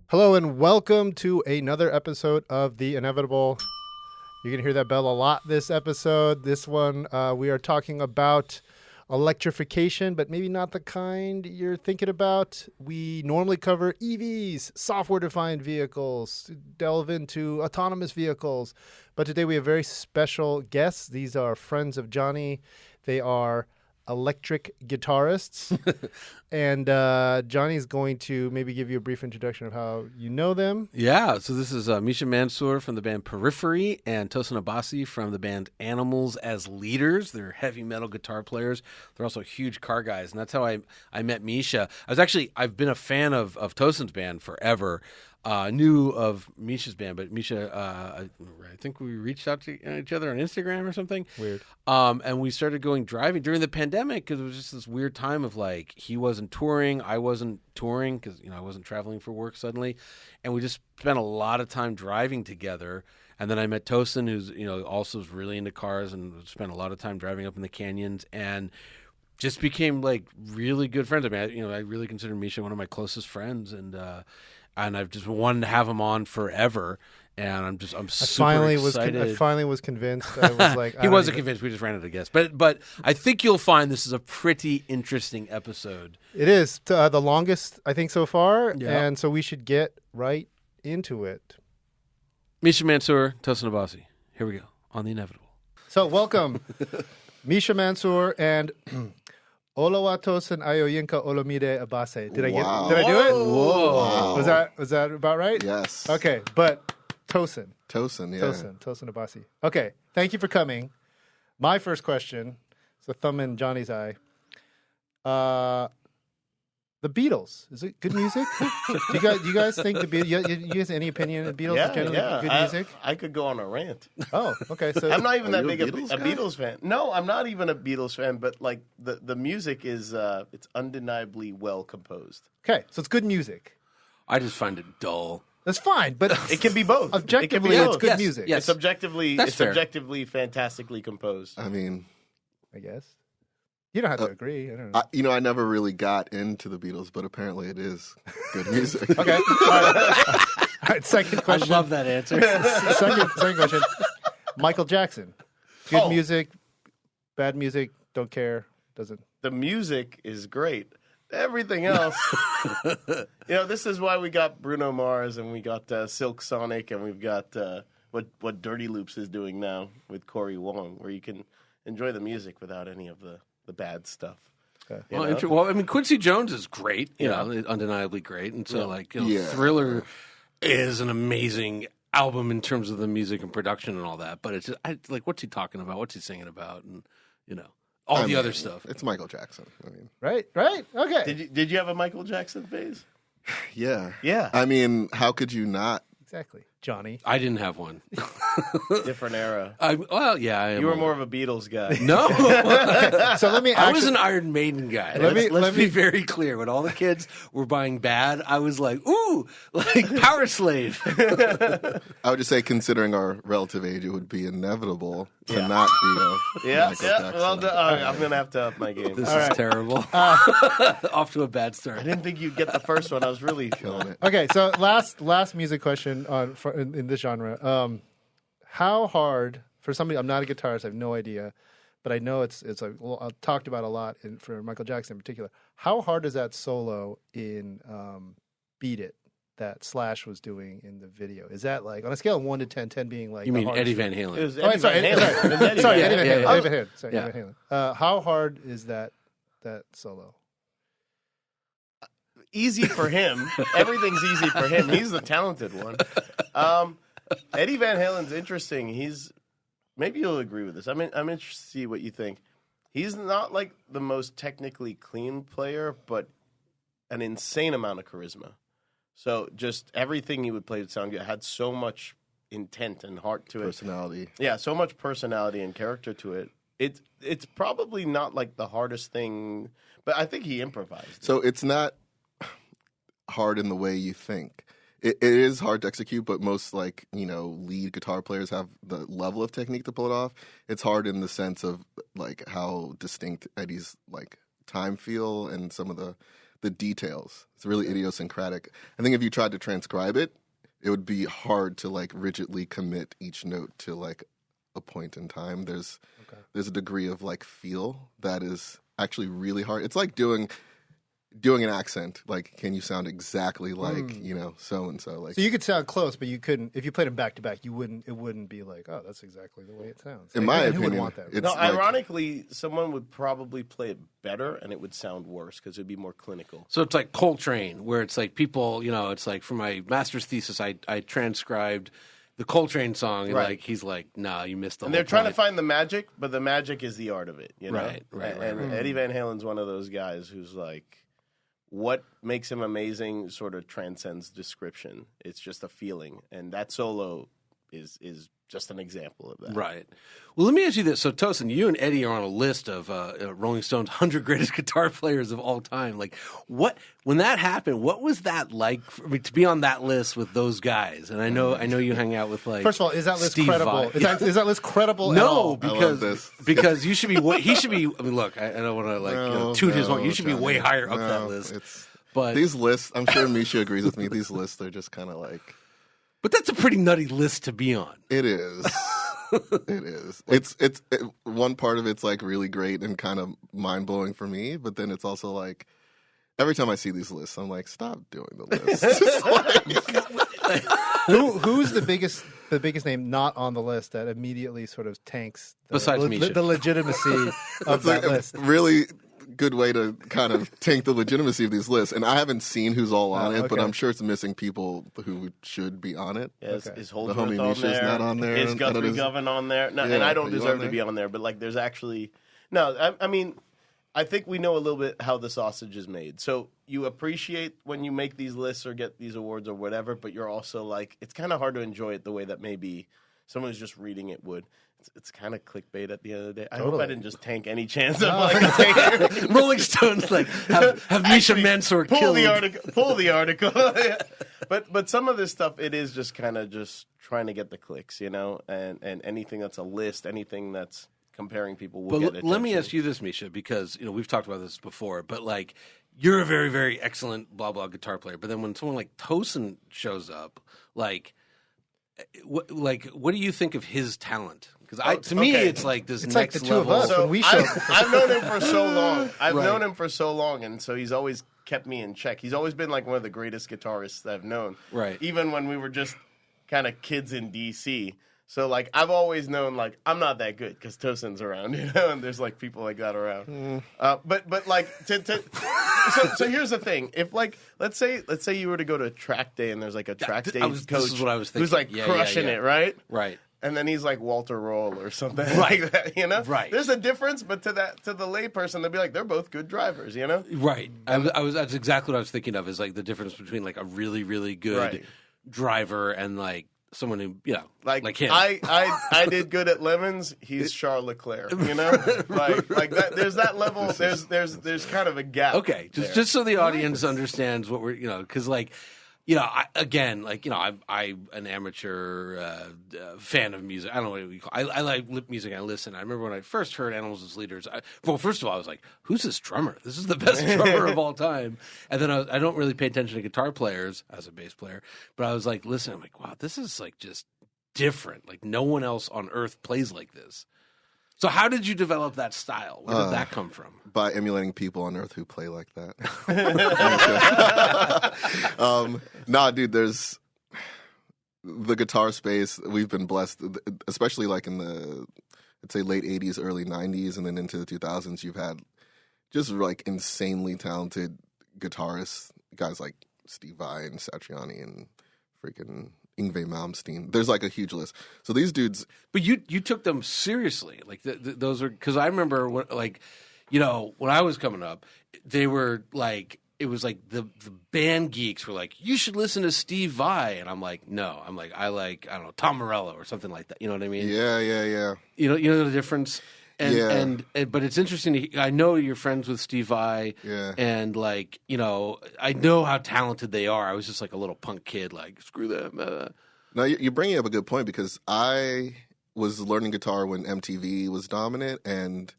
Hello and welcome to another episode of The InEVitable. You're going to hear that bell a lot this episode. This one, we are talking about electrification, but maybe not the kind you're thinking about. We normally cover EVs, software-defined vehicles, delve into autonomous vehicles. But today we have very special guests. These are friends of Johnny. They are electric guitarists. And Johnny's going to maybe give you a brief introduction of how you know them. Yeah, so this is Misha Mansoor from the band Periphery and Tosin Abasi from the band Animals as Leaders. They're heavy metal guitar players. They're also huge car guys, and that's how I met Misha. I've been a fan of Tosin's band forever. Knew of Misha's band, but Misha, I think we reached out to each other on Instagram or something. Weird. And we started going driving during the pandemic because it was just this weird time of like he wasn't touring, I wasn't touring because I wasn't traveling for work suddenly, and we just spent a lot of time driving together. And then I met Tosin, who's also is really into cars and spent a lot of time driving up in the canyons and just became like really good friends. I mean, I really consider Misha one of my closest friends, and I've just wanted to have him on forever, and I'm super excited. I finally was convinced. I was like, he wasn't convinced. We just ran out of guests, but I think you'll find this is a pretty interesting episode. It is the longest I think so far, Yep. and so we should get right into it. Misha Mansoor, Tosin Abasi. Here we go on The InEVitable. So welcome, Misha Mansoor and Olawa Tosin Ayoyinka Olomide Abase. Did I do it? Whoa! Wow. Was that about right? Yes. Okay, but Tosin. Tosin, yeah. Tosin Abasi. Okay, thank you for coming. My first question is a thumb in Johnny's eye. The Beatles, is it good music? do you guys think the Beatles? You guys any opinion of the Beatles? Is generally good music? I could go on a rant. Oh, okay. So I'm not even that you big a a Beatles fan. No, I'm not even a Beatles fan. But like the music is it's undeniably well composed. okay, so it's good music. I just find it dull. That's fine, but It can be both. objectively, it can be it's both. good Yes, music. yes. It's objectively That's fair. fantastically composed. I mean, I guess you don't have to agree. I don't know. I never really got into the Beatles, but apparently it is good music. Okay. All right. Second I question. love that answer. Second question. Michael Jackson. Good Oh. music, bad music, don't care. Doesn't. The music is great. Everything else, this is why we got Bruno Mars and we got Silk Sonic and we've got what Dirty Loops is doing now with Corey Wong, where you can enjoy the music without any of the bad stuff. Okay. You know? Well, I mean, Quincy Jones is great, undeniably great, and so Yeah. Thriller is an amazing album in terms of the music and production and all that. But it's just, what's he talking about? What's he singing about? And all the other stuff. It's Michael Jackson. I mean, Right. Okay. Did you have a Michael Jackson phase? yeah. Yeah. I mean, how could you not? Exactly. Johnny. I didn't have one. Different era. I am You were old. more of a Beatles guy. No, So let me I was actually. an Iron Maiden guy. Let Let's me- be very clear. When all the kids were buying Bad, I was like, ooh, like Power Slave. I would just say, considering our relative age, it would be inevitable to not be a Yeah, Michael yeah. Jackson. Well, I'm gonna have to up my game. This All is right. terrible. Off to a bad start. I didn't think you'd get the first one. I was really Killing it. Okay. So last music question in this genre. How hard for somebody? I'm not a guitarist. I have no idea, but I know it's talked about a lot for Michael Jackson in particular. How hard is that solo in "Beat It" that Slash was doing in the video? Is that like on a scale of 1 to 10, 10 being like You the mean hardest Eddie thing? Van Halen? It was Oh, Eddie sorry, Van Halen. It was Eddie sorry, Van Eddie Van Halen. Halen. Eddie Van Halen. Sorry, Yeah. Eddie Van Halen. How hard is that solo? Easy for him. Everything's easy for him. He's the talented one. Eddie Van Halen's interesting. Maybe you'll agree with this. I'm interested to see what you think. He's not like the most technically clean player, but an insane amount of charisma. So just everything he would play to sound good had so much intent and heart to it. Personality. Yeah, so much personality and character to it. It's probably not like the hardest thing, but I think he improvised. So it's not hard in the way you think. It is hard to execute, but most lead guitar players have the level of technique to pull it off. It's hard in the sense of like how distinct Eddie's like time feel and some of the the details. It's really idiosyncratic. I think if you tried to transcribe it, it would be hard to like rigidly commit each note to like a point in time. There's a degree of like feel that is actually really hard. It's like doing an accent. Like, can you sound exactly like so and so? Like, so you could sound close, but you couldn't. If you played them back to back, you wouldn't. It wouldn't be like, oh, that's exactly the way it sounds. In my who opinion, would want that? it's No, like, ironically, someone would probably play it better, and it would sound worse because it would be more clinical. So it's like Coltrane, where it's like people, it's like for my master's thesis, I transcribed the Coltrane song, and Right. like he's like, "No, you missed the." And whole they're trying to point." find the magic, but the magic is the art of it. You know? Right. And Eddie Van Halen's one of those guys who's like, what makes him amazing sort of transcends description. It's just a feeling, and that solo is just an example of that. Right. Well, let me ask you this. So, Tosin, you and Eddie are on a list of Rolling Stone's 100 greatest guitar players of all time. Like, when that happened, what was that like to be on that list with those guys? And I know you hang out with like. First of all, is that list Steve credible? Vai. Is that list credible? at No, all? I love this. because you should be. He should be. I mean, look, I don't want to like toot his horn. You should be way higher up that list. But these lists, I'm sure Misha agrees with me. These lists are just kind of like. But that's a pretty nutty list to be on. It is. It is. One part of it's like really great and kind of mind blowing for me, but then it's also like every time I see these lists, I'm like, stop doing the list. Who's the biggest name not on the list that immediately sort of tanks Besides Misha. the legitimacy of It's like that a list? really good way to kind of tank the legitimacy of these lists. And I haven't seen who's all on it, but I'm sure it's missing people who should be on it. Yeah, is Holdsworth The homie on Misha's there? not on there. Is I don't Guthrie know. Govan on there? No, Yeah, and I don't are you deserve on to there? be on there, but like there's actually no. I mean, I think we know a little bit how the sausage is made. So you appreciate when you make these lists or get these awards or whatever, but you're also like, it's kind of hard to enjoy it the way that maybe someone who's just reading it would. It's kind of clickbait at the end of the day. I hope I didn't just tank any chance of like taking Rolling Stones like have Misha Mansoor pull killed. the article. But some of this stuff, it is just kind of just trying to get the clicks, and anything that's a list, anything that's comparing people will get But attention. let me ask you this, Misha, because we've talked about this before, but like you're a very, very excellent blah blah guitar player. But then when someone like Tosin shows up, what do you think of his talent? Because to me, it's like this It's like next the two of level. us. So when we showed- I've known him for so long. I've Right. known him for so long, and so he's always kept me in check. He's always been like one of the greatest guitarists I've known. Right. Even when we were just kind of kids in D.C. So like I've always known like I'm not that good because Tosin's around, and there's like people like that around. But like so here's the thing: if like let's say you were to go to a track day and there's like a track day this coach is what I was who's thinking. like Yeah, crushing yeah. it, right? Right. And then he's like Walter Roll or something Right. like that, Right. There's a difference, but to the layperson, they'll be like, they're both good drivers, Right. That's exactly what I was thinking of, is like the difference between like a really, really good Right. driver and like someone who, like him. I did good at Lemons. He's Charles Leclerc, like that. There's that level. There's kind of a gap. Okay, just so the audience understands what we're, because like, I'm an amateur fan of music. I don't know what we call. I like lip music. I listen. I remember when I first heard Animals as Leaders. First of all, I was like, "Who's this drummer? This is the best drummer of all time." And then I don't really pay attention to guitar players as a bass player, but I was like, "Listen, I'm like, wow, this is like just different. Like no one else on earth plays like this." So how did you develop that style? Where did that come from? By emulating people on Earth who play like that. Nah, dude, there's the guitar space. We've been blessed, especially like in the, I'd say late 80s, early 90s, and then into the 2000s, you've had just like insanely talented guitarists, guys like Steve Vai and Satriani and freaking Yngwie Malmsteen. There's like a huge list. So these dudes, But you took them seriously, like those were, because I remember when I was coming up, they were like, it was like the band geeks were like, you should listen to Steve Vai, and I'm like, no, I don't know, Tom Morello or something like that. You know what I mean? yeah. You know the difference. And, Yeah. but it's interesting. I know you're friends with Steve Vai, Yeah. and like I know how talented they are. I was just like a little punk kid, like screw them. No, you're bringing up a good point because I was learning guitar when MTV was dominant, and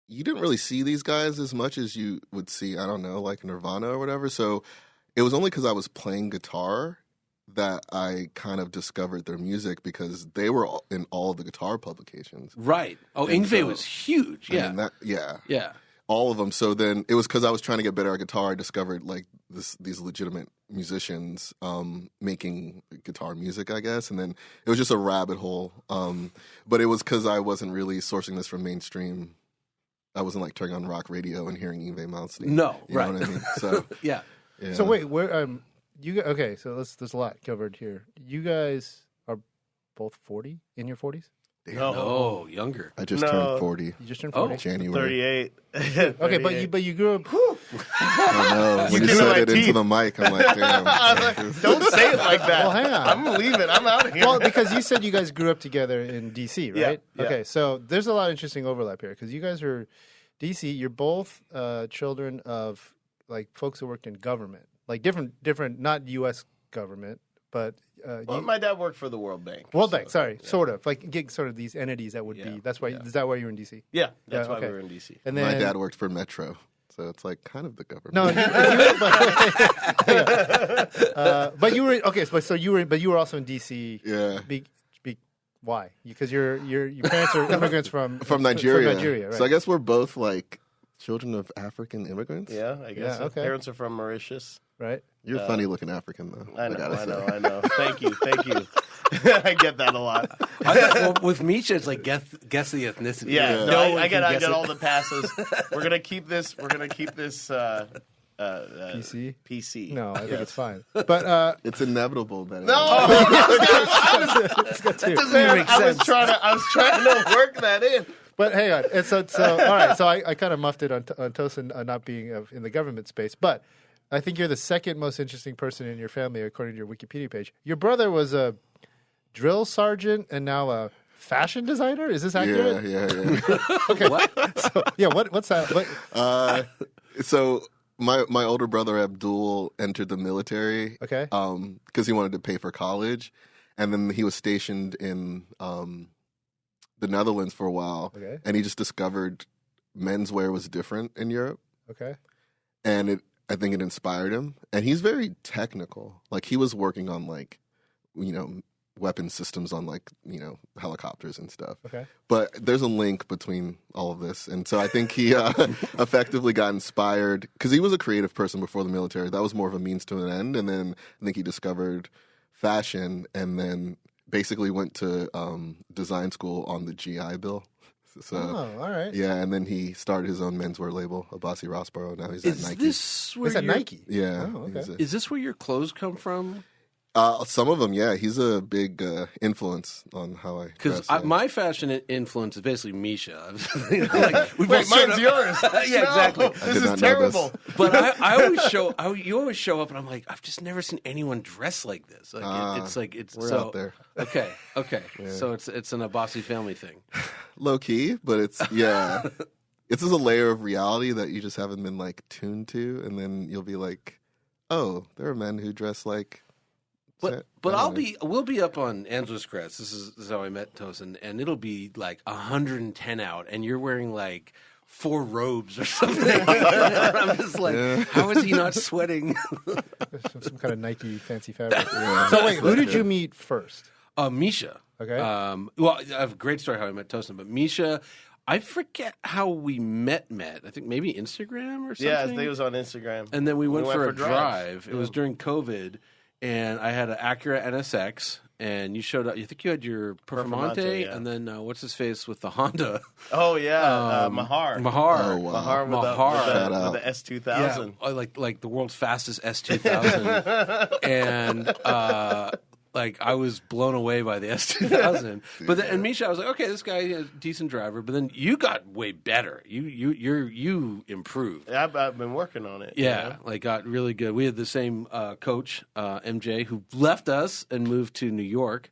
you didn't really see these guys as much as you would see, I don't know, like Nirvana or whatever. So it was only because I was playing guitar that I kind of discovered their music, because they were in all of the guitar publications. Right. Oh, And Yngwie so- was huge. Yeah. And yeah. Yeah. All of them. So then it was because I was trying to get better at guitar. I discovered like these legitimate musicians making guitar music, I guess. And then it was just a rabbit hole. But it was because I wasn't really sourcing this from mainstream. I wasn't like turning on rock radio and hearing Yngwie Malmsteen. No, you right. know what I mean? So Yeah. yeah. So wait, where okay? So there's a lot covered here. You guys are both 40 in your 40s. No. Oh, younger. I just No. turned 40. You just turned Oh. 40. January. 38. Okay, but you grew up. I know. When you give me my said it into teeth. the mic, I'm like, damn. Don't say it like that. Well, hang on. I'm leaving. I'm out of here. Well, because you said you guys grew up together in DC, right? Yeah, yeah. Okay, so there's a lot of interesting overlap here because you guys are DC. You're both children of like folks who worked in government, like different, not U.S. government, but Well, my dad worked for the World Bank. World so, Bank. Sorry, yeah. sort of like sort of these entities that would Yeah, be. That's why. yeah. Is that why you're in DC? Yeah, that's Yeah, why okay. we were in D.C. And My then dad worked for Metro, so it's like kind of the government. no, but you were okay. So you were also in DC. Yeah. Why? Because your parents are immigrants from Nigeria. From Nigeria, right? So I guess we're both like children of African immigrants. Yeah, I guess. Yeah, okay. Parents are from Mauritius. right. You're funny looking African though. I know, gotta I say. know. Thank you. I get that a lot. Well, with Misha, it's like guess the ethnicity. Yeah, No no, one I can got guess it. all the passes. We're gonna keep this. PC. PC. No, I think it's fine. But It's inevitable that. it's got two. Doesn't even make I was sense. trying to work that in. But hang on. And so all right. So I kind of muffed it on Tosin not being in the government space, but I think you're the second most interesting person in your family according to your Wikipedia page. Your brother was a drill sergeant and now a fashion designer. Is this accurate? Yeah. Okay. What? So, yeah. What's that? What, So my older brother Abdul entered the military. Okay. Because he wanted to pay for college, and then he was stationed in the Netherlands for a while. Okay. And he just discovered menswear was different in Europe, Okay. and I think it inspired him. And he's very technical. Like he was working on like, weapon systems on like, helicopters and stuff. Okay. But there's a link between all of this. And so I think he effectively got inspired because he was a creative person before the military. That was more of a means to an end. And then I think he discovered fashion and then basically went to design school on the GI Bill. So, Oh, all right. yeah, and then he started his own menswear label, Abasi Rossborough. Now he's at Is Nike. this where Is that your- Nike? Yeah. Oh, okay. he's Is this where your clothes come from? some of them, yeah. He's a big influence on how I Because dress. Yeah. my fashion influence is basically Misha. Like, we Wait, both showed mine's up- yours. Yeah, exactly. I This did is not know terrible. this. But I always show. You always show up, and I'm like, I've just never seen anyone dress like this. Like it's We're so out there. Okay. So it's an Abasi family thing. Low key, but it's yeah. It's just a layer of reality that you just haven't been like tuned to, and then you'll be like, oh, there are men who dress like. But I don't know. we'll be up on Angeles Crest. This is how I met Tosin, and it'll be like 110 out, and you're wearing like 4 robes or something. And I'm just like, how is he not sweating? Some kind of Nike fancy fabric. So wait, who did you meet first? Misha. Okay. Well, I have a great story how I met Tosin, but Misha, I forget how we met. I think maybe Instagram or something. Yeah, I think it was on Instagram. And then we went for a drives. drive. It was during COVID, and I had an Acura NSX, and you showed up. I think you had your Performante, Performante, yeah. and then what's his face with the Honda? Oh yeah, Mahar. Mahar. Oh, wow. Mahar with Shout out. the S2000. Yeah, like the world's fastest S2000, and like I was blown away by the S2000. But then, and Misha, I was like, okay, this guy is a decent driver. But then you got way better. You improved. I've been working on it. Yeah, like got really good. We had the same coach, MJ, who left us and moved to New York.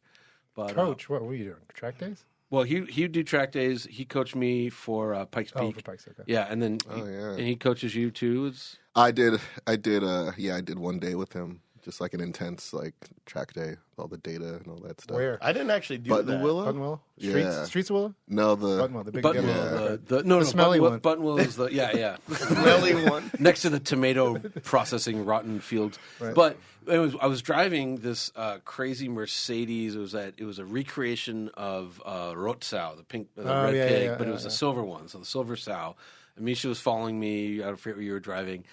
But, Coach, what were you doing? Track days? well, he'd do track days. He coached me for Pikes Peak. Oh, for Pikes, okay. Yeah, and then Oh, yeah. and he coaches you too. I did 1 day with him just like an intense like track day, all the data and all that stuff. Where? I didn't actually do that. Buttonwillow? Buttonwillow? Yeah. Streets of Willow? No, the Buttonwillow, the big Buttonwillow, yellow. the smelly one. Buttonwillow is the yeah. Smelly one. Next to the tomato processing rotten fields. Right. But I was driving this crazy Mercedes. It was a recreation of Rotsau, the red pig, but it was a silver one, so the silver sow. And Misha was following me. I don't forget where you were driving,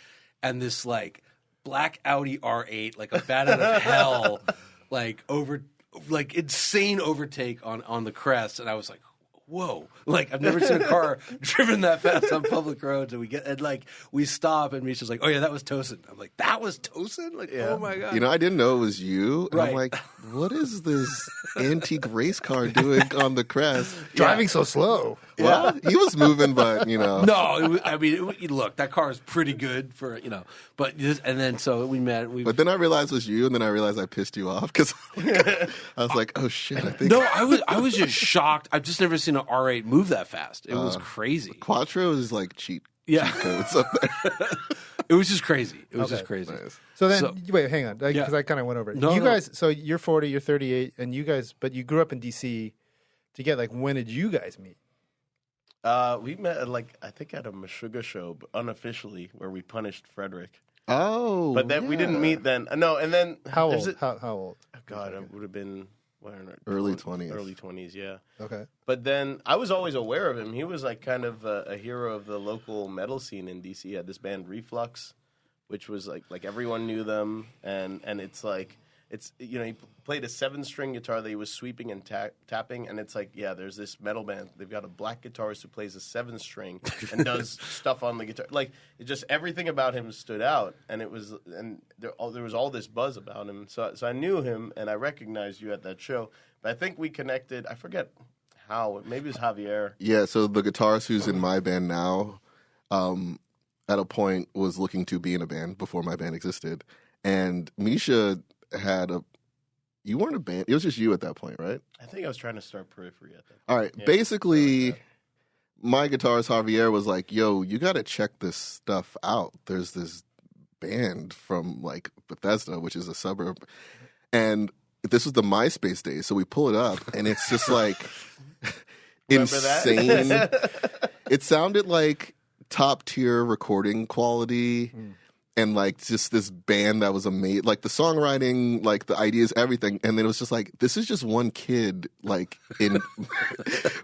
and this like black Audi R8, like a bat out of hell, like insane overtake on the crest, and I was like, whoa, like I've never seen a car driven that fast on public roads. And we stop, and Misha's like, oh yeah, that was Tosin. I'm like, that was Tosin? Like, oh my God. You know, I didn't know it was you. And Right. I'm like, what is this antique race car doing on the crest? Driving so slow. Well, he was moving, but No, look, that car is pretty good for, but and then so we met. But then I realized it was you, and then I realized I pissed you off because I was like, oh shit, I think. No, I was just shocked. I've just never seen an R8 move that fast. It was crazy. Quattro is like cheat Yeah. codes up there. It was just crazy. It was Okay. just crazy. Nice. So then, wait, hang on, because I kind of went over it. No, you no. guys, so you're 40, you're 38, and you guys, but you grew up in D.C. together. Like, when did you guys meet? We met at I think at a Meshuggah show, but unofficially, where we punished Frederick. Oh, But then we didn't meet then. No, and then How there's old? How old? God, it would have been Early 20s. Early 20s, yeah. Okay. But then I was always aware of him. He was like kind of a hero of the local metal scene in DC. He had this band Reflux, which was like everyone knew them, and he played a 7-string guitar that he was sweeping and tapping, and it's like, yeah, there's this metal band. They've got a black guitarist who plays a 7-string and does stuff on the guitar. Like, it just everything about him stood out, and there was all this buzz about him. So I knew him, and I recognized you at that show. But I think we connected. I forget how. Maybe it was Javier. Yeah, so the guitarist who's in my band now, at a point was looking to be in a band before my band existed, and Misha had you weren't a band. It was just you at that point, right? I think I was trying to start Periphery at that point. All right. Yeah, Basically, my guitarist Javier was like, yo, you got to check this stuff out. There's this band from like Bethesda, which is a suburb. And this was the MySpace days. So we pull it up and it's just like insane. It sounded like top tier recording quality. And like just this band that was amazing, like the songwriting, like the ideas, everything. And then it was just like, this is just one kid like in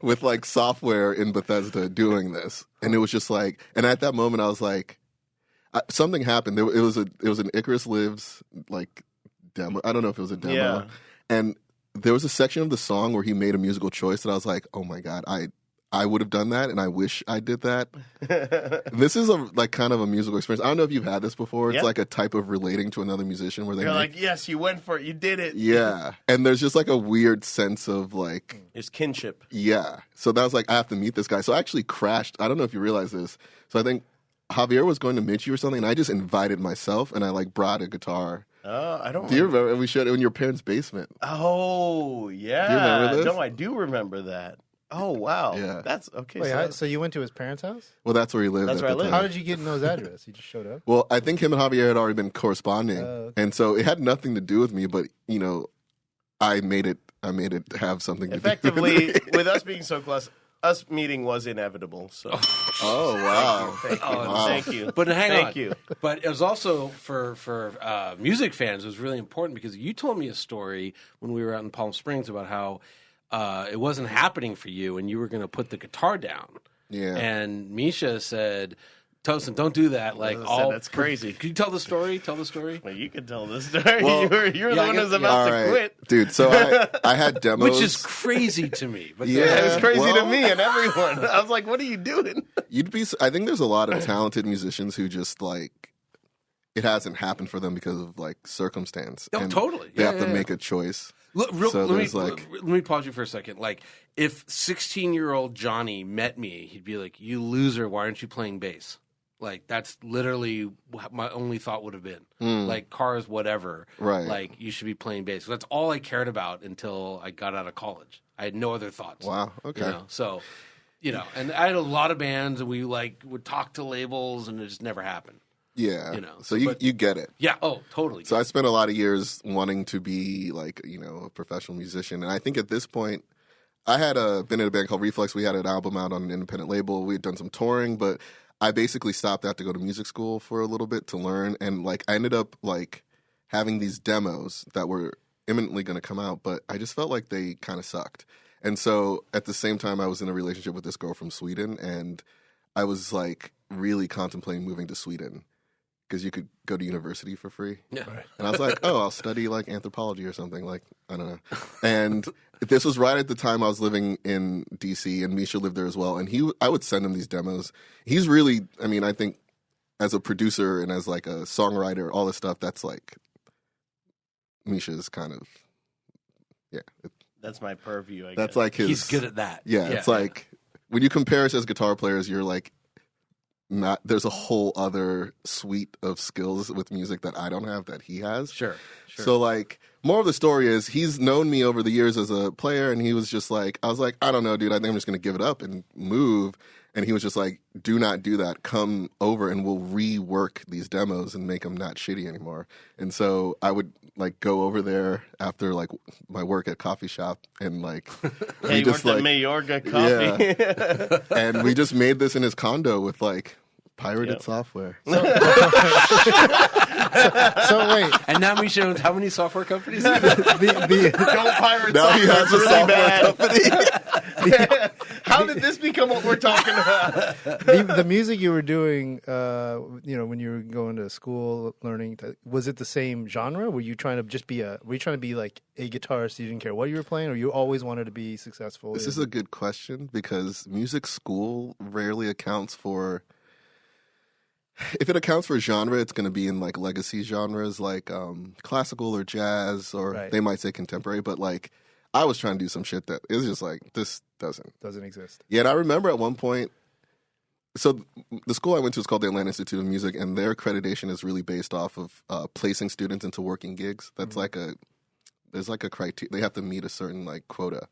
with like software in Bethesda doing this. And it was just like, and at that moment I was like, something happened. It was an Icarus Lives like demo. I don't know if it was a demo. Yeah. And there was a section of the song where he made a musical choice that I was like, oh my God, I would have done that, and I wish I did that. This is kind of a musical experience. I don't know if you've had this before. It's Yep. like a type of relating to another musician where You're like, yes, you went for it. You did it. yeah, and there's just like a weird sense of like, It's kinship. yeah. So that was like, I have to meet this guy. So I actually crashed. I don't know if you realize this. So I think Javier was going to meet you or something, and I just invited myself, and I like brought a guitar. Oh, I don't. Do you remember? We showed it in your parents' basement. Oh, yeah. Do you remember this? No, I do remember that. Oh, wow. Yeah. That's okay. Wait, so you went to his parents' house? Well, that's where he lived. That's at where I the lived. time. How did you get to know his address? He just showed up? Well, I think him and Javier had already been corresponding, okay. and so it had nothing to do with me. But I made it have something to effectively, do with it. with us being so close, us meeting was inevitable. So Oh wow! thank you. Wow. Thank you. But hang on. Thank you. But it was also for music fans. It was really important because you told me a story when we were out in Palm Springs about how it wasn't happening for you, and you were going to put the guitar down. Yeah. And Misha said, "Tosin, don't do that." Like that's crazy. Can you tell the story? Tell the story. Well, you can tell this story. Well, you're the I one guess- who's yeah. about All to right, quit. dude. So I had demos, Which is crazy to me. But Yeah. It's crazy well- to me and everyone. I was like, "What are you doing?" you'd be. I think there's a lot of talented musicians who just like it hasn't happened for them because of like circumstance. Oh, and totally. They Yeah, have to yeah, make a choice. Look, So let there's, like- me pause you for a second. Like, if 16-year-old Johnny met me, he'd be like, "You loser! Why aren't you playing bass?" Like, that's literally what my only thought would have been. Like, cars, whatever. Right. Like, you should be playing bass. That's all I cared about until I got out of college. I had no other thoughts. Wow. Okay. So, and I had a lot of bands, and we like would talk to labels, and it just never happened. Yeah. You know, so you get it. Yeah. Oh, totally. So I spent a lot of years wanting to be like, a professional musician. And I think at this point, I had been in a band called Reflex. We had an album out on an independent label. We had done some touring, but I basically stopped out to go to music school for a little bit to learn. And like, I ended up like having these demos that were imminently going to come out, but I just felt like they kind of sucked. And so at the same time, I was in a relationship with this girl from Sweden, and I was like really contemplating moving to Sweden because you could go to university for free. Yeah. And I was like, I'll study like anthropology or something. Like, I don't know. And this was right at the time I was living in DC, and Misha lived there as well. And I would send him these demos. He's really, I think as a producer and as like a songwriter, all this stuff, that's like Misha's kind of, yeah. That's my purview, I guess. That's like his. He's good at that. Yeah, it's like when you compare us as guitar players, you're like not. There's a whole other suite of skills with music that I don't have that he has. Sure. So like, more of the story is he's known me over the years as a player, and he was just like, I was like, I don't know, dude. I think I'm just gonna give it up and move. And he was just like, do not do that. Come over and we'll rework these demos and make them not shitty anymore. And so I would like go over there after like my work at coffee shop and like, Hey, you worked at Mayorga Coffee. Yeah. And we just made this in his condo with like pirated software. So wait, And now Misha owns how many software companies? Don't pirate Now software. he has It's a really software bad. How did this become what we're talking about? the music you were doing, when you were going to school, learning, was it the same genre? Were you trying to just be like a guitarist? You didn't care what you were playing, or you always wanted to be successful? This is a good question because music school rarely accounts for. If it accounts for genre, it's going to be in like legacy genres like classical or jazz, or they might say contemporary. But like, I was trying to do some shit that is just like this doesn't exist. Yeah, and I remember at one point. So the school I went to is called the Atlanta Institute of Music, and their accreditation is really based off of placing students into working gigs. That's there's like a criteria. They have to meet a certain like quota.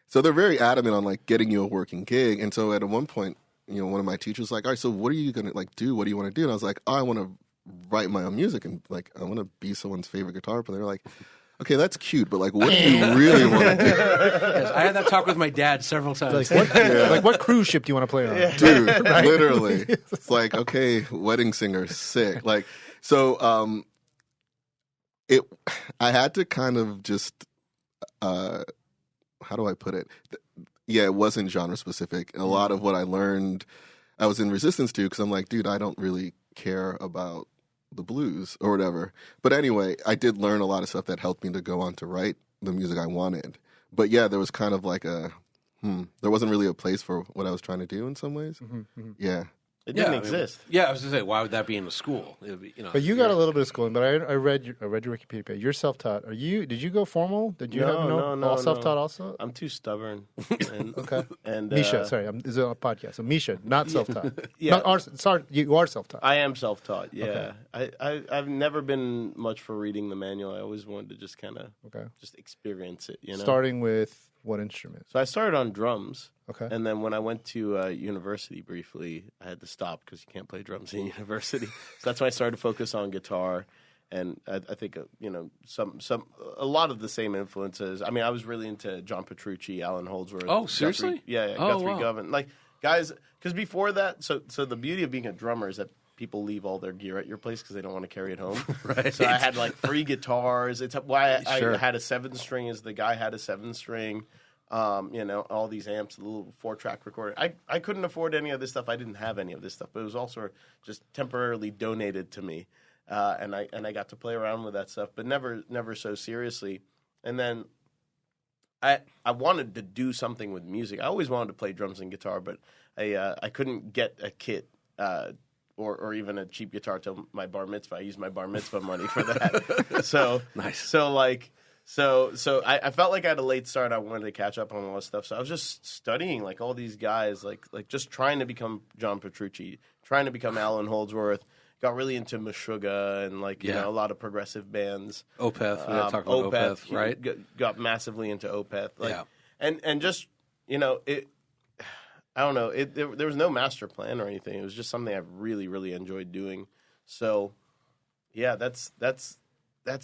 So they're very adamant on like getting you a working gig. And so at one point, one of my teachers was like, all right, so what are you going to like do? What do you want to do? And I was like, I want to write my own music and like, I want to be someone's favorite guitar player. They're like, okay, that's cute, but like, what do you really want to do? Yes, I had that talk with my dad several times. Like, what cruise ship do you want to play on? Yeah. Dude, literally. It's like, okay, wedding singer, sick. Like, so I had to kind of just, how do I put it? Yeah, it wasn't genre specific. A lot of what I learned, I was in resistance to because I'm like, dude, I don't really care about the blues or whatever. But anyway, I did learn a lot of stuff that helped me to go on to write the music I wanted. But yeah, there was kind of like there wasn't really a place for what I was trying to do in some ways. Yeah. It didn't exist. I was going to say, why would that be in a school? It would be, But you got a little bit of schooling. But I read your Wikipedia page. You're self-taught. Did you go formal? Did you No, all self-taught also? I'm too stubborn. And, Okay. And Misha, sorry, this is a podcast. So Misha, not self-taught. Yeah. Sorry, you are self-taught. I am self-taught. Yeah. Okay. I've never been much for reading the manual. I always wanted to just kind of just experience it. Starting with what instrument? So I started on drums. Okay. And then when I went to university briefly, I had to stop because you can't play drums in university. So that's when I started to focus on guitar. And I think, a lot of the same influences. I mean, I was really into John Petrucci, Alan Holdsworth. Oh, seriously? Guthrie Govan. Like, guys, because before that, so the beauty of being a drummer is that people leave all their gear at your place because they don't want to carry it home. Right. So I had, like, free guitars. It's why I had a 7-string is the guy had a 7-string. All these amps, the little 4-track recorder. I couldn't afford any of this stuff. I didn't have any of this stuff, but it was also just temporarily donated to me, and I got to play around with that stuff, but never so seriously. And then I wanted to do something with music. I always wanted to play drums and guitar, but I couldn't get a kit or even a cheap guitar till my bar mitzvah. I used my bar mitzvah money for that. So nice. So I felt like I had a late start. I wanted to catch up on all this stuff. So I was just studying like all these guys, like just trying to become John Petrucci, trying to become Alan Holdsworth. Got really into Meshuggah and a lot of progressive bands. Opeth, we got to talk about Opeth, right? Got massively into Opeth. And just it. I don't know. There was no master plan or anything. It was just something I really, really enjoyed doing. So, yeah, that's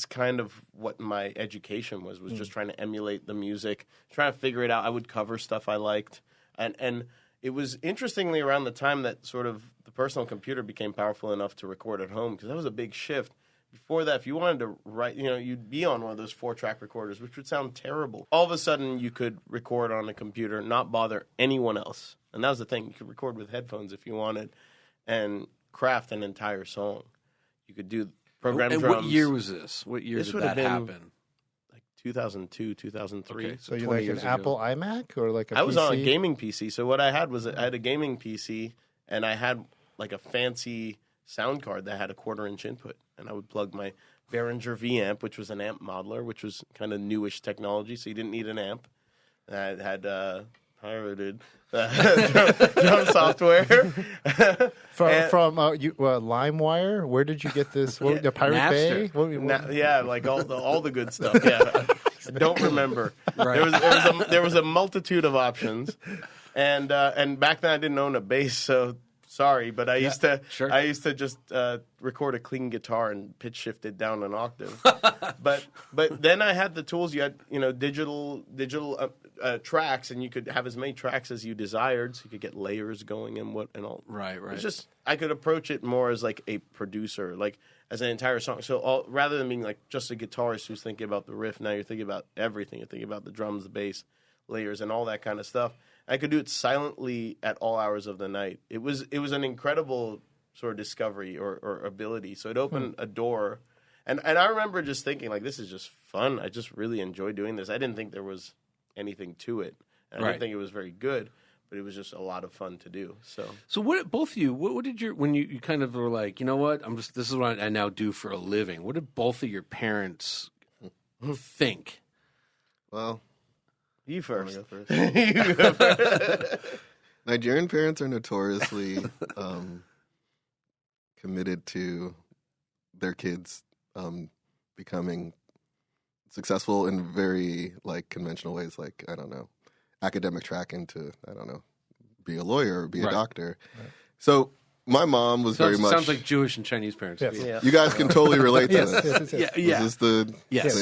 kind of what my education was just trying to emulate the music, trying to figure it out. I would cover stuff I liked. And it was interestingly around the time that sort of the personal computer became powerful enough to record at home, because that was a big shift. Before that, if you wanted to write, you'd be on one of those 4-track recorders, which would sound terrible. All of a sudden, you could record on a computer, not bother anyone else. And that was the thing. You could record with headphones if you wanted and craft an entire song. You could do program drums. And what year was this? What year did that happen? Like 2002, 2003. Okay, So you like an Apple iMac or like a PC? I was on a gaming PC. So what I had was I had a gaming PC, and I had like a fancy sound card that had a 1/4-inch input. And I would plug my Behringer V amp, which was an amp modeler, which was kind of newish technology, so you didn't need an amp. And I had pirated drum software. From LimeWire? Where did you get this? The Pirate Bay? Yeah, like all the good stuff. Yeah, I don't remember. Right. There was a multitude of options, and back then I didn't own a bass, so. Sorry, but I used to just record a clean guitar and pitch shift it down an octave. but then I had the tools. You had digital tracks, and you could have as many tracks as you desired. So you could get layers going and all. Right. It's just I could approach it more as like a producer, like as an entire song. So rather than being like just a guitarist who's thinking about the riff, now you're thinking about everything. You're thinking about the drums, the bass, layers, and all that kind of stuff. I could do it silently at all hours of the night. It was an incredible sort of discovery or ability. So it opened a door. And I remember just thinking, like, this is just fun. I just really enjoy doing this. I didn't think there was anything to it. And I didn't think it was very good, but it was just a lot of fun to do. So what both of you, what did when you kind of were like, you know what, this is what I now do for a living. What did both of your parents think? Well, you first. Nigerian parents are notoriously committed to their kids becoming successful in very conventional ways, like, I don't know, academic track into, I don't know, be a lawyer or be a doctor. Right. So my mom was very much... Sounds like Jewish and Chinese parents. Yes. Yeah. You guys can totally relate to this. Yeah. This is the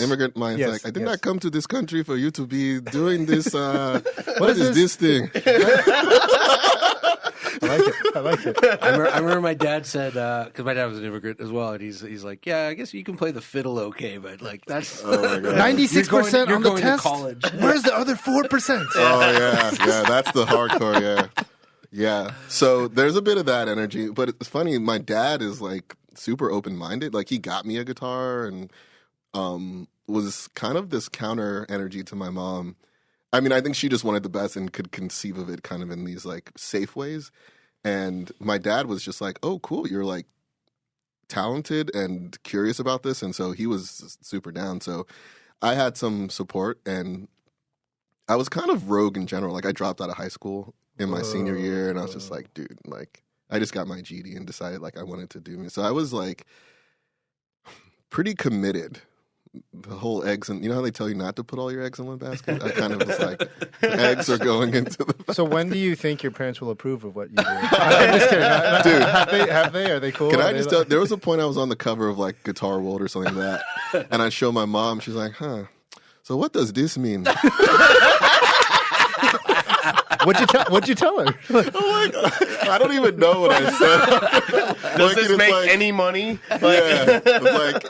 immigrant mindset. Yes. I did not come to this country for you to be doing this. What is this thing? I like it. I remember my dad said, because my dad was an immigrant as well, and he's like, yeah, I guess you can play the fiddle okay, but that's... Oh my God. 96% on the going test? To college. Where's the other 4%? Oh, yeah, that's the hardcore, yeah. Yeah, so there's a bit of that energy, but it's funny, my dad is super open-minded. He got me a guitar and was kind of this counter energy to my mom. I mean, I think she just wanted the best and could conceive of it kind of in these safe ways. And my dad was just like, oh, cool, you're talented and curious about this. And so he was super down. So I had some support, and I was kind of rogue in general. I dropped out of high school in my senior year, and I was just like, dude, I just got my GED and decided I wanted to do me. So I was pretty committed. The whole eggs, and you know how they tell you not to put all your eggs in one basket? I kind of was the eggs are going into the basket. So when do you think your parents will approve of what you do? I'm just kidding. Dude. Have they? Are they cool? Can I just tell, there was a point I was on the cover of Guitar World or something like that, and I show my mom, she's like, so what does this mean? What'd you tell her? Oh my God. I don't even know what I said. Does this make any money? Yeah.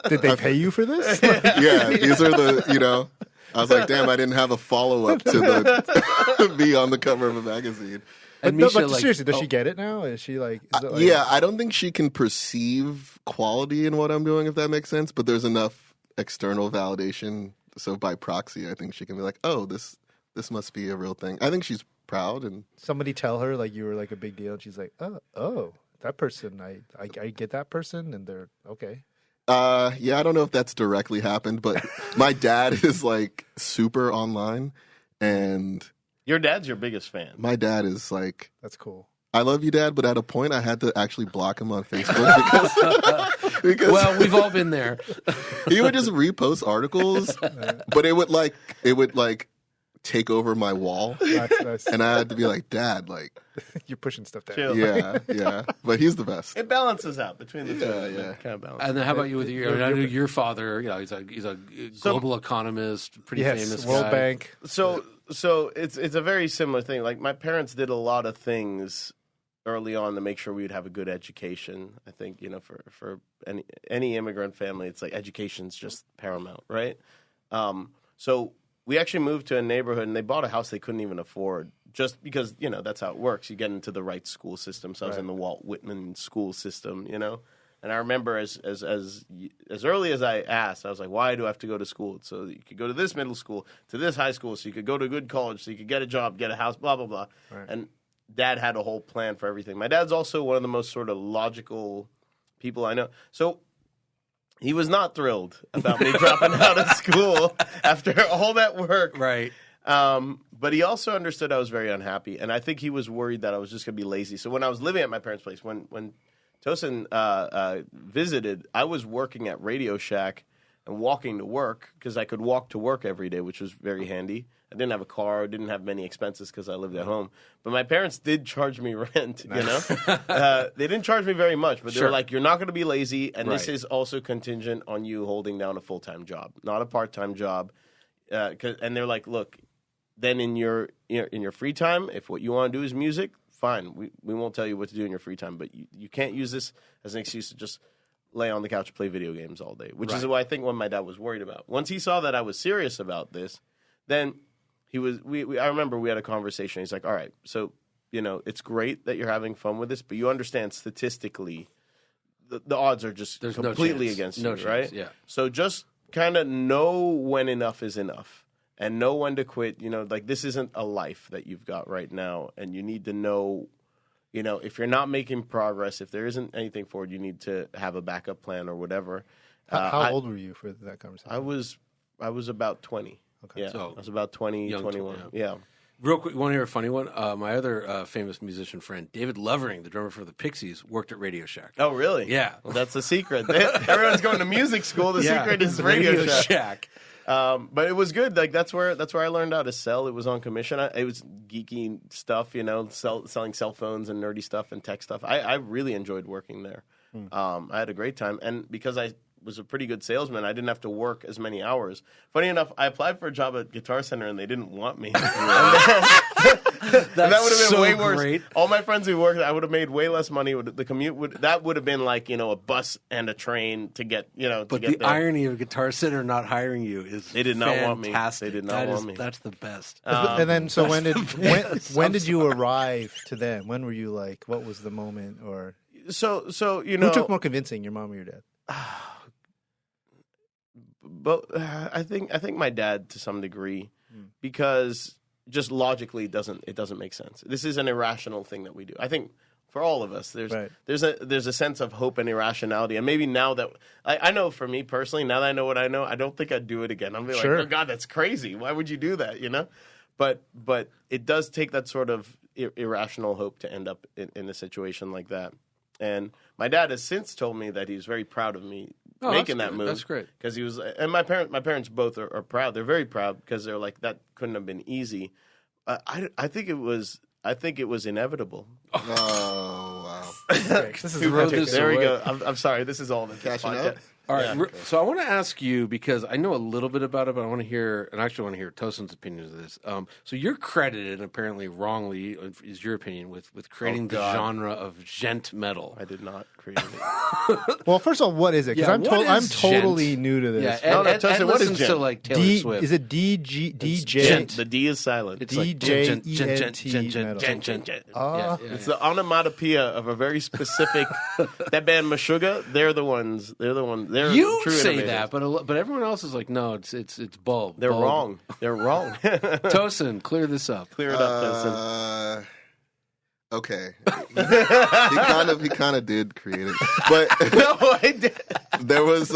Did they pay you for this? Yeah, these are the, I was like, damn, I didn't have a follow-up to be on the cover of a magazine. But seriously, does she get it now? Is she yeah, I don't think she can perceive quality in what I'm doing, if that makes sense, but there's enough external validation. So by proxy, I think she can be like, oh, this must be a real thing. I think she's proud. And somebody tell her you were a big deal, and she's like, oh, that person, I get that person, and they're okay. Yeah, I don't know if that's directly happened, but my dad is super online, and your dad's your biggest fan. My dad is that's cool. I love you, Dad, but at a point I had to actually block him on Facebook because well, we've all been there. He would just repost articles, but it would take over my wall. Nice. And I had to be like, Dad, like, You're pushing stuff down. Chill. yeah. But he's the best. It balances out between the two. Yeah. Kind of balances. And then how about you with your? I mean, I knew your father. You know, he's a global economist, pretty famous World guy. Bank. So it's a very similar thing. Like my parents did a lot of things early on to make sure we would have a good education. I think, you know, for any immigrant family, it's like education's just paramount, right? So we actually moved to a neighborhood and they bought a house they couldn't even afford just because, you know, that's how it works. You get into the right school system. So I was in the Walt Whitman school system, you know. And I remember as early as I asked, I was like, why do I have to go to school? So you could go to this middle school, to this high school, so you could go to a good college, so you could get a job, get a house, blah, blah, blah. Right. And Dad had a whole plan for everything. My dad's also one of the most sort of logical people I know. So he was not thrilled about me dropping out of school after all that work. Right. But he also understood I was very unhappy. And I think he was worried that I was just going to be lazy. So when I was living at my parents' place, when Tosin visited, I was working at Radio Shack and walking to work because I could walk to work every day, which was very handy. I didn't have a car, didn't have many expenses because I lived at home. But my parents did charge me rent, you know? They didn't charge me very much, but they were like, you're not going to be lazy, and this is also contingent on you holding down a full-time job, not a part-time job. And they're like, look, then in your free time, if what you want to do is music, fine. We won't tell you what to do in your free time, but you can't use this as an excuse to just lay on the couch and play video games all day, which is what I think what my dad was worried about. Once he saw that I was serious about this, then he was. I remember we had a conversation. He's like, "All right, so you know it's great that you're having fun with this, but you understand statistically, the odds are just completely against you, right? Yeah. So just kind of know when enough is enough." And know when to quit. You know, like this isn't a life that you've got right now, and you need to know, you know, if you're not making progress, if there isn't anything forward, you need to have a backup plan or whatever. How old were you for that conversation? I was about 20. Okay. Yeah, So I was about 20, 21. Yeah. Real quick, you want to hear a funny one? My other famous musician friend, David Lovering, the drummer for the Pixies, worked at Radio Shack. Oh, really? Yeah. Well, that's the secret. Everyone's going to music school. The secret is Radio Shack. But it was good. Like that's where I learned how to sell. It was on commission. It was geeky stuff, you know, selling cell phones and nerdy stuff and tech stuff. I really enjoyed working there. I had a great time, and because I was a pretty good salesman, I didn't have to work as many hours. Funny enough, I applied for a job at Guitar Center, and they didn't want me. That would have been way worse. Great. All my friends who worked, I would have made way less money. The commute would have been like, you know, a bus and a train to get, you know. But to get the irony of Guitar Center not hiring you is they did not want me. Fantastic. They did not want me. That's the best. And then, so when did you arrive to them? When were you like? What was the moment? Or so you know, who took more convincing, your mom or your dad? But I think my dad to some degree, because just logically it doesn't make sense. This is an irrational thing that we do. I think for all of us, there's a sense of hope and irrationality, and maybe now that I know for me personally, now that I know what I know, I don't think I'd do it again. I'm like, oh God, that's crazy. Why would you do that? You know, but it does take that sort of irrational hope to end up in a situation like that. And my dad has since told me that he's very proud of me making that move. That's great. Because he was, and my parents both are proud. They're very proud because they're like, that couldn't have been easy. I think it was inevitable. Oh, wow. This is romantic. There we go. I'm sorry. This is all the Cashing podcast. out? All right, so I want to ask you, because I know a little bit about it, but I want to hear, and I actually want to hear Tosin's opinions of this. So you're credited, apparently wrongly, is your opinion, with creating the genre of Djent metal. I did not create it. Well, first of all, what is it? Because I'm totally new to this. Yeah, Tosin, what is listens Djent? to like Taylor Swift. Is it DJ? Djent. The D is silent. It's like DJENT Djent. Oh. It's the onomatopoeia of a very specific. That band Meshuggah. They're the ones. They're You true say innovators. that, but everyone else is like, no, it's bulb. They're bulb. wrong. They're wrong. Tosin, clear this up. Clear it up, Tosin. Okay. he kind of did create it, but No, I did. there was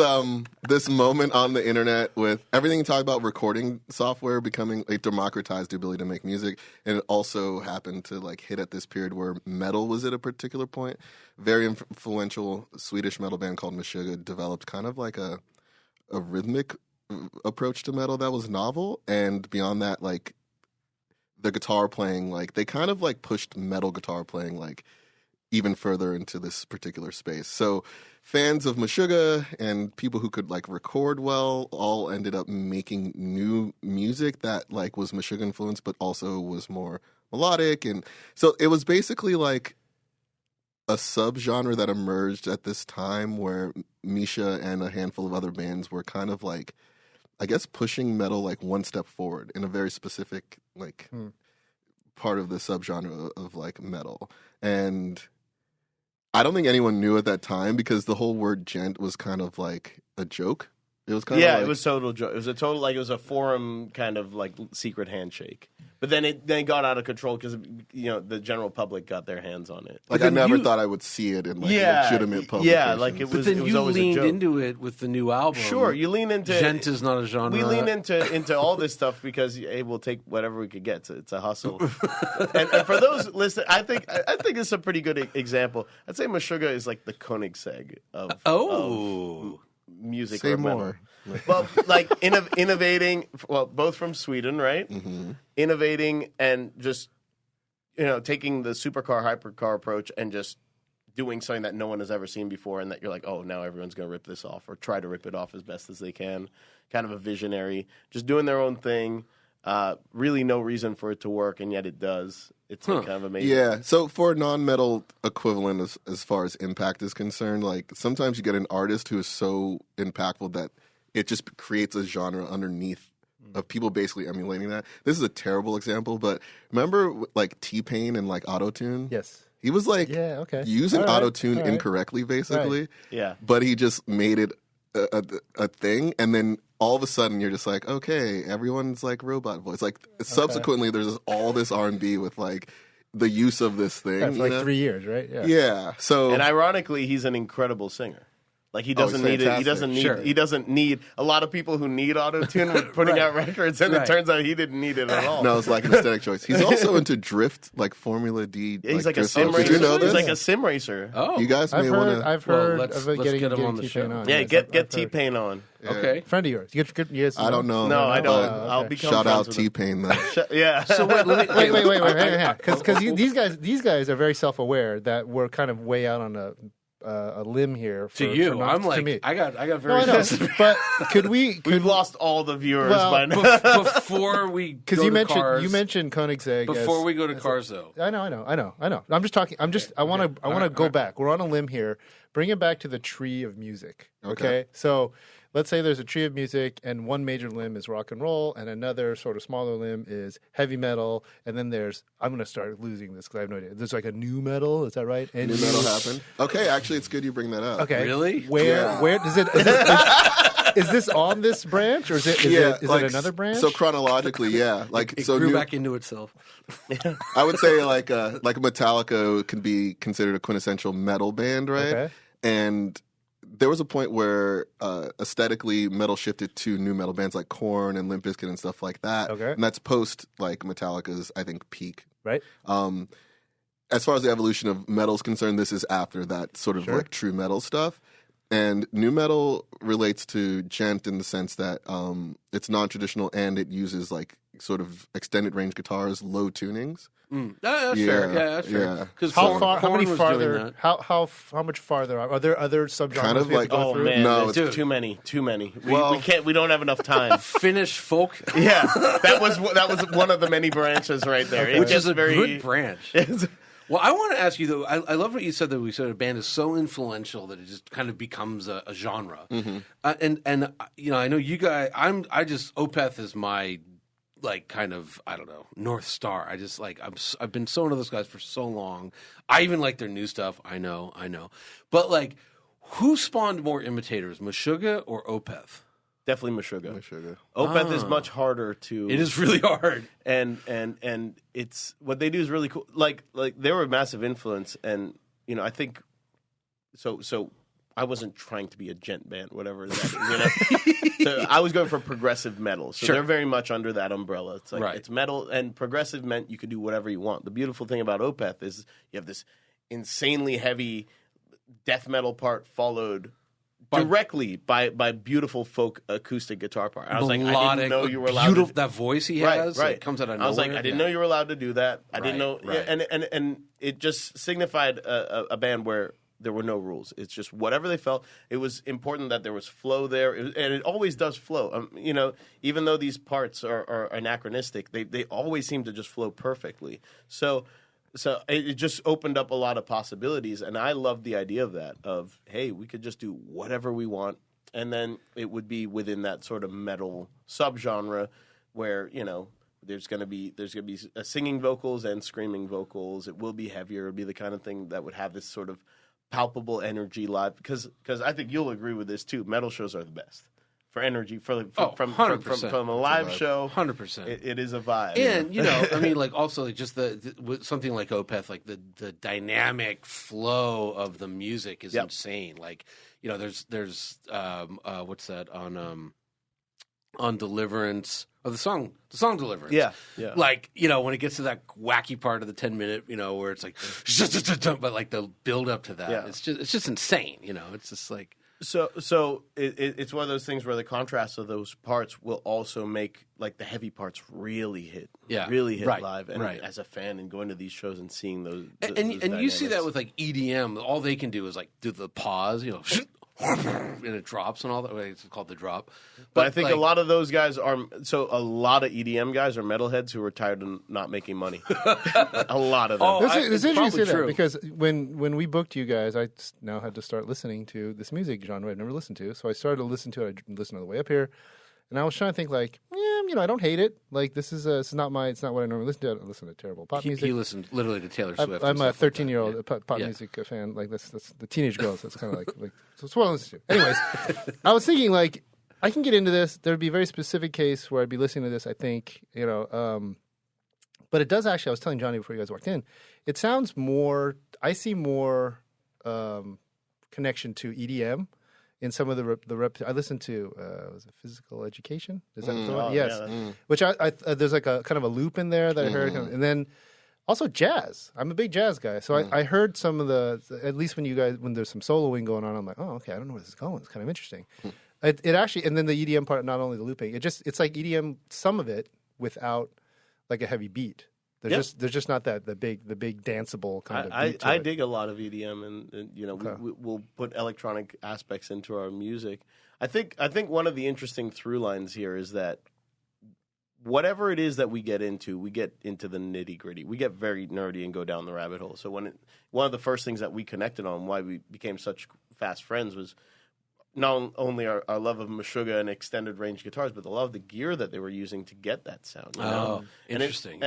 this moment on the internet with everything you talk about recording software becoming like democratized the ability to make music, and it also happened to like hit at this period where metal was at a particular point. Very influential Swedish metal band called Meshuggah developed kind of like a rhythmic approach to metal that was novel, and beyond that, like the guitar playing, like they kind of like pushed metal guitar playing like even further into this particular space. So fans of Meshuggah and people who could like record well all ended up making new music that like was Meshuggah influenced, but also was more melodic. And so it was basically like a subgenre that emerged at this time where Misha and a handful of other bands were kind of like, I guess, pushing metal like one step forward in a very specific like part of the subgenre of like metal. And I don't think anyone knew at that time because the whole word Djent was kind of like a joke. It was kind of like, it was total joke. It was a total like it was a forum kind of like secret handshake. But then it got out of control because the general public got their hands on it. like I never thought I would see it in like legitimate publications. Yeah, like it was. But then it was you always leaned a joke. into it with the new album. Sure, you lean into Djent is not a genre. We lean into all this stuff because hey, we'll take whatever we could get. It's a hustle. and for those listening, I think it's a pretty good example. I'd say Meshuggah is like the Koenigsegg of music. Say or metal. more. Well, like innovating. Well, both from Sweden, right? Mm-hmm. Innovating and just taking the supercar hypercar approach and just doing something that no one has ever seen before, and that you're like, oh, now everyone's going to rip this off or try to rip it off as best as they can. Kind of a visionary, just doing their own thing. Really, no reason for it to work, and yet it does. It's like kind of amazing. Yeah. So for a non-metal equivalent, as far as impact is concerned, like sometimes you get an artist who is so impactful that it just creates a genre underneath of people basically emulating that. This is a terrible example, but remember like T-Pain and like Auto-Tune? Yes. He was like using Auto-Tune incorrectly, basically. Right. Yeah. But he just made it a thing, and then all of a sudden you're just like, okay, everyone's like robot voice. Like subsequently, there's all this R&B with like the use of this thing. Yeah, for like 3 years, right? Yeah. So And ironically, he's an incredible singer. Like he doesn't need it. He doesn't need. Sure. He doesn't need a lot of people who need auto-tune with putting out records, and it turns out he didn't need it at all. no, it's like an aesthetic choice. He's also into drift, like Formula D. Yeah, he's like a drift sim stuff. racer. Did you know this? He's like a sim racer. Oh, You guys may want to. I've heard let's of it get getting him on the T-Pain show. on. Yeah, Yes, get I've heard. T-Pain on. okay. Friend of yours. Yes, I don't know. No, I don't. but I'll become shout friends out with him. T-Pain though. Yeah. So wait, let me, Wait, because these guys are very self-aware that we're kind of way out on a limb here. For, to you, for not, I'm like, to me. I got No, very I know. sensitive. But could we? We've lost all the viewers Well, by now. Before we Because go you to mentioned cars, you mentioned Koenigsegg. before we go to cars though. I know. I'm just talking. I want to go back. We're on a limb here. Bring it back to the tree of music. Okay. So let's say there's a tree of music, and one major limb is rock and roll, and another sort of smaller limb is heavy metal, and then I'm going to start losing this because I have no idea. There's like a new metal. Is that right? And New metal happened. Okay, actually, it's good you bring that up. Okay. Really? Where does it? Is this on this branch, or is it like, another branch? So chronologically, yeah, like It so grew new, back into itself. I would say like Metallica can be considered a quintessential metal band, right? Okay. And there was a point where aesthetically metal shifted to new metal bands like Korn and Limp Bizkit and stuff like that. Okay. And that's post like Metallica's, I think, peak. right. As far as the evolution of metal is concerned, this is after that sort of like true metal stuff. And new metal relates to Djent in the sense that it's non-traditional and it uses like sort of extended range guitars, low tunings. That's fair. Yeah, that's fair. yeah. Because How far? How many was farther? doing that. how much farther are there? Other subgenres? Kind of we have like- to go Oh through? man, No, there's it's- too many. Well- We can't. We don't have enough time. Finnish folk, Yeah, that was one of the many branches right there. It which gets is a very, good branch. Well, I want to ask you though. I love what you said that we said a band is so influential that it just kind of becomes a genre. And I know you guys. I just Opeth is my like kind of I don't know North Star. I just like I've been so into those guys for so long. I even like their new stuff. I know, but like who spawned more imitators, Meshuggah or Opeth? Definitely Meshuggah. Meshuggah. Opeth is much harder to. It is really hard. and it's what they do is really cool. Like they were a massive influence, and I think so. I wasn't trying to be a Djent band, whatever that is. So I was going for progressive metal. So Sure. they're very much under that umbrella. It's like Right. it's metal, and progressive meant you could do whatever you want. The beautiful thing about Opeth is you have this insanely heavy death metal part followed directly by beautiful folk acoustic guitar part. I was like, I Melodic, didn't know you were allowed to. that voice he has, Right. It comes out of nowhere. I was like, I didn't know you were allowed to do that. I didn't know, Right. and it just signified a band where there were no rules. It's just whatever they felt. It was important that there was flow there, and it always does flow. Even though these parts are anachronistic, they always seem to just flow perfectly. So it just opened up a lot of possibilities, and I loved the idea of that. Of hey, we could just do whatever we want, and then it would be within that sort of metal subgenre where there's going to be singing vocals and screaming vocals. It will be heavier. It'll be the kind of thing that would have this sort of palpable energy live. Because I think you'll agree with this too. Metal shows are the best. For energy, from a live show, 100%. It is a vibe. And also just with something like Opeth, like the dynamic flow of the music is insane. Like there's what's that on Deliverance. Oh, the song Deliverance. Yeah. Like, when it gets to that wacky part of the 10-minute, where it's like, but like the build up to that, it's just insane. It's just like. So it's one of those things where the contrast of those parts will also make like the heavy parts really hit live. And as a fan and going to these shows and seeing those and you see that with like EDM, all they can do is like do the pause, and it drops and all that. It's called the drop. But I think a lot of those guys a lot of EDM guys are metalheads who are tired of not making money. A lot of them. It's interesting you say that because when we booked you guys, I now had to start listening to this music genre I'd never listened to. So I started to listen to it. I listened on the way up here. And I was trying to think like, I don't hate it. Like this is it's not what I normally listen to. I listen to terrible pop music. He listened literally to Taylor Swift. I'm a 13-year-old pop music fan. Like that's the teenage girls. That's kind of like so it's what I listen to. Anyways, I was thinking like I can get into this. There'd be a very specific case where I'd be listening to this. I think but it does actually. I was telling Johnny before you guys walked in. It sounds more. I see more connection to EDM. In some of the rep, I listened to was it Physical Education? Is that the one? Yes. Yeah, Which I there's like a kind of a loop in there that I heard, and then also jazz. I'm a big jazz guy, so I heard some of at least when there's some soloing going on, I'm like, oh, okay, I don't know where this is going. It's kind of interesting. It actually, and then the EDM part, not only the looping, it's like EDM, some of it without like a heavy beat. There's just not the big danceable kind of beat to I it. dig a lot of EDM, and we'll put electronic aspects into our music. I think one of the interesting through lines here is that whatever it is that we get into the nitty gritty. We get very nerdy and go down the rabbit hole. So one of the first things that we connected on, why we became such fast friends, was not only our love of Meshuggah and extended range guitars, but the love of the gear that they were using to get that sound. Oh, interesting.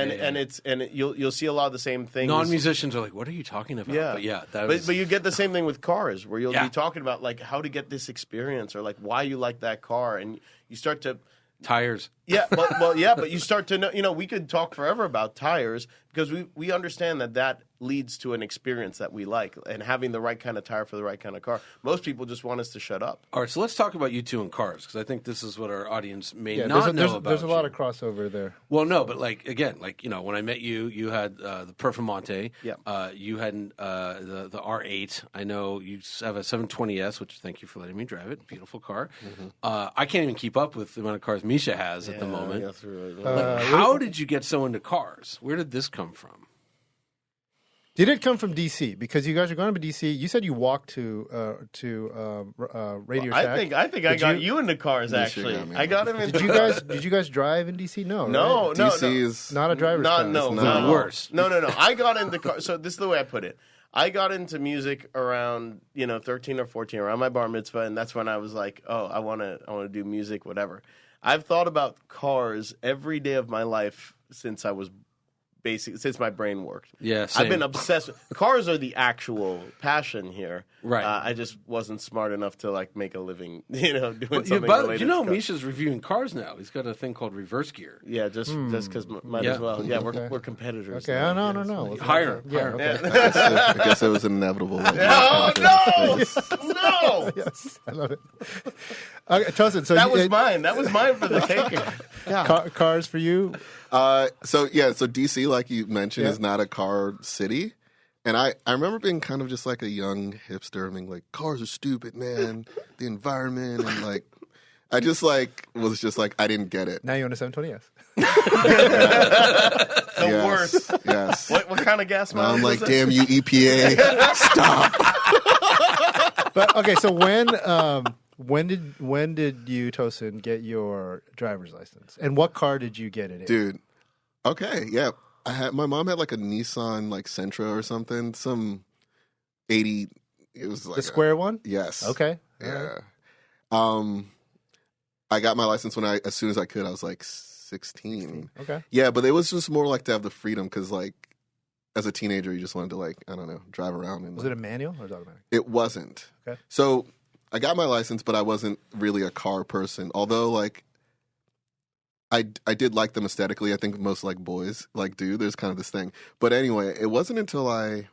You'll see a lot of the same things. Non-musicians are like, "What are you talking about?" But but you get the same thing with cars, where you'll be talking about like how to get this experience or like why you like that car, and you start to tires. Yeah, but you start to know. We could talk forever about tires because we understand that leads to an experience that we like, and having the right kind of tire for the right kind of car. Most people just want us to shut up. All right, so let's talk about you two in cars, because I think this is what our audience may not know about. There's a lot of crossover there. Well, no, but when I met you, you had the Performante. Yeah. You had the R8. I know you have a 720S, which thank you for letting me drive it. Beautiful car. Mm-hmm. I can't even keep up with the amount of cars Misha has at the moment. How did you get so into cars? Where did this come from? Did it come from DC? Because you guys are going to DC. You said you walked to Radio Shack. I think I got you into cars. Actually, I got him into. Did you guys drive in DC? No, no, right? no. DC is not a driver's class. No, the worst. No. I got into cars. So this is the way I put it. I got into music around 13 or 14, around my bar mitzvah, and that's when I was like, oh, I want to do music, whatever. I've thought about cars every day of my life since my brain worked. Yeah, same. I've been obsessed with cars. Are the actual passion here. Right. I just wasn't smart enough to make a living, doing something related to cars. Misha's reviewing cars now. He's got a thing called reverse gear. Yeah, just because might as well. Yeah, we're competitors. Okay, no. Hire. Okay. I guess it was inevitable. No! Yes, I love it. Okay, Tosin, so that was mine. That was mine for the taking. Yeah. Cars for you. So DC, like you mentioned, is not a car city. And I remember being kind of just like a young hipster, being like, cars are stupid, man. The environment, and like, I just like was just like, I didn't get it. Now you own a 720S. The worst. Yes. What kind of gas Now mileage? I'm like, was it? damn you, EPA, stop. But okay, so when did you, Tosin, get your driver's license, and what car did you get it in? Dude. Okay, yeah. My mom had like a Nissan like Sentra or something, some 80. It was like The square one? Yes. Okay. Yeah. I got my license as soon as I could. I was like 16. Okay. Yeah, but it was just more like to have the freedom because like as a teenager, you just wanted to like, I don't know, drive around. And Was it a manual or was it automatic? It wasn't. Okay. So I got my license, but I wasn't really a car person. Although like I did like them aesthetically. I think most like boys like do. There's kind of this thing. But anyway, it wasn't until I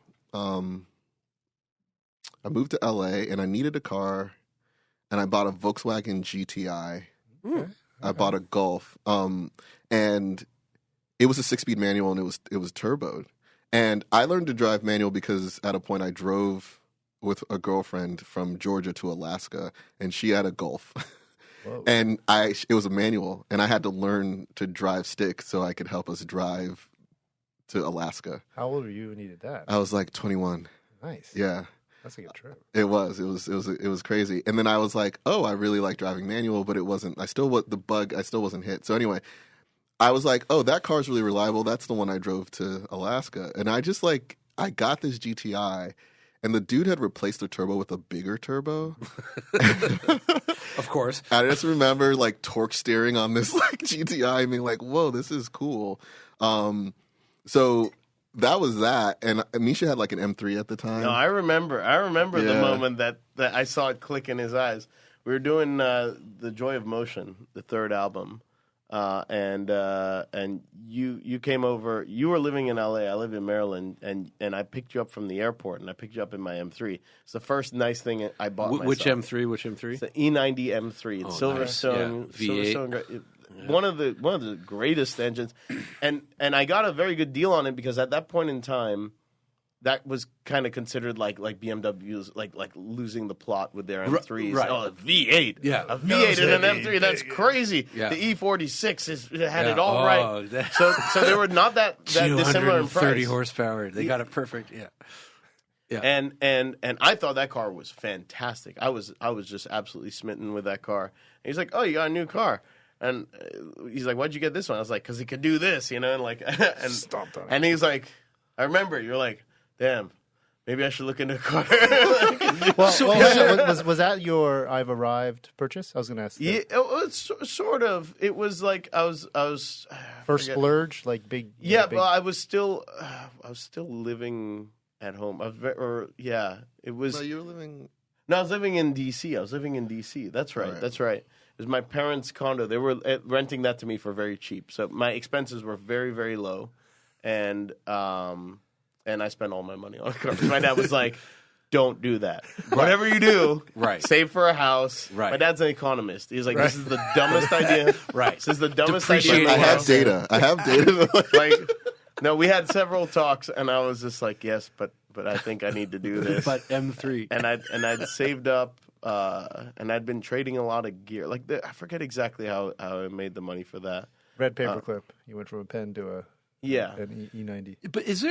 moved to LA and I needed a car and I bought a Volkswagen GTI. Okay. I bought a Golf. And it was a 6-speed manual and it was turboed. And I learned to drive manual because at a point I drove with a girlfriend from Georgia to Alaska and she had a Golf. Whoa. And it was a manual, and I had to learn to drive stick so I could help us drive to Alaska. How old were you when you did that? I was like 21. Nice. Yeah, That's a good trip. it was. It was crazy. And then I was like, oh, I really like driving manual, but it wasn't. I still wasn't hit. So anyway, I was like, oh, that car's really reliable. That's the one I drove to Alaska, and I just like I got this GTI. And the dude had replaced the turbo with a bigger turbo. Of course. I just remember like torque steering on this like GTI and being like, whoa, this is cool. So that was that. And Misha had like an M3 at the time. No, I remember the Yeah. moment that I saw it click in his eyes. We were doing The Joy of Motion, the third album. And you came over. You were living in LA. I live in Maryland, and I picked you up from the airport, and I picked you up in my M3. It's the first nice thing I bought myself. Which M3? Which M3? It's the E90 M3. It's Silverstone. Nice. Yeah. V8. Silverstone. One of the greatest engines, and I got a very good deal on it because at that point in time, that was kind of considered like BMWs like losing the plot with their M3s. Right. Oh, a V8. Yeah. A V8 and an M3. That's crazy. Yeah. The E46 had it Yeah. all right. That- So they were not that dissimilar in 230 price. horsepower. They got it perfect. Yeah. Yeah. And I thought that car was fantastic. I was just absolutely smitten with that car. And he's like, "Oh, you got a new car." And he's like, "Why'd you get this one?" I was like, "Cuz it could do this, you know." And like and Stomped on it. And he's like, "I remember." You're like, "Damn, maybe I should look into a car." Was that your I've arrived purchase? I was going to ask. Yeah, it was sort of. It was like I was First forget. splurge, like big. Yeah, big, but I was still living at home. It was. No, you were living. No, I was living in D.C. That's right. Right. That's right. It was my parents' condo. They were renting that to me for very cheap. So my expenses were very, very low, and I spent all my money on a car. My dad was like, "Don't do that. Whatever you do, Right. save for a house." Right. My dad's an economist. He's like, "This is the dumbest idea." Right. This is the dumbest Depreciating idea. in the I have world. data. I have data. Like, no, we had several talks, and I was just like, "Yes, but I think I need to do this." But M3. and I'd saved up, and I'd been trading a lot of gear. Like I forget exactly how I made the money for that. red paperclip. You went from a pen to Yeah, an E90. But is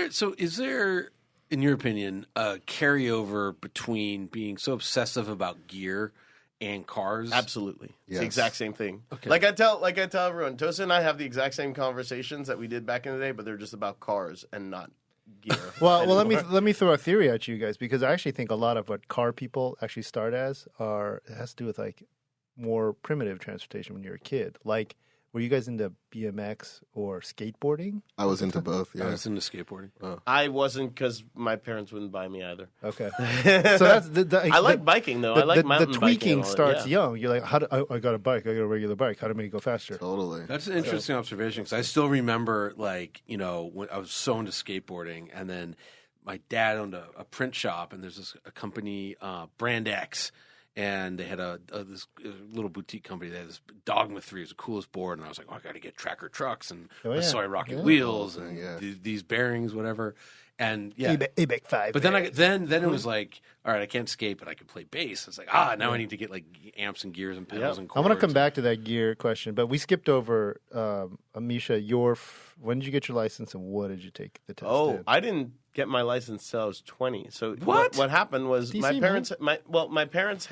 there, in your opinion, a carryover between being so obsessive about gear and cars? absolutely. It's the Yes. exact same thing. Okay. Like I tell everyone, Tosin and I have the exact same conversations that we did back in the day, but they're just about cars and not gear. Well, anymore. let me throw a theory at you guys because I actually think a lot of what car people actually start as has to do with like more primitive transportation when you're a kid. Like, were you guys into BMX or skateboarding? I was into both. I Yeah. was into skateboarding. I wasn't because my parents wouldn't buy me either. Okay, so that's I like biking though. I like mountain the biking. tweaking and all that, starts yeah. young. You're like, I got a bike. I got a regular bike. How do I make it go faster? Totally. That's an interesting observation because I still remember, like, you know, when I was so into skateboarding, and then my dad owned a print shop, and there's a company, Brand X, and they had this little boutique company. They had this Dogma 3. It was the coolest board, and I was like, oh, I got to get tracker trucks and Oh, yeah. Soy Rocket Yeah. wheels and Yeah. these bearings, whatever. And yeah, eBay 5. but then it was like, all right, I can't skate, but I can play bass. It's like, now I need to get like amps and gears and pedals and I chords. want to come back to that gear question, but we skipped over Misha. When did you get your license, and what did you take the test? in? I didn't get my license till I was 20. So What? What happened was DC, my parents my parents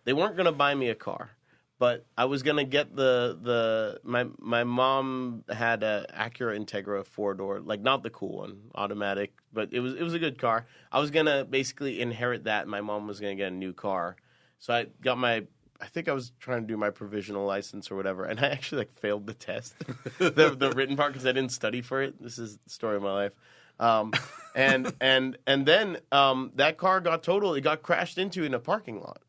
they weren't going to buy me a car, but I was going to get my mom had a Acura Integra 4-door, like not the cool one, automatic, but it was a good car. I was going to basically inherit that, and my mom was going to get a new car. So I got I think I was trying to do my provisional license or whatever, and I actually like failed the test, the written part, because I didn't study for it. This is the story of my life. And then that car got totaled. It got crashed into in a parking lot.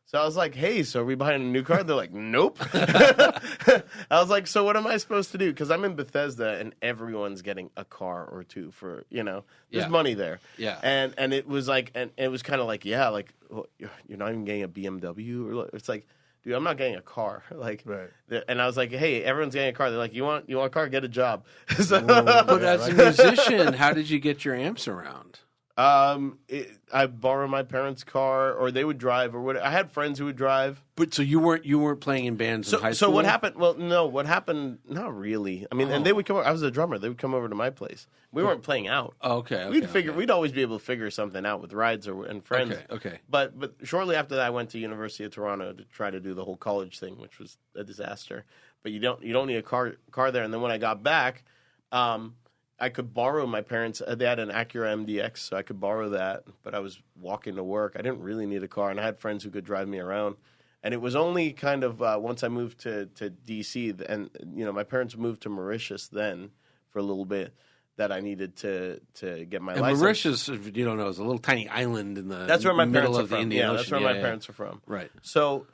So I was like, hey, so are we buying a new car? They're like, nope. I was like, so what am I supposed to do? Because I'm in Bethesda and everyone's getting a car or two for, there's money there. Yeah. And it was like, and it was kind of like, yeah, like, well, you're not even getting a BMW? Or it's like, dude, I'm not getting a car. Like, Right. And I was like, hey, everyone's getting a car. They're like, you want a car? Get a job. So, But as a musician, how did you get your amps around? I borrowed my parents' car, or they would drive, or whatever. I had friends who would drive. But so you weren't playing in bands in high school? So what happened? Well, no, what happened? Not really. I mean, and they would come over. I was a drummer. They would come over to my place. We weren't playing out. Oh, okay. We'd always be able to figure something out with rides and friends. Okay. But shortly after that, I went to University of Toronto to try to do the whole college thing, which was a disaster. But you don't need a car there. And then when I got back, I could borrow my parents. They had an Acura MDX, so I could borrow that. But I was walking to work. I didn't really need a car, and I had friends who could drive me around. And it was only kind of once I moved to DC, and my parents moved to Mauritius then for a little bit, that I needed to get my license. Mauritius, if you don't know, is a little tiny island in the that's where my middle parents are of the from. Indian Ocean. That's where my parents are from. Right. So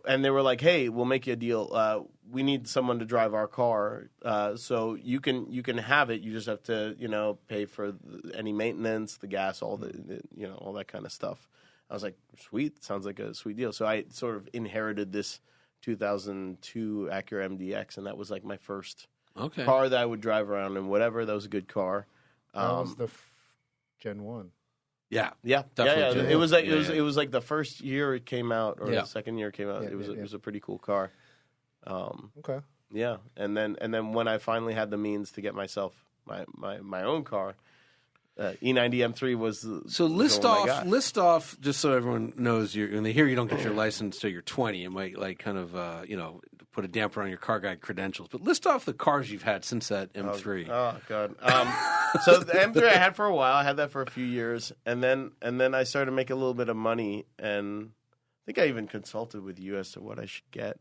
and they were like, "Hey, we'll make you a deal. We need someone to drive our car, so you can have it. You just have to pay for any maintenance, the gas, all all that kind of stuff." I was like, "Sweet, sounds like a sweet deal." So I sort of inherited this 2002 Acura MDX, and that was like my first car that I would drive around in. Whatever, that was a good car. That was the Gen 1. Yeah. Definitely. It was like it was like the first year it came out, or the second year it came out. It was a pretty cool car. Okay. Yeah, and then when I finally had the means to get myself my own car, E90 M3 was so list off just so everyone knows when they hear you don't get your license till you're 20, it might like kind of put a damper on your car guide credentials. But list off the cars you've had since that M3. Oh God. So the M3 I had for a while. I had that for a few years, and then I started making a little bit of money, and I think I even consulted with you as to what I should get.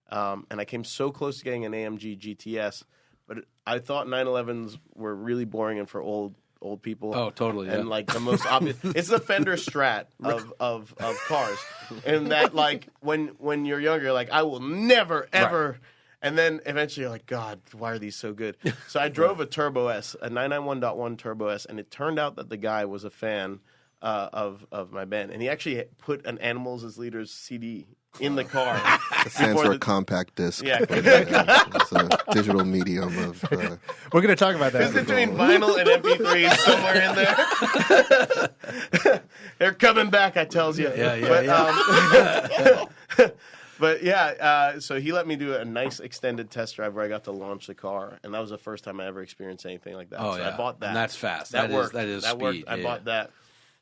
And I came so close to getting an AMG GTS, but I thought 911s were really boring and for old people. Oh, totally. And like the most obvious, it's the Fender Strat of cars, and that like when you're younger, you're like I will never ever. Right. And then eventually you're like, God, why are these so good? So I drove a Turbo S, a 991.1 Turbo S, and it turned out that the guy was a fan of my band, and he actually put an Animals as Leaders CD in the car. It stands for a compact disc. Yeah. It's a digital medium of... We're going to talk about that. It's between vinyl and MP3 somewhere in there. They're coming back, I tells you. But yeah, so he let me do a nice extended test drive where I got to launch the car, and that was the first time I ever experienced anything like that. Oh, so I bought that. And that's fast. That worked. That is that speed. Worked. I bought that.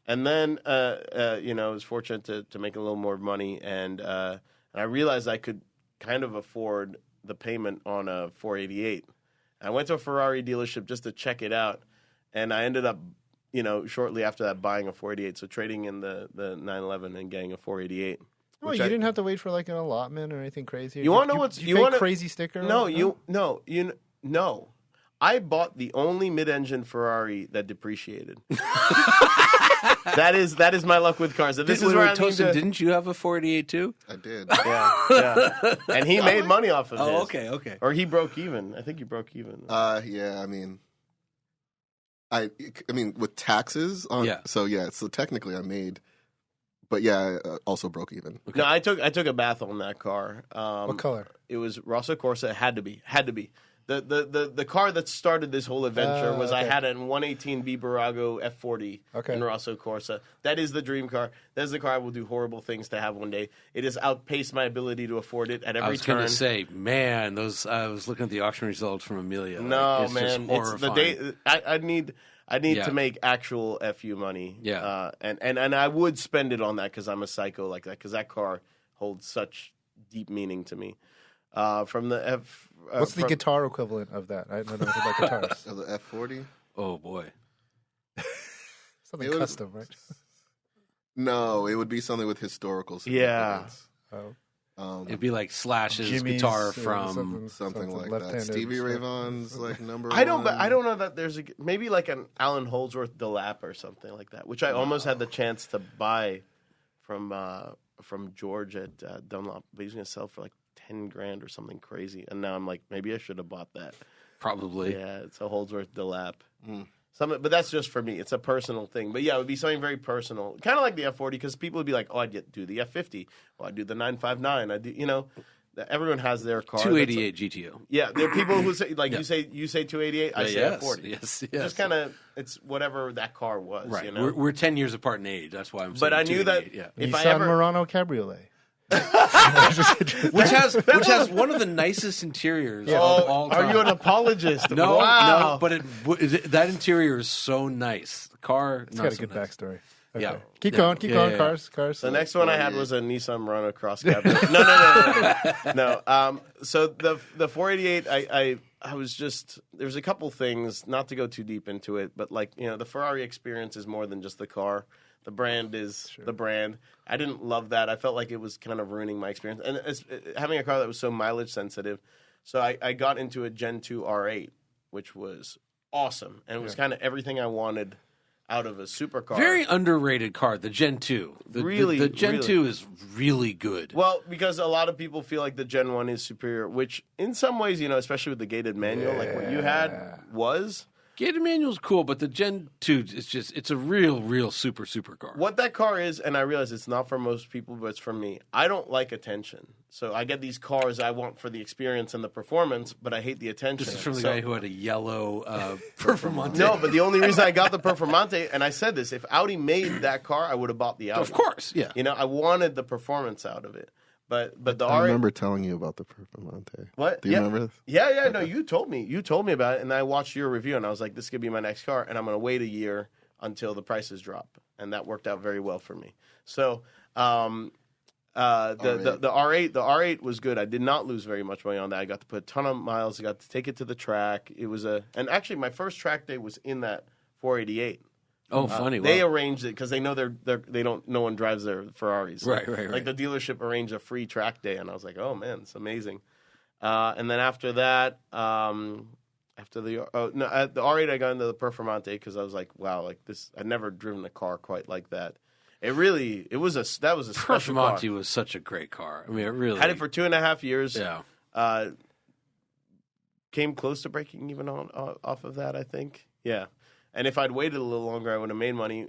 And then, I was fortunate to make a little more money, and I realized I could kind of afford the payment on a 488. I went to a Ferrari dealership just to check it out, and I ended up, shortly after that buying a 488, so trading in the 911 and getting a 488. Well, you didn't have to wait for like an allotment or anything crazy. You want to know what's you want crazy sticker? No, no. I bought the only mid-engine Ferrari that depreciated. That is my luck with cars. This is where Tosin, didn't you have a 488 too? I did. Yeah. And he made money off of it. Oh, okay. Or he broke even. I think he broke even. Yeah, I mean, with taxes on. Yeah. So technically I made, but yeah, I also broke even. Okay. No, I took a bath on that car. What color? It was Rosso Corsa. It had to be. The car that started this whole adventure was I okay. had a 118B Barago F40 in Rosso Corsa. That is the dream car. That is the car I will do horrible things to have one day. It has outpaced my ability to afford it at every turn. I was going to say, man, I was looking at the auction results from Amelia. No, it's man, just horrifying. it's the day. I need to make actual FU money. Yeah. And I would spend it on that because I'm a psycho like that because that car holds such deep meaning to me. From the F. What's the guitar equivalent of that? I don't know about guitars. Of the F40? Oh boy, Something custom, right? No, it would be something with historical significance. Yeah. Oh. it'd be like Slash's Jimmy's, guitar from. Something like that. left-handed Stevie Ray stuff. Vaughan's like number I don't one. know that there's maybe like an Alan Holdsworth DeLap or something like that, which I almost had the chance to buy from George at Dunlop, but he was going to sell for like $10,000 or something crazy, and now I'm like, maybe I should have bought that. Probably. Yeah, it's a Holdsworth DeLap. Something, but that's just for me. It's a personal thing. But yeah, it would be something very personal, kind of like the F40, because people would be like, "Oh, I'd do the F50. Oh, I'd do the 959. I do, everyone has their car. 288 GTO. Yeah, there are people who say like you say 288. I say yes, F40. yes. Just kind of it's whatever that car was. Right. You know? We're 10 years apart in age. That's why I'm saying. But I knew that 288, if Nissan I ever Murano Cabriolet. which has one of the nicest interiors of all time. are you an apologist? No, wow. no, but that interior is so nice. The car, It's got a good backstory. Okay. Yeah. Keep Yeah. going. Keep going. Yeah. Cars. The next one I had was a Nissan Murano Cross Cab. No. So the 488, I was just there's a couple things, not to go too deep into it, but like the Ferrari experience is more than just the car. The brand is the brand. I didn't love that. I felt like it was kind of ruining my experience. And having a car that was so mileage sensitive. So I got into a Gen 2 R8, which was awesome. And it was kind of everything I wanted out of a supercar. Very underrated car, the Gen 2. The Gen 2 is really good. Well, because a lot of people feel like the Gen 1 is superior, which in some ways, especially with the gated manual, like what you had was. Gated manual's cool, but the Gen 2 it's a real super car. What that car is, and I realize it's not for most people, but it's for me. I don't like attention. So I get these cars I want for the experience and the performance, but I hate the attention. This is from the guy who had a yellow Performante. No, but the only reason I got the Performante, and I said this, if Audi made that car, I would have bought the Audi. Of course, yeah. I wanted the performance out of it. But the I R8 remember telling you about the Performante. What? Do you remember this? Yeah. No, you told me. You told me about it, and I watched your review, and I was like, "This could be my next car," and I'm going to wait a year until the prices drop, and that worked out very well for me. So, the R8 was good. I did not lose very much money on that. I got to put a ton of miles. I got to take it to the track. It was and actually my first track day was in that 488. Oh, funny. They arranged it because they know no one drives their Ferraris. Right. Like the dealership arranged a free track day, and I was like, oh man, it's amazing. And then after that, the R8, I got into the Performante because I was like, wow, like this. I'd never driven a car quite like that. That was a special Performante car. was such a great car. I mean, it really Had it for 2.5 years. Yeah. Came close to breaking even off of that, I think. Yeah. And if I'd waited a little longer, I would have made money.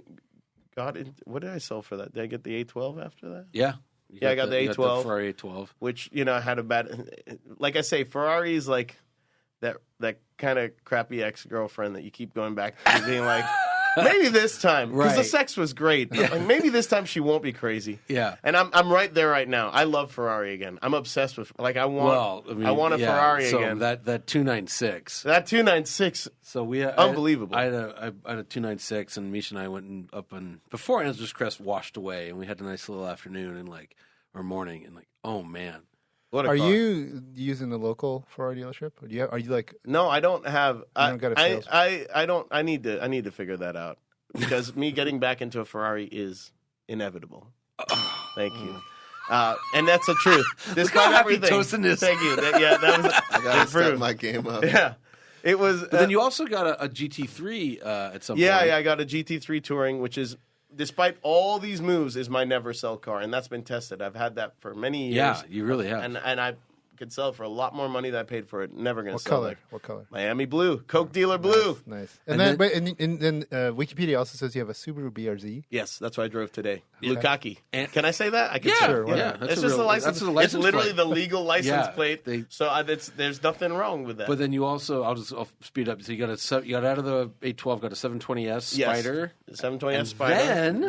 What did I sell for that? Did I get the A12 after that? Yeah. I got the A12. You got the Ferrari A12. Which, I had a bad... Like I say, Ferrari is like that kind of crappy ex-girlfriend that you keep going back to being like, maybe this time. Because the sex was great. But like, maybe this time she won't be crazy. Yeah. And I'm right there right now. I love Ferrari again. I'm obsessed with... Like, I want a Ferrari again. That 296. That 296... So unbelievable. I had a 296, and Misha and I went up and before Angeles Crest washed away, and we had a nice little afternoon or morning, and oh man, what a Are car. you using the local Ferrari dealership? Or are you like? No, I don't have. You don't got a sales. I don't. I need to figure that out because me getting back into a Ferrari is inevitable. Thank you. And that's the truth. Despite how happy everything. Tosin is. Thank you. That was. I gotta step my game up. Yeah. It was. But then you also got a GT3 at some point. Yeah, I got a GT3 Touring, which is, despite all these moves, is my never sell car, and that's been tested. I've had that for many years. Yeah, you really have. And I could sell it for a lot more money than I paid for it. Never going to What sell color? it. What color? Miami blue. Coke dealer blue. Nice. And then Wikipedia also says you have a Subaru BRZ. Yes, that's what I drove today. Yeah. Lukaku. And- Can I say that? I can Yeah, say Sure, it. why yeah. not? That's It's a just real- a license. that's a license It's literally plate. the legal license Yeah, plate. So there's nothing wrong with that. But then you also, I'll speed up. So you got out of the 812, got a 720S Spider. 720S And Spider.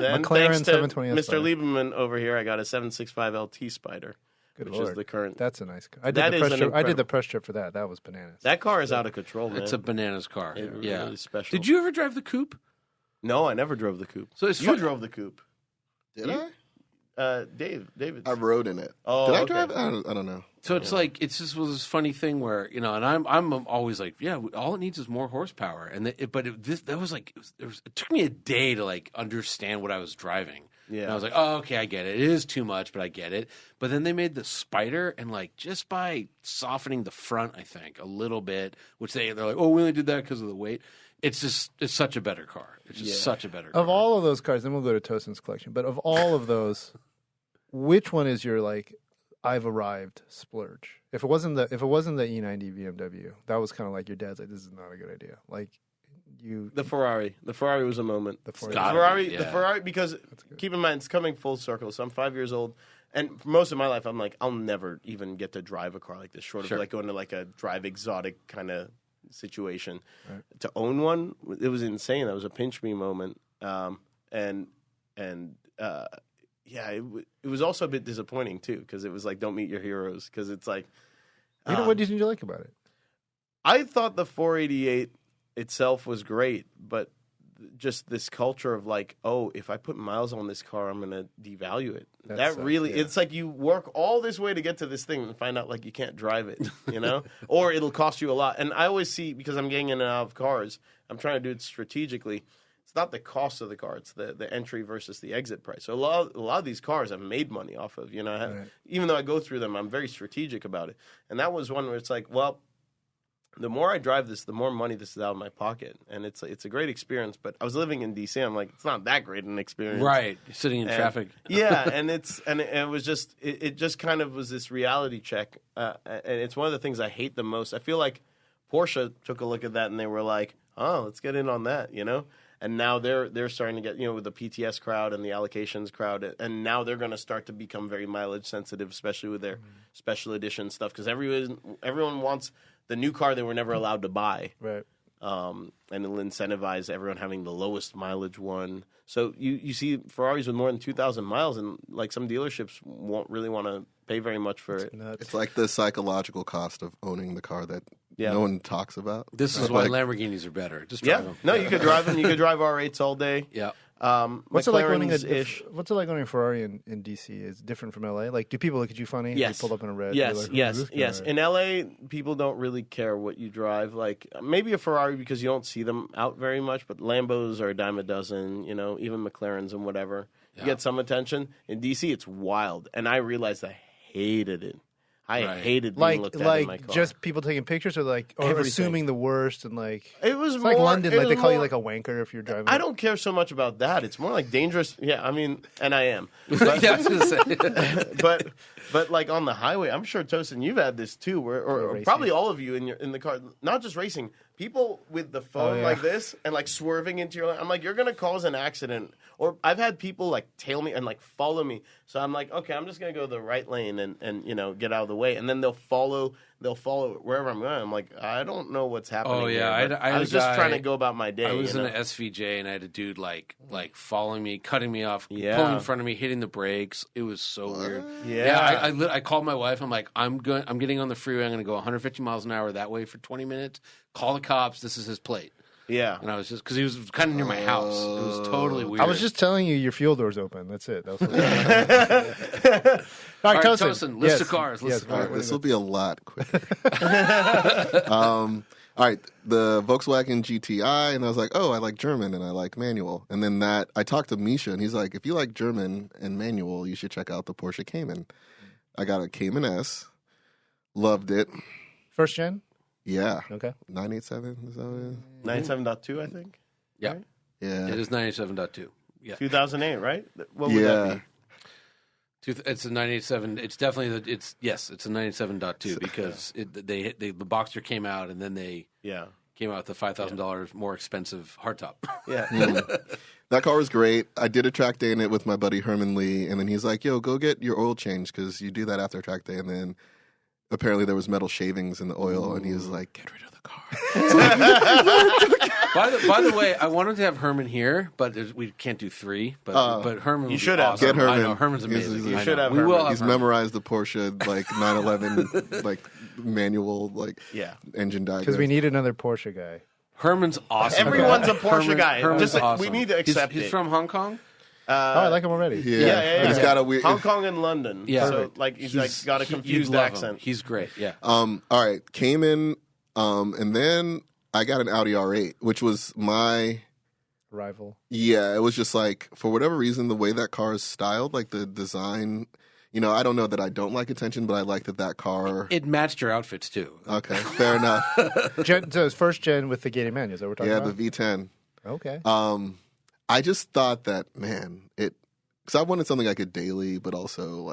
then McLaren thanks to 720S Mr. Spider. Lieberman over here, I got a 765 LT Spider, Good which Lord. is the current. That's a nice car. I That did is the press an trip. I did the incredible- press trip for that. That was bananas. That car is out of control, man. It's a bananas car. It yeah. really is special. Did you ever drive the coupe? No, I never drove the coupe. So it's You fun- drove the coupe. Did I? David. I rode in it. Oh, Did I okay. drive it? I don't know. So it's like it's just was this funny thing where and I'm always like all it needs is more horsepower that was like it took me a day to like understand what I was driving. Yeah. And I was like, oh, okay, I get it. It is too much, but I get it. But then they made the Spider, and like just by softening the front, I think a little bit, which they're like, oh, we only did that because of the weight. It's such a better car. It's just such a better car. Of all of those cars, then we'll go to Tosin's collection. But of all of those, which one is your like I've arrived splurge? If it wasn't the E90 BMW, that was kind of like your dad's like, this is not a good idea. Like The Ferrari. The Ferrari was a moment. The Ferrari. The Gotta Ferrari, be, the yeah. Ferrari, because keep in mind, it's coming full circle. So I'm 5 years old. And for most of my life, I'm like, I'll never even get to drive a car like this, short of Sure. like going to like a drive exotic kind of situation. Right. To own one, it was insane. That was a pinch me moment. It was also a bit disappointing too, because it was like, don't meet your heroes. Because it's like, What did you like about it? I thought the 488 itself was great, but just this culture of like, oh, if I put miles on this car, I'm going to devalue it. That sucks, yeah. It's like you work all this way to get to this thing and find out like you can't drive it, you know, or it'll cost you a lot. And I always see, because I'm getting in and out of cars, I'm trying to do it strategically. It's not the cost of the car; it's the entry versus the exit price. So a lot of these cars I've made money off of. You know, Right. even though I go through them, I'm very strategic about it. And that was one where it's like, well, the more I drive this, the more money this is out of my pocket, and it's a great experience. But I was living in DC. I'm like, it's not that great an experience, right, sitting in And- traffic. Yeah, and it was just it just kind of was this reality check, and it's one of the things I hate the most. I feel like Porsche took a look at that and they were like, oh, let's get in on that, you know. And now they're starting to get, you know, with the PTS crowd and the allocations crowd, and now they're going to start to become very mileage sensitive, especially with their special edition stuff, because everyone wants the new car they were never allowed to buy. Right. And it'll incentivize everyone having the lowest mileage one. So you see Ferraris with more than 2,000 miles, and like some dealerships won't really want to pay very much for it. Nuts. It's like the psychological cost of owning the car that Yeah. no one talks about. This is It's why like- Lamborghinis are better. Just Yeah, drive them. no, you could drive them. You could drive R8s all day. Yeah. What's it like owning McLarens-ish. What's it like owning a Ferrari in DC? Is it different from LA? Like, do people look at you funny? Yes. You pull up in a red. Yes, you're like, "Who's yes, this guy?" yes. In LA, people don't really care what you drive. Like maybe a Ferrari because you don't see them out very much, but Lambos are a dime a dozen. You know, even McLarens and whatever. You get some attention. In DC, it's wild, and I realized I hated it. I Right. hated being looked at in my car. just people taking pictures, or like or Everything. assuming the worst, and like It was it's more like London. it Like they was call you more- like a wanker if you're driving. I don't care so much about that. It's more like dangerous. Yeah, I mean, and I am. But, Yeah, I was gonna say. but like on the highway, I'm sure Tosin, you've had this too, or racing. probably all of you in the car, not just racing. People with the phone yeah. like this and like swerving into your lane. I'm like, you're gonna cause an accident. Or I've had people like tail me and like follow me. So I'm like, okay, I'm just gonna go the right lane and you know get out of the way. And then they'll follow wherever I'm going. I'm like, I don't know what's happening. Oh, yeah. here, but I had I was a just guy- trying to go about my day. I was you in know? an SVJ and I had a dude like following me, cutting me off, Yeah. pulling in front of me, hitting the brakes. It was so weird. Yeah. I called my wife. I'm like, I'm getting on the freeway. I'm going to go 150 miles an hour that way for 20 minutes. Call the cops. This is his plate. Yeah. And I was just because he was kind of near my house. It was totally weird. I was just telling you your fuel door's open. That's it. That was All right, Tosin. Tosin, list Yes. of cars. List Yes. of All cars. right, this will be a lot quicker. All right, the Volkswagen GTI, and I was like, oh, I like German and I like manual. And then I talked to Misha, and he's like, if you like German and manual, you should check out the Porsche Cayman. I got a Cayman S, loved it. First gen. Yeah, Okay. 987, is that what it is? 97.2, I think. Yeah, Yeah. it is 97.2. Yeah, 2008, right? What would that Yeah. be? It's a 987. It's definitely it's a 987.2 because the Boxster came out and then they came out with the $5,000 more expensive hardtop. Yeah. That car was great. I did a track day in it with my buddy Herman Lee, and then he's like, "Yo, go get your oil change because you do that after track day." And then apparently there was metal shavings in the oil, and he was like, "Get rid of the car." By the way, I wanted to have Herman here, but we can't do 3. But Herman, you should have. awesome. Get Herman. I know Herman's amazing. You should have we Herman. will have He's Herman. memorized the Porsche 911 manual engine diagram. Because we need another Porsche guy. Herman's awesome. Everyone's a Porsche guy. Herman's Just awesome. we need to accept He's it. from Hong Kong. I like him already. Yeah. And he's got a weird. Hong Kong and London. Yeah. So he's got a confused you'd love him. accent. He's great. Yeah. All right, Cayman, and then I got an Audi R8, which was my Rival. Yeah, it was just like, for whatever reason, the way that car is styled, like the design, I don't know that I don't like attention, but I like that car. It matched your outfits too. Okay, fair enough. So it's first gen with the gated manual. Is that what we're talking Yeah, about? the V10. Okay. I just thought that, man, because I wanted something I could daily, but also,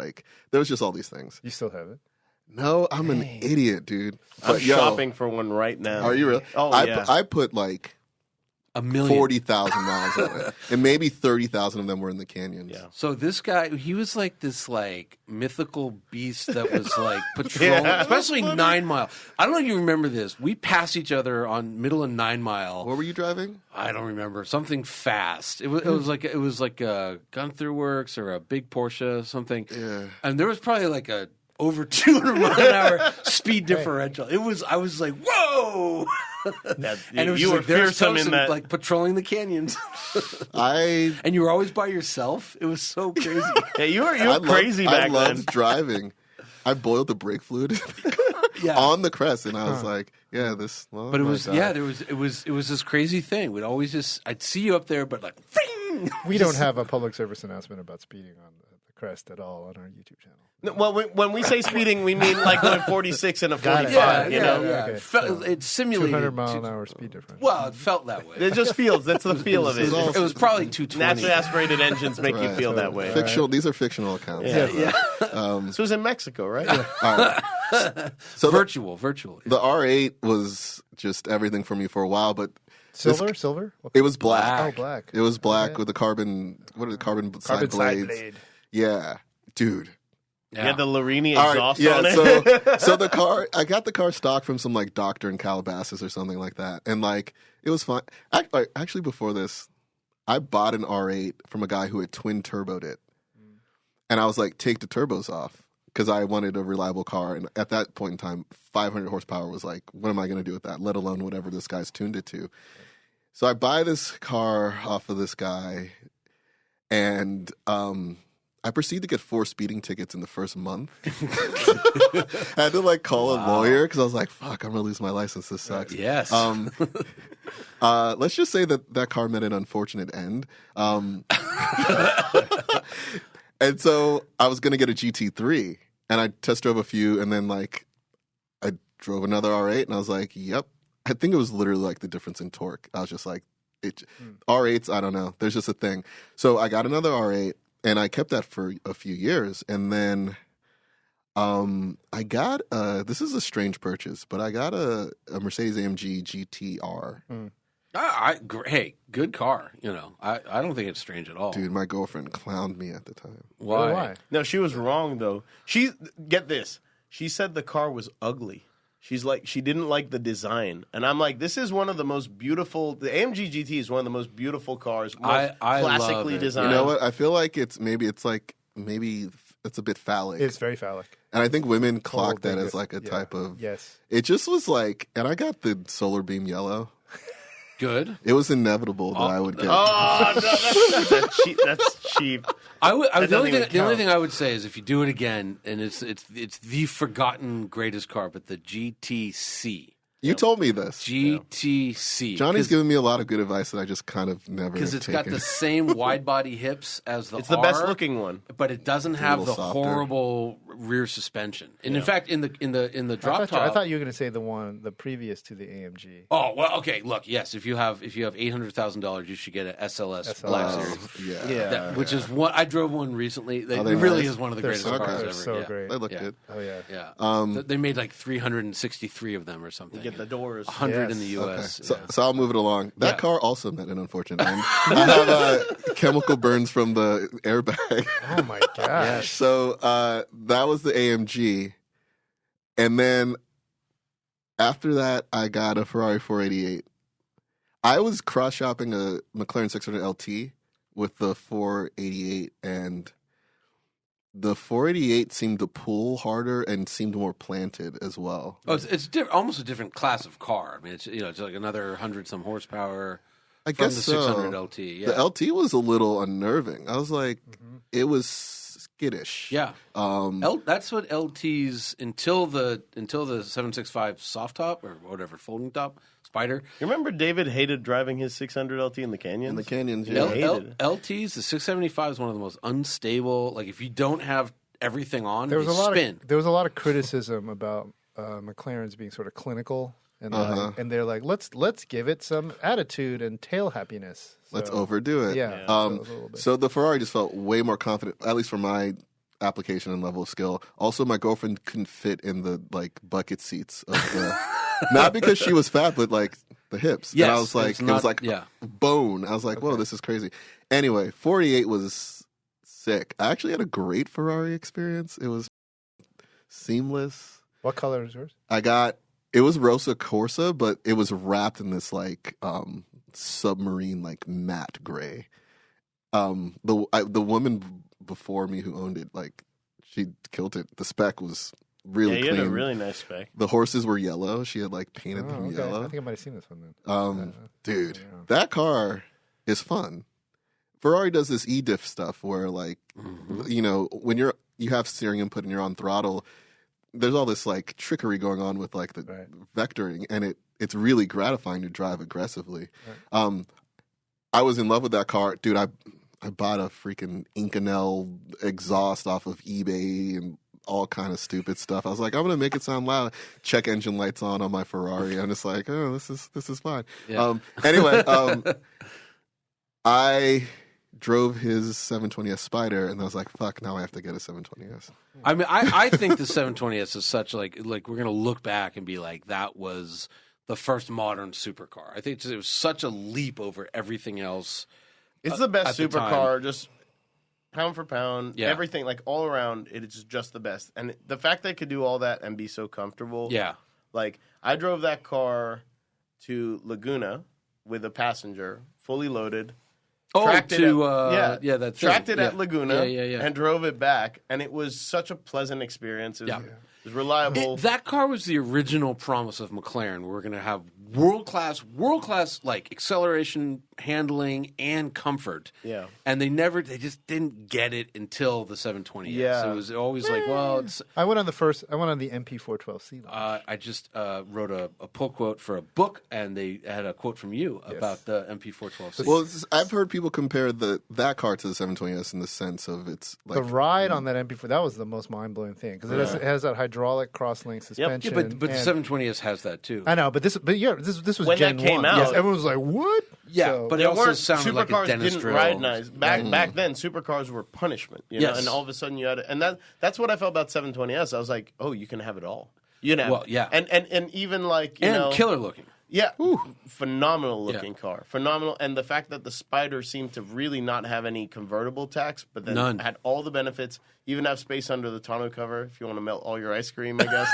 there was just all these things. You still have it? No, I'm an idiot, dude. I'm But, shopping for one right now. Are you really? Oh, I put, A million. 40,000 miles on it. And maybe 30,000 of them were in the canyons. Yeah. So this guy, he was like this mythical beast that was patrolling, especially 9 Mile. I don't know if you remember this. We passed each other on middle of 9 Mile. What were you driving? I don't remember. Something fast. It was like a Gunther Works or a big Porsche, something. Yeah. And there was probably a over 200 mile an hour speed differential. I was like, whoa! And it was you were there's fearsome in Tosin, that. patrolling the canyons. I And you were always by yourself. It was so crazy. Yeah, you were crazy back I loved then. driving. I boiled the brake fluid Yeah. on the crest, and I was like, "Yeah, this." Oh But it my was God. it was this crazy thing. We'd always I'd see you up there, but fing! We don't have a public service announcement about speeding on the crest at all on our YouTube channel. No, well, when we say speeding, we mean going 46 and a 45. Got it. You know, Okay. It simulated 200 mile an hour speed difference. Well, it felt that way. it just feels. That's the feel of it. It was probably 220. Naturally aspirated engines make you Right. feel that way. Fictional. These are fictional accounts. Yeah. This was in Mexico, right? All right. So virtual. the R8 was just everything for me for a while, but Silver? it was black. Oh, black. It was black Okay. with the carbon side Carbon blades. side blade. Yeah, dude. You had the Larini All exhaust right, on yeah. it. So the car, I got the car stock from some doctor in Calabasas or something like that, and it was fine. Actually, before this, I bought an R8 from a guy who had twin turboed it, and I was like, take the turbos off because I wanted a reliable car. And at that point in time, 500 horsepower was like, what am I going to do with that? Let alone whatever this guy's tuned it to. So I buy this car off of this guy, and I proceed to get 4 speeding tickets in the first month. I had to call a lawyer because I was like, "Fuck, I'm gonna lose my license. This sucks." Yes. Let's just say that car met an unfortunate end. And so I was gonna get a GT3, and I test drove a few, and then I drove another R8, and I was like, "Yep." I think it was literally the difference in torque. I was just like, R8s. I don't know. There's just a thing. So I got another R8. And I kept that for a few years. And then I got, this is a strange purchase, but I got a Mercedes-AMG GTR. Hey, good car. I don't think it's strange at all. Dude, my girlfriend clowned me at the time. Why? No, she was wrong though. Get this. She said the car was ugly. She's like, she didn't like the design. And I'm like, this is one of the most beautiful, the AMG GT is one of the most beautiful cars, most I love classically it. designed. You know what? I feel like maybe it's a bit phallic. It's very phallic. And I think women clock that big as a type of. Yes. It just was and I got the solar beam yellow. Good. It was inevitable that I would get. Oh, no, that's cheap. The only count. thing I would say is if you do it again, and it's the forgotten greatest car, but the GTC. You told me this. GTC. Johnny's giving me a lot of good advice that I just kind of never because it's taken. got the same wide body hips as the It's the best looking one. but it doesn't have the little softer. horrible rear suspension. And in fact, in the drop top, I thought you were going to say the previous to the AMG. oh well, okay. Look, yes, if you have $800,000, you should get an SLS Black Series. Yeah. Which is one I drove one recently. It they really nice? is one of the They're greatest so cars good. ever. So yeah. great. They look Yeah. good. Oh yeah. Yeah. They made like 363 of them or something. You get the doors. 100 in Yes. the U.S. So, yeah. so I'll move it along. That Yeah. car also met an unfortunate end. I have chemical burns from the airbag. Oh my gosh. So that was the AMG. And then after that, I got a Ferrari 488. I was cross-shopping a McLaren 600 LT with the 488, and the 488 seemed to pull harder and seemed more planted as well. Oh, it's almost a different class of car. I mean, it's like another 100-some horsepower I from guess the so. 600 LT. Yeah. The LT was a little unnerving. I was like, it was skittish. Yeah. Um, That's what LTs until the 765 soft top or whatever folding top Spider. You remember David hated driving his 600 LT in the canyons? in the canyons, Yeah. yeah. LTs, the 675 is one of the most unstable. Like if you don't have everything on, There was they a lot spin. of criticism about McLaren's being sort of clinical, and and they're like, let's give it some attitude and tail happiness. Let's So, overdo it. Yeah. Yeah. a little bit. So the Ferrari just felt way more confident, at least for my application and level of skill. Also, my girlfriend couldn't fit in the like bucket seats of the, not because she was fat, but like the hips. Yes, and I was like, it's not- it was like bone. I was like, whoa, this is crazy. Anyway, 48 was sick. I actually had a great Ferrari experience. It was seamless. What color is yours? It was Rosa Corsa, but it was wrapped in this like submarine like matte gray. The woman before me who owned it, like she killed it. The spec was really you clean. had a really nice spec. The horses were yellow. She had like painted them okay. yellow. I think I might have seen this one then. Dude, Yeah. that car is fun. Ferrari does this e-diff stuff where like you know, when you have steering input and you're on throttle, there's all this like trickery going on with like the vectoring, and it's really gratifying to drive aggressively. Right. I was in love with that car, dude. I bought a freaking Inconel exhaust off of eBay and all kind of stupid stuff. I was like, I'm gonna make it sound loud. Check engine lights on my Ferrari. I'm just like, oh, this is fine. Yeah. Anyway, I drove his 720S Spider, and I was like, fuck, now I have to get a 720S. I mean, I think the 720S is such like we're gonna look back and be like that was the first modern supercar. I think it was such a leap over everything else. It's the best at the supercar, just pound for pound, Yeah. everything, like all around, it's just the best. And the fact they could do all that and be so comfortable. Yeah. Like, I drove that car to Laguna with a passenger, fully loaded. Tracked it that's tracked it at Laguna Yeah. and drove it back. And it was such a pleasant experience. It was reliable. That car was the original promise of McLaren. We're going to have world class like acceleration, handling, and comfort. Yeah. And they just didn't get it until the 720S. Yeah. It was always like, well, it's. I went on the MP412C. I just wrote a pull quote for a book, and they had a quote from you about the MP412C. Well, I've heard people compare that car to the 720S in the sense of it's like The ride on that MP4, that was the most mind-blowing thing because it has that hydraulic cross-link suspension. Yeah, but the and- 720S has that too. I know, but this was When Gen that came 1. out- Yes, everyone was like, "What?" Yeah, So- but it There also weren't sounded like a supercars Dennis didn't drill. ride nice. Back then, supercars were punishment. You know? Yes. And all of a sudden you had it. And that's what I felt about 720S. I was like, oh, you can have it all. You know, Well, yeah. and even like you and know, killer looking. yeah, phenomenal looking car, phenomenal. And the fact that the Spider seemed to really not have any convertible tax, but then None. had all the benefits. Even have space under the tonneau cover if you want to melt all your ice cream, I guess.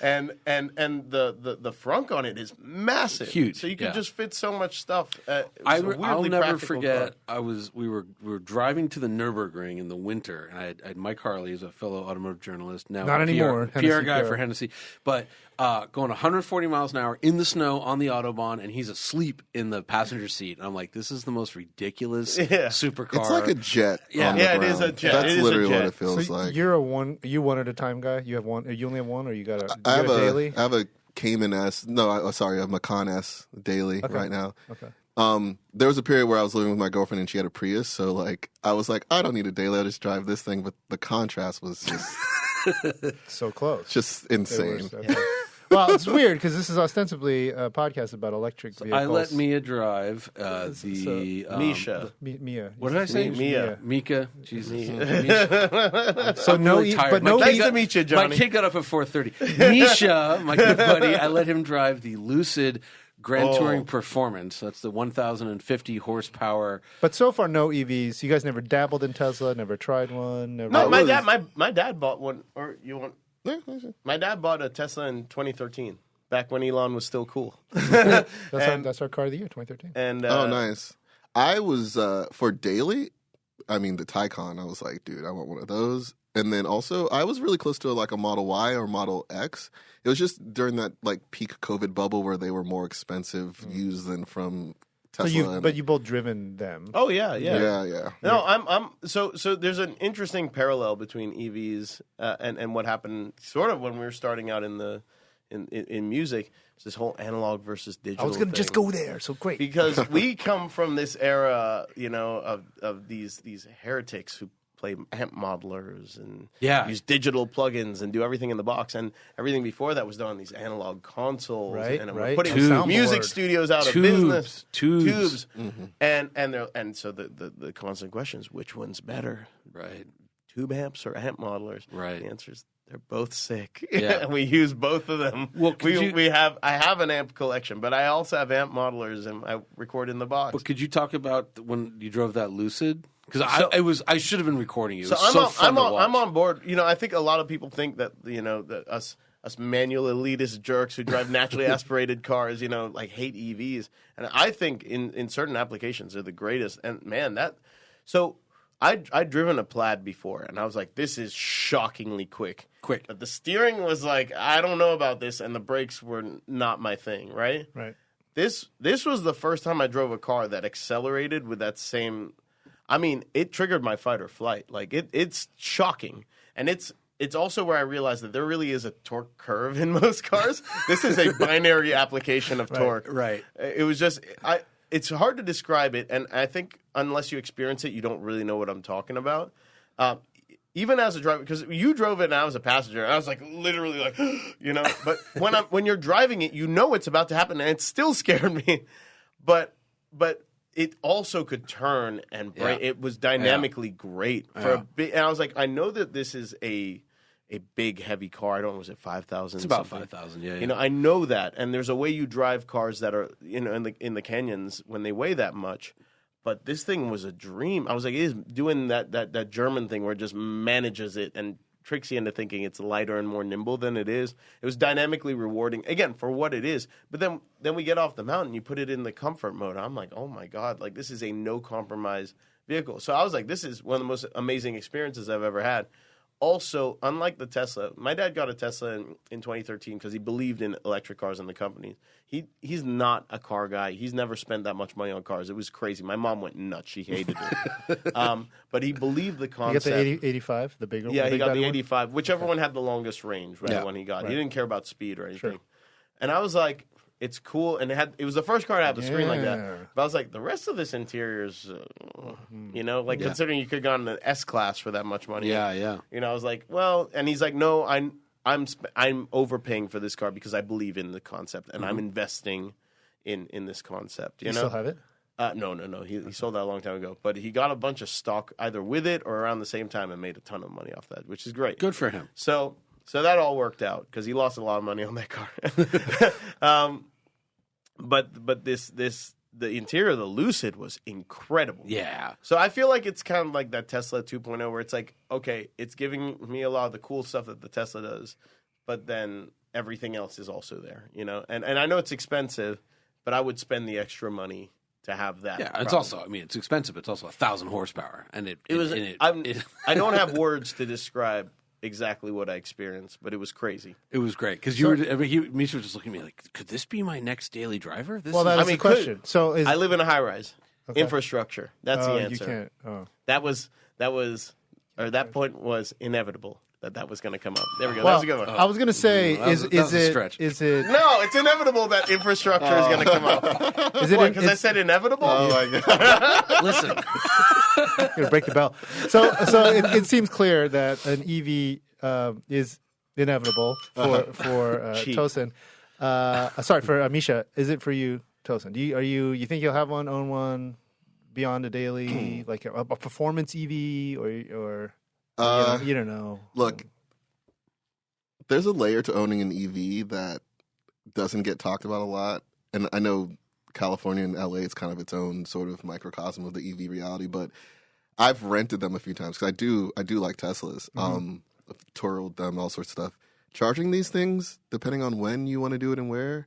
And the frunk on it is massive, Huge, So you could yeah. just fit so much stuff. I'll Weirdly never practical forget. car. We were driving to the Nürburgring in the winter, and I had Mike Harley, who's a fellow automotive journalist now. Not anymore. PR Hennessy guy PR. for Hennessy, but going 140 miles an hour in the snow on the Autobahn, and he's asleep in the passenger seat. And I'm like, this is the most ridiculous supercar. it's like a jet. Yeah. on the Yeah, it is ground. a jet. That's It is a literally what jet. it feels So like. you're one at a time guy. You have one. You only have one, or you got a I have daily. I have a Cayman S. No, sorry, a Macan S daily right now. Okay. There was a period where I was living with my girlfriend and she had a Prius, so like I was like, I don't need a daily, I'll just drive this thing. But the contrast was just So close. just insane. Okay. Well, it's weird because this is ostensibly a podcast about electric vehicles. I let Mia drive Misha. Mia. What did I say? Mia. Mika. Jesus. So I'm no, really tired. but My no. kid Nice got- to meet you, Johnny. My kid got up at 4:30. Misha, my good buddy, I let him drive the Lucid Grand Touring Performance. That's the 1,050 horsepower. But so far, no EVs. You guys never dabbled in Tesla. Never tried one. Never. No, my dad bought one. Or you want? My dad bought a Tesla in 2013, back when Elon was still cool. That's our car of the year, 2013. And Oh, nice. I was for daily. I mean, the Taycan. I was like, dude, I want one of those. And then also, I was really close to like a Model Y or Model X. It was just during that like peak COVID bubble where they were more expensive used than from Tesla. But you both driven them. Oh yeah. yeah. No, I'm so there's an interesting parallel between EVs and what happened sort of when we were starting out in music. It's this whole analog versus digital. I was going to just thing. go there. So great. Because we come from this era, of these heretics who play amp modelers and use digital plugins and do everything in the box, and everything before that was done on these analog consoles, Right, and right. we're putting Soundboard. music studios out of business. Tubes. Mm-hmm. And so the constant question is, which one's better, Right. tube amps or amp modelers? Right. The answer is they're both sick. Yeah. And we use both of them. Well, I have an amp collection, but I also have amp modelers, and I record in the box. But could you talk about when you drove that Lucid? Because I should have been recording you. It was So fun to watch. I'm on board. I think a lot of people think that that us manual elitist jerks who drive naturally aspirated cars, like hate EVs, and I think in certain applications they're the greatest. And man, so I'd driven a Plaid before, and I was like, this is shockingly quick. But the steering was like, I don't know about this, and the brakes were not my thing. Right. This was the first time I drove a car that accelerated with that same. I mean, it triggered my fight or flight. Like it's shocking, and it's also where I realized that there really is a torque curve in most cars. This is a binary application of torque. Right. It was just it's hard to describe it, and I think unless you experience it, you don't really know what I'm talking about. Even as a driver, because you drove it and I was a passenger, and I was like literally like, But when you're driving it, it's about to happen, and it still scared me. But it also could turn and break. Yeah. It was dynamically great for a big. And I was like, I know that this is a big heavy car. I don't know, was it 5,000? It's about 5,000. Yeah. I know that, and there's a way you drive cars that are in the canyons when they weigh that much. But this thing was a dream. I was like, it is doing that German thing where it just manages it and tricks you into thinking it's lighter and more nimble than it is. It was dynamically rewarding, again, for what it is. But then we get off the mountain, you put it in the comfort mode. I'm like, oh my God, like this is a no compromise vehicle. So I was like, this is one of the most amazing experiences I've ever had. Also, unlike the Tesla, my dad got a Tesla in 2013 because he believed in electric cars and the companies. He's not a car guy. He's never spent that much money on cars. It was crazy. My mom went nuts. She hated it. But he believed the concept. You got the 85, the bigger one? Yeah, he got the one? 85, whichever one had the longest range, right? The one he got. Right. He didn't care about speed or anything. Sure. And I was like, it's cool. And it was the first car to have a screen like Yeah. that. But I was like, the rest of this interior is, considering you could have gone in an S-Class for that much money. Yeah. I was like, well, and he's like, no, I'm overpaying for this car because I believe in the concept and I'm investing in this concept. You still have it? No. He sold that a long time ago. But he got a bunch of stock either with it or around the same time and made a ton of money off that, which is great. Good for him. So that all worked out because he lost a lot of money on that car. But the interior of the Lucid was incredible. Yeah. So I feel like it's kind of like that Tesla 2.0 where it's like, okay, it's giving me a lot of the cool stuff that the Tesla does, but then everything else is also there, And I know it's expensive, but I would spend the extra money to have that. Yeah, it's also, it's expensive. It's also 1,000 horsepower. And I don't have words to describe exactly what I experienced, but it was crazy. It was great because Misha was just looking at me like, could this be my next daily driver? That's the question. So I live in a high rise. Infrastructure. That's the answer. You can't. Oh. That point was inevitable. that was going to come up. There we go. Well, that was a good one. I was gonna say, that was a stretch. is it No, it's inevitable that infrastructure is going to come up. is it Because I said inevitable? Oh my god! Listen, gonna break the bell? So it seems clear that an EV is inevitable for Cheap. Tosin. Sorry, for Misha. Is it for you, Tosin? You think you'll have one, own one, beyond a daily, like a performance EV, or you don't know? Look, there's a layer to owning an EV that doesn't get talked about a lot, and I know California and LA is kind of its own sort of microcosm of the EV reality, but I've rented them a few times because I do like Teslas. I've toured with them, all sorts of stuff. Charging these things, depending on when you want to do it and where,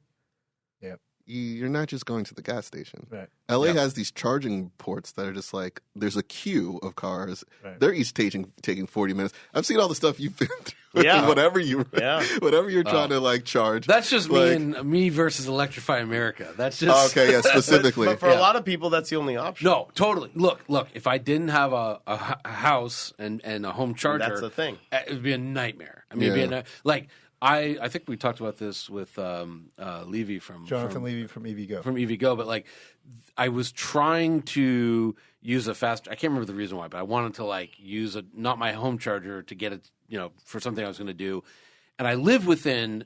you're not just going to the gas station. Right. LA has these charging ports that are just like, there's a queue of cars. Right. They're each taking 40 minutes. I've seen all the stuff you've been through. Yeah. whatever you're trying to like charge. that's just like, me versus Electrify America. That's just Okay, yeah, specifically. But for a lot of people, that's the only option. No, totally. Look. If I didn't have a house and a home charger, That's the thing. It would be a nightmare. I mean, it'd be like I think we talked about this with Levy from Jonathan Levy from EVgo. from EVgo, but like I was trying to use a fast. I can't remember the reason why, but I wanted to like use not my home charger to get it, for something I was going to do, and I live within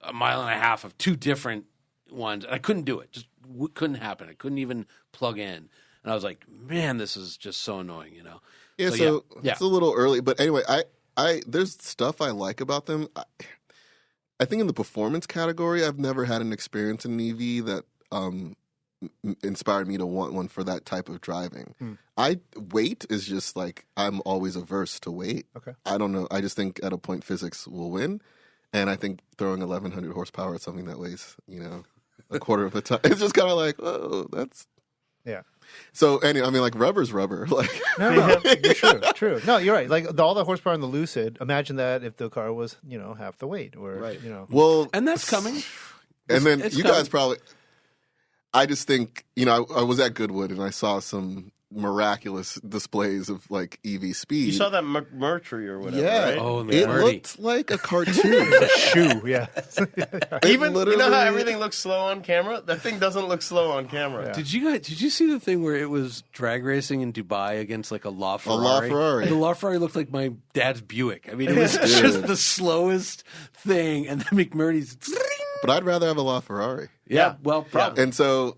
a mile and a half of two different ones, and I couldn't do it. Just couldn't happen. I couldn't even plug in, and I was like, man, this is just so annoying, Yeah, so it's a little early, but anyway, I there's stuff I like about them. I think in the performance category, I've never had an experience in an EV that inspired me to want one for that type of driving. Weight is just like, I'm always averse to weight. Okay. I don't know. I just think at a point physics will win, and I think throwing 1,100 horsepower at something that weighs a quarter of a ton, it's just kind of like, oh, that's. Yeah. So anyway, I mean, like rubber's rubber. Like No, true. No, you're right. Like all the horsepower in the Lucid. Imagine that if the car was, half the weight, or Right. Well, and that's coming. And then it's you coming. guys probably. I just think I was at Goodwood and I saw some miraculous displays of like EV speed. You saw that Mercury or whatever, yeah. right? Oh, and the It Marty. looked like a cartoon. Shoe, yeah. Even you know how literally- everything looks slow on camera? That thing doesn't look slow on camera. Yeah. Did you see the thing where it was drag racing in Dubai against like a LaFerrari? LaFerrari. The LaFerrari looked like my dad's Buick. I mean, it was just the slowest thing, and then McMurdy's. But I'd rather have a LaFerrari. Yeah, well, probably. And so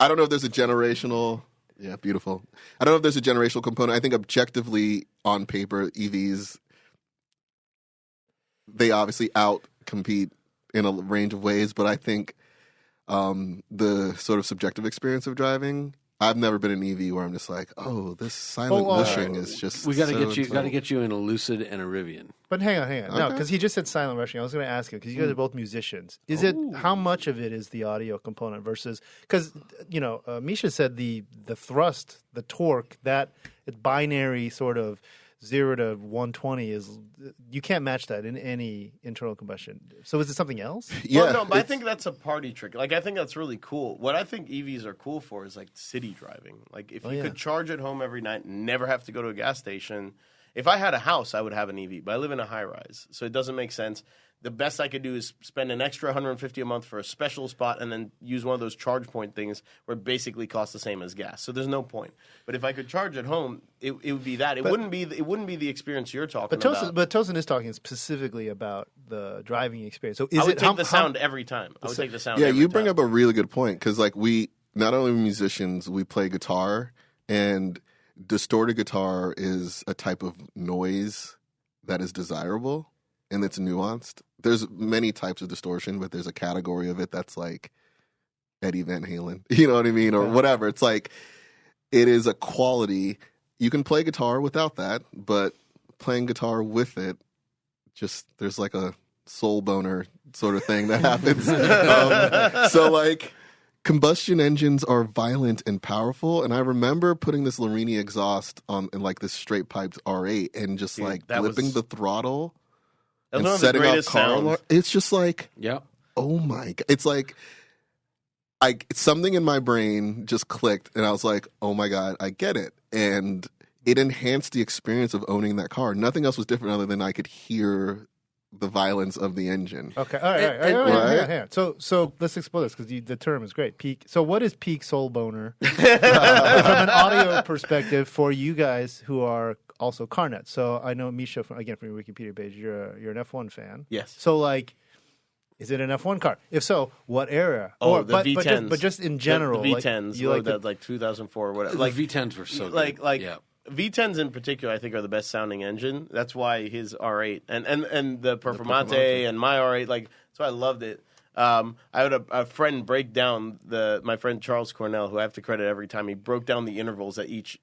I don't know if there's a generational. Yeah, beautiful. I don't know if there's a generational component. I think objectively, on paper, EVs, they obviously out-compete in a range of ways, but I think the sort of subjective experience of driving, I've never been in an EV where I'm just like, oh, this silent rushing is just We got to so get you. insane. Got to get you in a Lucid and a Rivian. But hang on. No, Okay. because he just said silent rushing. I was going to ask you, because you guys are both musicians. Is it, how much of it is the audio component versus, because, Misha said the thrust, the torque, that binary sort of 0 to 120 is, you can't match that in any internal combustion. So is it something else? Yeah, Well, no, but I it's- think that's a party trick. Like, I think that's really cool. What I think EVs are cool for is, like, city driving. Like, if you could charge at home every night and never have to go to a gas station. If I had a house, I would have an EV, but I live in a high-rise, so it doesn't make sense. The best I could do is spend an extra $150 a month for a special spot and then use one of those charge point things where it basically costs the same as gas. So there's no point. But if I could charge at home, it would be that. It wouldn't be the experience you're talking about. But Tosin is talking specifically about the driving experience. So I is would it take the sound every time. I would take the sound. Yeah, every you bring time. up a really good point because, like, we not only musicians, we play guitar, and distorted guitar is a type of noise that is desirable and it's nuanced. There's many types of distortion, but there's a category of it that's like Eddie Van Halen, you know what I mean, or whatever. It's like it is a quality. You can play guitar without that, but playing guitar with it, just there's like a soul boner sort of thing that happens. So like combustion engines are violent and powerful, and I remember putting this Larini exhaust on in like this straight piped R8 and just like that flipping was- the throttle That's and one of the setting off greatest car sounds. alarm. It's just like, Yeah. oh my god! It's like something in my brain just clicked, and I was like, oh my god, I get it. And it enhanced the experience of owning that car. Nothing else was different other than I could hear the violence of the engine. Okay, all right. Hang on. So let's explore this because the term is great. Peak. So what is peak soul boner from an audio perspective for you guys who are also car nuts? So I know Misha from your Wikipedia page. You're an F1 fan. Yes. So like, is it an F1 car? If so, what era? Oh, the V10s. But just in general, the V10s. you like that, like 2004 or whatever. The V10s were so good. Yeah. V10s in particular, I think, are the best sounding engine. That's why his R8 and the Performante and my R8, like, that's why I loved it. I had a friend break down my friend Charles Cornell, who I have to credit every time. He broke down the intervals that each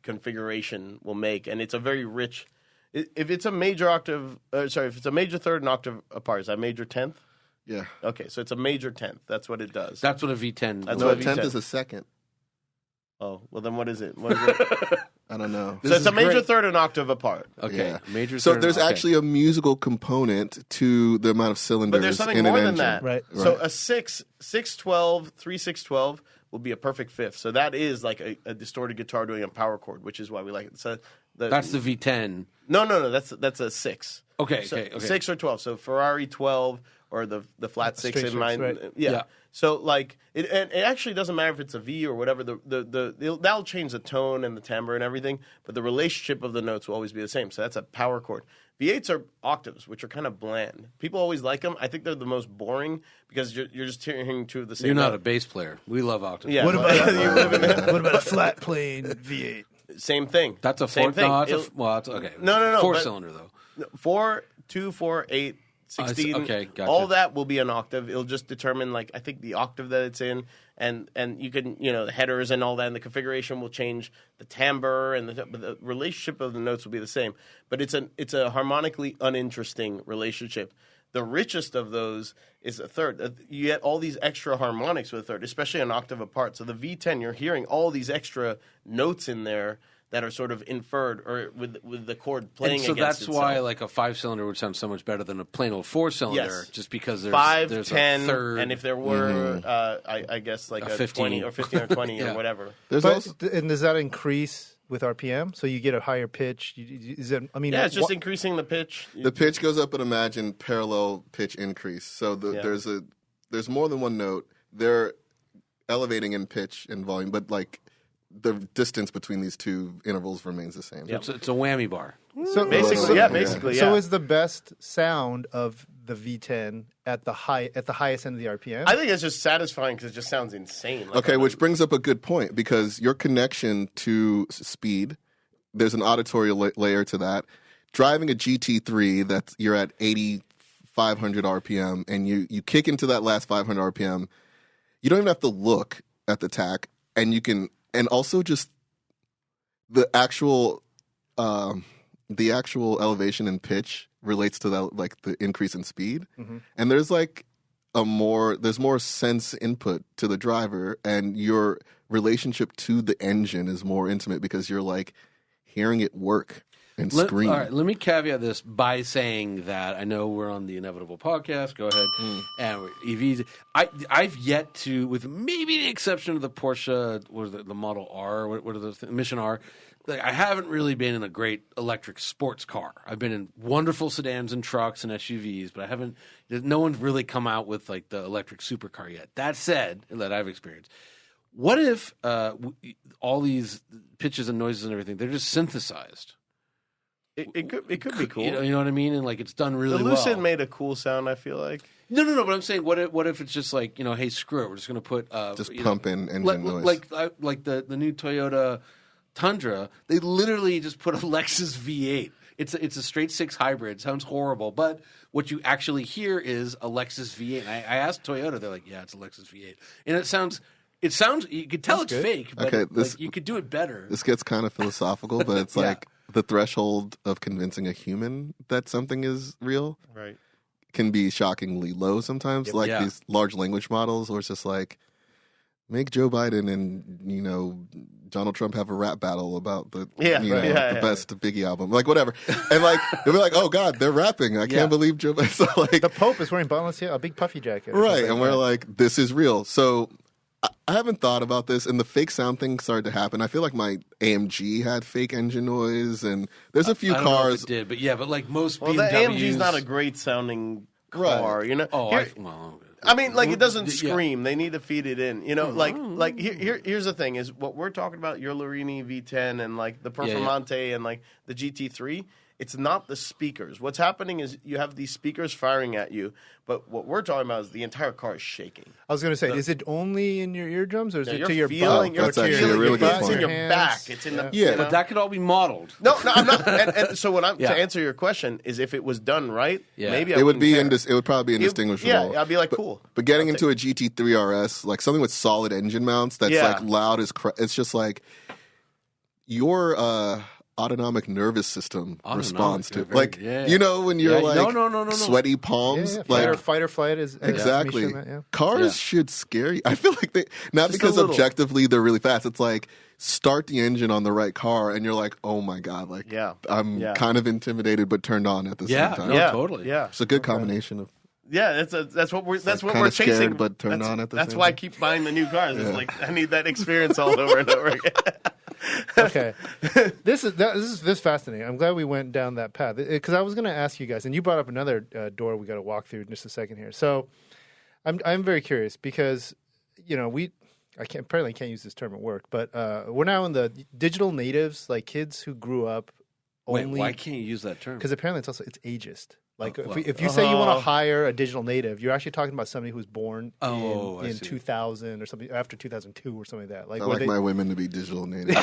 configuration will make, and it's a very rich. If it's a major octave, if it's a major third and octave apart, is that major 10th? Yeah. Okay, so it's a major 10th. That's what it does. That's what a V10. That's No, what a a 10th V10 is a second. Oh, well then what is it? What is it? I don't know. So it's a major third and octave apart. Okay, Yeah. major. So third, there's okay. actually a musical component to the amount of cylinders But there's something in an more engine. than that. Right. So a 612, 3612 will be a perfect fifth. So that is like a distorted guitar doing a power chord, which is why we like it. So That's the V10. No. That's a 6. Okay, So okay. 6 or 12. So Ferrari 12 or the flat 6 Straight in mine. six, right. Yeah. Yeah. So like it actually doesn't matter if it's a V or whatever. That'll change the tone and the timbre and everything, but the relationship of the notes will always be the same. So that's a power chord. V8s are octaves, which are kind of bland. People always like them. I think they're the most boring because you're just hearing two of the same. You're not note. a bass player. We love octaves. Yeah. What about You live in the- what about a flat plane V8? Same thing. That's a Same four. thing. No, that's It'll- well, that's okay. No, Four but- cylinder though. 4, 2, 4, 8, 16. Okay, gotcha. All that will be an octave. It'll just determine, like, I think the octave that it's in, and you can, the headers and all that, and the configuration will change the timbre, and but the relationship of the notes will be the same. But it's a harmonically uninteresting relationship. The richest of those is a third. You get all these extra harmonics with a third, especially an octave apart. So the V10, you're hearing all these extra notes in there that are sort of inferred or with the chord playing And so against that's itself. why like a 5-cylinder would sound so much better than a plain old 4-cylinder, Yes. just because there's 5, there's 10, a third. and if there were, I guess, like A a 15. 20 or 15 or 20 Yeah. or whatever. There's But also and does that increase with RPM? So you get a higher pitch? Is it? I mean, Yeah, it's just what- increasing the pitch. the pitch goes up and imagine parallel pitch increase. So Yeah. there's more than one note. They're elevating in pitch and volume, but like the distance between these two intervals remains the same. It's a whammy bar. So Basically, yeah. So is the best sound of the V10 at the highest end of the RPM? I think it's just satisfying because it just sounds insane. Like, Okay, which brings up a good point because your connection to speed, there's an auditory layer to that. Driving a GT3 you're at 8,500 RPM and you kick into that last 500 RPM, you don't even have to look at the tack, and you can, and also just the actual elevation and pitch relates to that, like the increase in speed, and there's like there's more sense input to the driver, and your relationship to the engine is more intimate because you're like hearing it work and scream. All right, let me caveat this by saying that I know we're on the InEVitable podcast. Go ahead. And EVs. I've yet to, with maybe the exception of the Porsche, what is it, the Model R, what are those things? Mission R. Like, I haven't really been in a great electric sports car. I've been in wonderful sedans and trucks and SUVs, but no one's really come out with like the electric supercar yet. That said, that I've experienced. What if all these pitches and noises and everything, they're just synthesized? it could be cool. You know what I mean? And like it's done really the well. Lucid made a cool sound, I feel like. No. But I'm saying, what if it's just like, hey, screw it. We're just going to put Just pump in engine noise. like the new Toyota Tundra. They literally just put a Lexus V8. It's a straight 6 hybrid. Sounds horrible, but what you actually hear is a Lexus V8. And I asked Toyota, they're like, yeah, it's a Lexus V8, and it sounds. You could tell it's fake, but you could do it better. This gets kind of philosophical, but it's like the threshold of convincing a human that something is real Right. can be shockingly low sometimes. Like Yeah. these large language models, or it's just like make Joe Biden and Donald Trump have a rap battle about the best Biggie album, like whatever, and like they'll be like, oh God, they're rapping. I can't believe Joe Biden. So like the Pope is wearing Balenciaga, a big puffy jacket. or right, something. and we're like, this is real. So I haven't thought about this, and the fake sound thing started to happen. I feel like my AMG had fake engine noise, and there's a few I don't know cars. if it did, but yeah, but like most Well, BMWs. the AMG's not a great sounding car, you know. Oh, Here- well, I mean, like it doesn't yeah. scream. They need to feed it in. You know, here's the thing: is what we're talking about your Larini V10 and like the Performante and like the GT3. It's not the speakers. What's happening is you have these speakers firing at you, but what we're talking about is the entire car is shaking. I was going to say, is it only in your eardrums, or is it You're to your feeling, butt? That's or to actually your, a really good It's in point. your hands? back. It's in the Yeah. you know? But that could all be modeled. No, I'm not. And so what I'm Yeah. to answer your question is, if it was done right, Yeah. maybe I It would wouldn't be care. it would probably be indistinguishable. Yeah, I'd be like, cool. But getting into a GT3 RS, like something with solid engine mounts that's Yeah. like loud as it's just like your autonomic nervous system responds to very- like yeah. you know when you're Yeah, like no. sweaty palms Yeah, like fight or flight is exactly Misha meant, yeah. cars Yeah. should scare you. I feel like they not Just a because little. objectively they're really fast. It's like start the engine on the right car and you're like, oh my god, like Yeah. I'm Yeah. kind of intimidated but turned on at the Yeah, same time. no, Yeah, totally. Yeah, It's a good combination of yeah. That's what we're like what kinda we're scared, chasing. but turned that's, on at the That's same why I time. keep buying the new cars. It's like I need that experience all over and over again. Okay, this is fascinating. I'm glad we went down that path because I was going to ask you guys, and you brought up another door we got to walk through in just a second here. So, I'm very curious because apparently can't use this term at work, but we're now in the digital natives, like kids who grew up Wait, only why can't you use that term? because apparently it's ageist. Like well, if you say you want to hire a digital native, you're actually talking about somebody who was born I in see. 2000 or something after 2002 or something like that. Like I where like my women to be digital natives.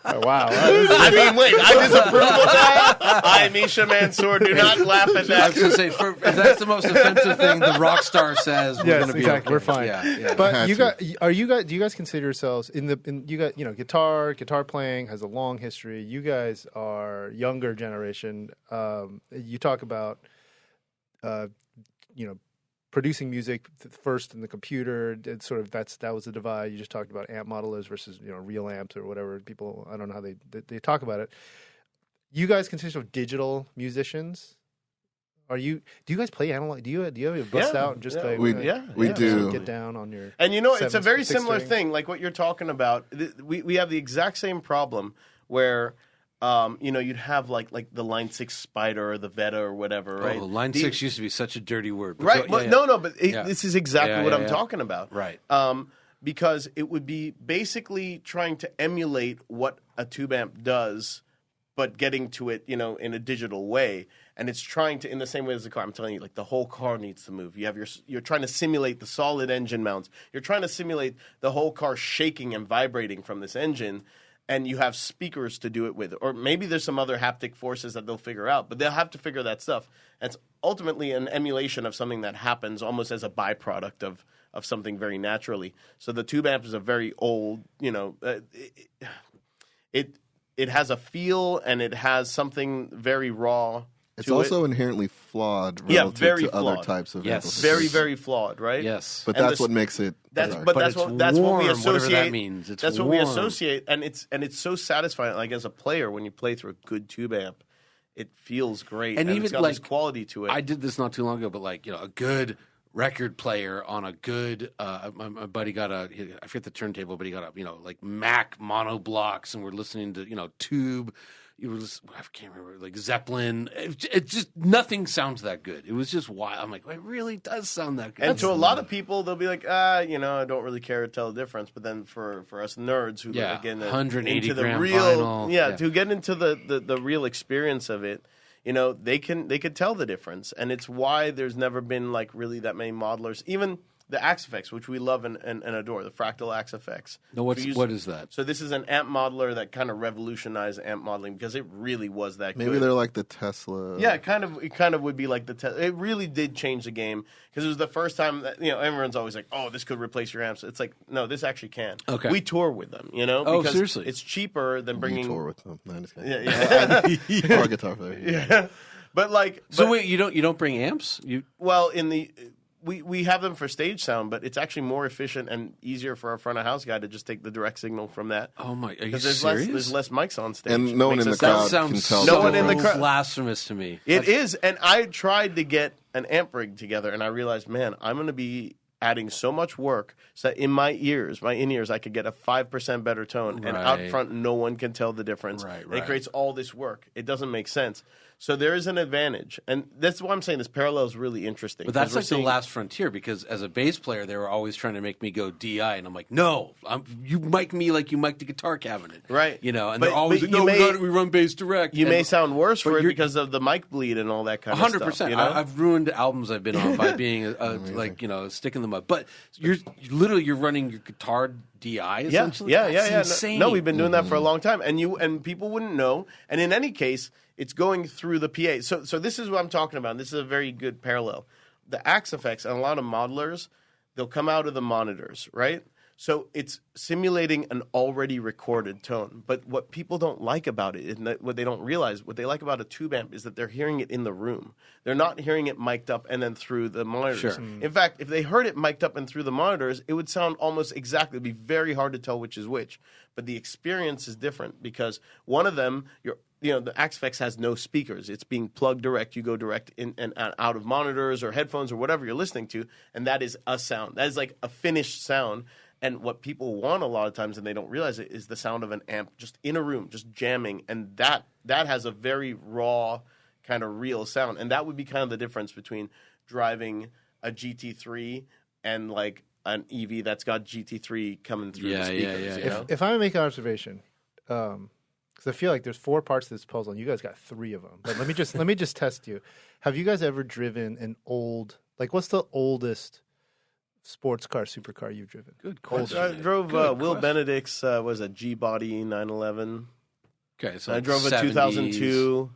oh, wow. I mean, wait, I disapprove of that. I, Misha Mansoor, do not laugh at I was that. going to say, if that's the most offensive thing the rock star says, we're Yes, going to be exactly. okay. We're fine. Yeah. But Had do to. you guys consider yourselves guitar playing has a long history. You guys are younger generation. You talk about producing music first in the computer. It's sort of that was the divide. You just talked about amp modelers versus real amps or whatever. People, I don't know how they talk about it. You guys consider yourself digital musicians? Do you guys play analog? Do you ever bust Yeah, out and just yeah, play? we do. Get down on your. And it's a very six similar string. thing, like what you're talking about. We have the exact same problem where, you'd have like the Line 6 Spider or the Veta or whatever, right? Oh, line 6 used to be such a dirty word. But Right. go- yeah, No, but Yeah. this is exactly Yeah, what yeah, I'm yeah. talking about. Right. Because it would be basically trying to emulate what a tube amp does, but getting to it, in a digital way. And it's trying to, in the same way as the car, I'm telling you, like the whole car needs to move. You're trying to simulate the solid engine mounts. You're trying to simulate the whole car shaking and vibrating from this engine. And you have speakers to do it with. Or maybe there's some other haptic forces that they'll figure out, but they'll have to figure that stuff. And it's ultimately an emulation of something that happens almost as a byproduct of something very naturally. So the tube amp is a very old, it has a feel and it has something very raw. It's to also it. inherently flawed Yeah, relative very to other flawed. types of Yes. amplifiers. Very, very flawed, right? Yes. But And that's the- what makes it. That's bizarre. but But that's it's what we warm, associate. whatever that means. It's that's what we warm. associate, and it's so satisfying. Like as a player, when you play through a good tube amp, it feels great, And and even, it's got like, this quality to it. I did this not too long ago, but a good record player on a good, my buddy got I forget the turntable, but he got like Mac mono blocks, and we're listening to, Tube. I can't remember, like Zeppelin. It just, nothing sounds that good. It was just wild. I'm like, it really does sound that good. and to a lot of people, they'll be like, I don't really care to tell the difference. But then for us nerds who Yeah, again 180 into the gram real, vinyl. to get into the real experience of it, they could tell the difference, and it's why there's never been like really that many modelers, even the Axe effects, which we love and adore, the fractal Axe effects. No, what is that? So this is an amp modeler that kind of revolutionized amp modeling because it really was that Maybe good. they're like the Tesla. Yeah, it kind of would be like it really did change the game because it was the first time that everyone's always like, oh, this could replace your amps. It's like, no, this actually can. Okay. We tour with them, Oh, because seriously? it's cheaper than You bringing. tour with them. No, I'm just kidding. Yeah. Or a guitar player. Yeah. But Wait, you don't bring amps? well, we have them for stage sound, but it's actually more efficient and easier for our front of house guy to just take the direct signal from that. Oh my, are you Because serious? there's less mics on stage. And no one Makes in the it crowd That sounds can tell. so No one in the crowd- blasphemous to me. It is, and I tried to get an amp rig together, and I realized, man, I'm going to be adding so much work so that in my in-ears, I could get a 5% better tone. And out front, no one can tell the difference. And it creates all this work. It doesn't make sense. So there is an advantage. And that's why I'm saying this parallel is really interesting. But that's like the last frontier, because as a bass player, they were always trying to make me go DI. And I'm like, no, you mic me like you mic the guitar cabinet. Right. You know, and they're always like, no, we run bass direct. You may sound worse for it because of the mic bleed and all that kind of stuff. 100%. You know? I've ruined albums I've been on by being like, you know, stick in the mud. But you're running your guitar DI essentially. Yeah. Insane. No, we've been doing that for a long time, and people wouldn't know. And in any case, it's going through the PA. So this is what I'm talking about. This is a very good parallel. The Axe effects and a lot of modelers, they'll come out of the monitors, right? So it's simulating an already recorded tone. But what people don't like about it, and what they don't realize, what they like about a tube amp is that they're hearing it in the room. They're not hearing it mic'd up and then through the monitors. Sure. In fact, if they heard it mic'd up and through the monitors, it would sound almost exactly. It would be very hard to tell which is which. But the experience is different because one of them, the Axe Effects has no speakers. It's being plugged direct. You go direct in and out of monitors or headphones or whatever you're listening to, and that is a sound. That is like a finished sound. And what people want a lot of times, and they don't realize it, is the sound of an amp just in a room, just jamming. And that has a very raw, kind of real sound. And that would be kind of the difference between driving a GT3 and like an EV that's got GT3 coming through the speakers. You know? If I make an observation, because I feel like there's 4 parts to this puzzle, and you guys got 3 of them. But let me just test you. Have you guys ever driven an old, like, what's the oldest sports car, supercar you've driven? Good question. I drove Will Benedict's was a G-body 911. Okay, so I drove a 70s.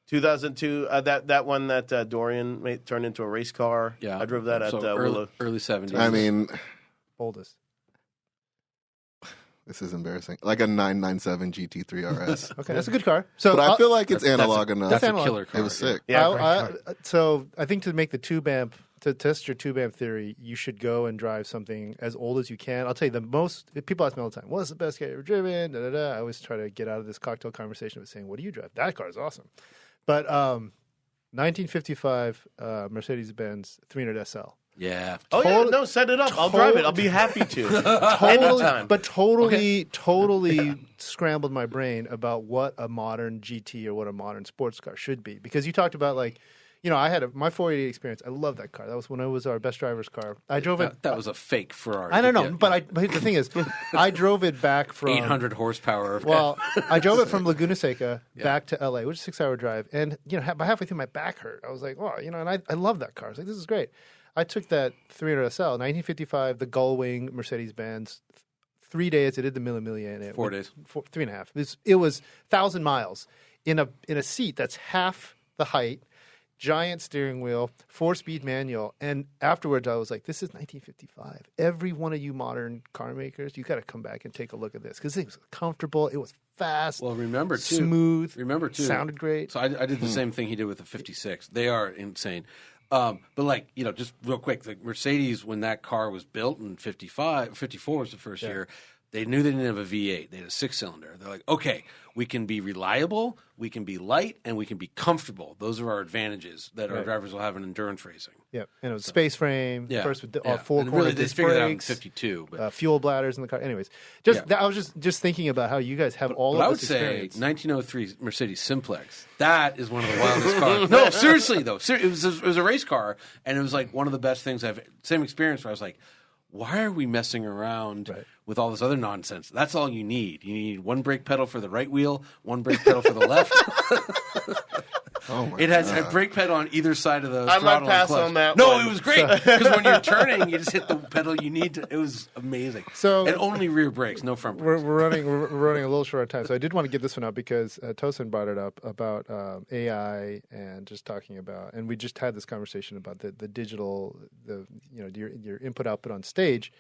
2002. That one that Dorian turned into a race car. Yeah, I drove that at early 70s. I mean, Oldest. this is embarrassing. Like a 997 GT3 RS. Okay, that's a good car. So, But I feel like it's analog enough. That's analog. a killer car. It was sick. Yeah, so I think to make the tube amp, to test your tube amp theory, you should go and drive something as old as you can. I'll tell you, people ask me all the time, what's the best car you ever driven? Da, da, da. I always try to get out of this cocktail conversation with saying, what do you drive? That car is awesome. But 1955 Mercedes-Benz 300 SL. Yeah. Oh, yeah. No, set it up. I'll drive it. I'll be happy to. Anytime. But totally scrambled my brain about what a modern GT or what a modern sports car should be. Because you talked about, like, you know, I had my 488 experience. I love that car. That was when it was our best driver's car. I drove it. That was a fake Ferrari. I don't know, but the thing is, I drove it back from 800 horsepower. Well, I drove it from Laguna Seca back to LA, which is a 6-hour drive. And, you know, by halfway through, my back hurt. I was like, oh, you know, and I love that car. I was like, this is great. I took that 300 SL, 1955, the Gullwing Mercedes-Benz. 3 days, I did the Mille Miglia in it. 4 days. 3.5. It was 1,000 miles in a seat that's half the height. Giant steering wheel, 4-speed manual, and afterwards I was like, this is 1955. Every one of you modern car makers, you got to come back and take a look at this because it was comfortable, it was fast, Well, smooth, sounded great. So I did the same thing he did with the 56. They are insane. But like, you know, just real quick, the Mercedes, when that car was built in 54 was the first year, they knew they didn't have a V8. They had a 6-cylinder. They're like, okay, we can be reliable, we can be light, and we can be comfortable. Those are our advantages that our drivers will have in endurance racing. Yeah, and it was space frame, first with all 4 and corner really, they disc figured it out in brakes, 52. But, fuel bladders in the car. Anyways, I was just thinking about how you guys have all of this experience. I would say 1903 Mercedes Simplex. That is one of the wildest cars. No, seriously though, it was a race car, and it was like one of the best things same experience where I was like, why are we messing around with all this other nonsense? That's all you need. You need one brake pedal for the right wheel, one brake pedal for the left. It has a brake pedal on either side of the throttle. I might pass on that. No, it was great because when you're turning, you just hit the pedal you need to. It was amazing. And only rear brakes, no front brakes. We're running a little short on time, so I did want to get this one up because Tosin brought it up about AI and just talking about, and we just had this conversation about the digital, your input output on stage.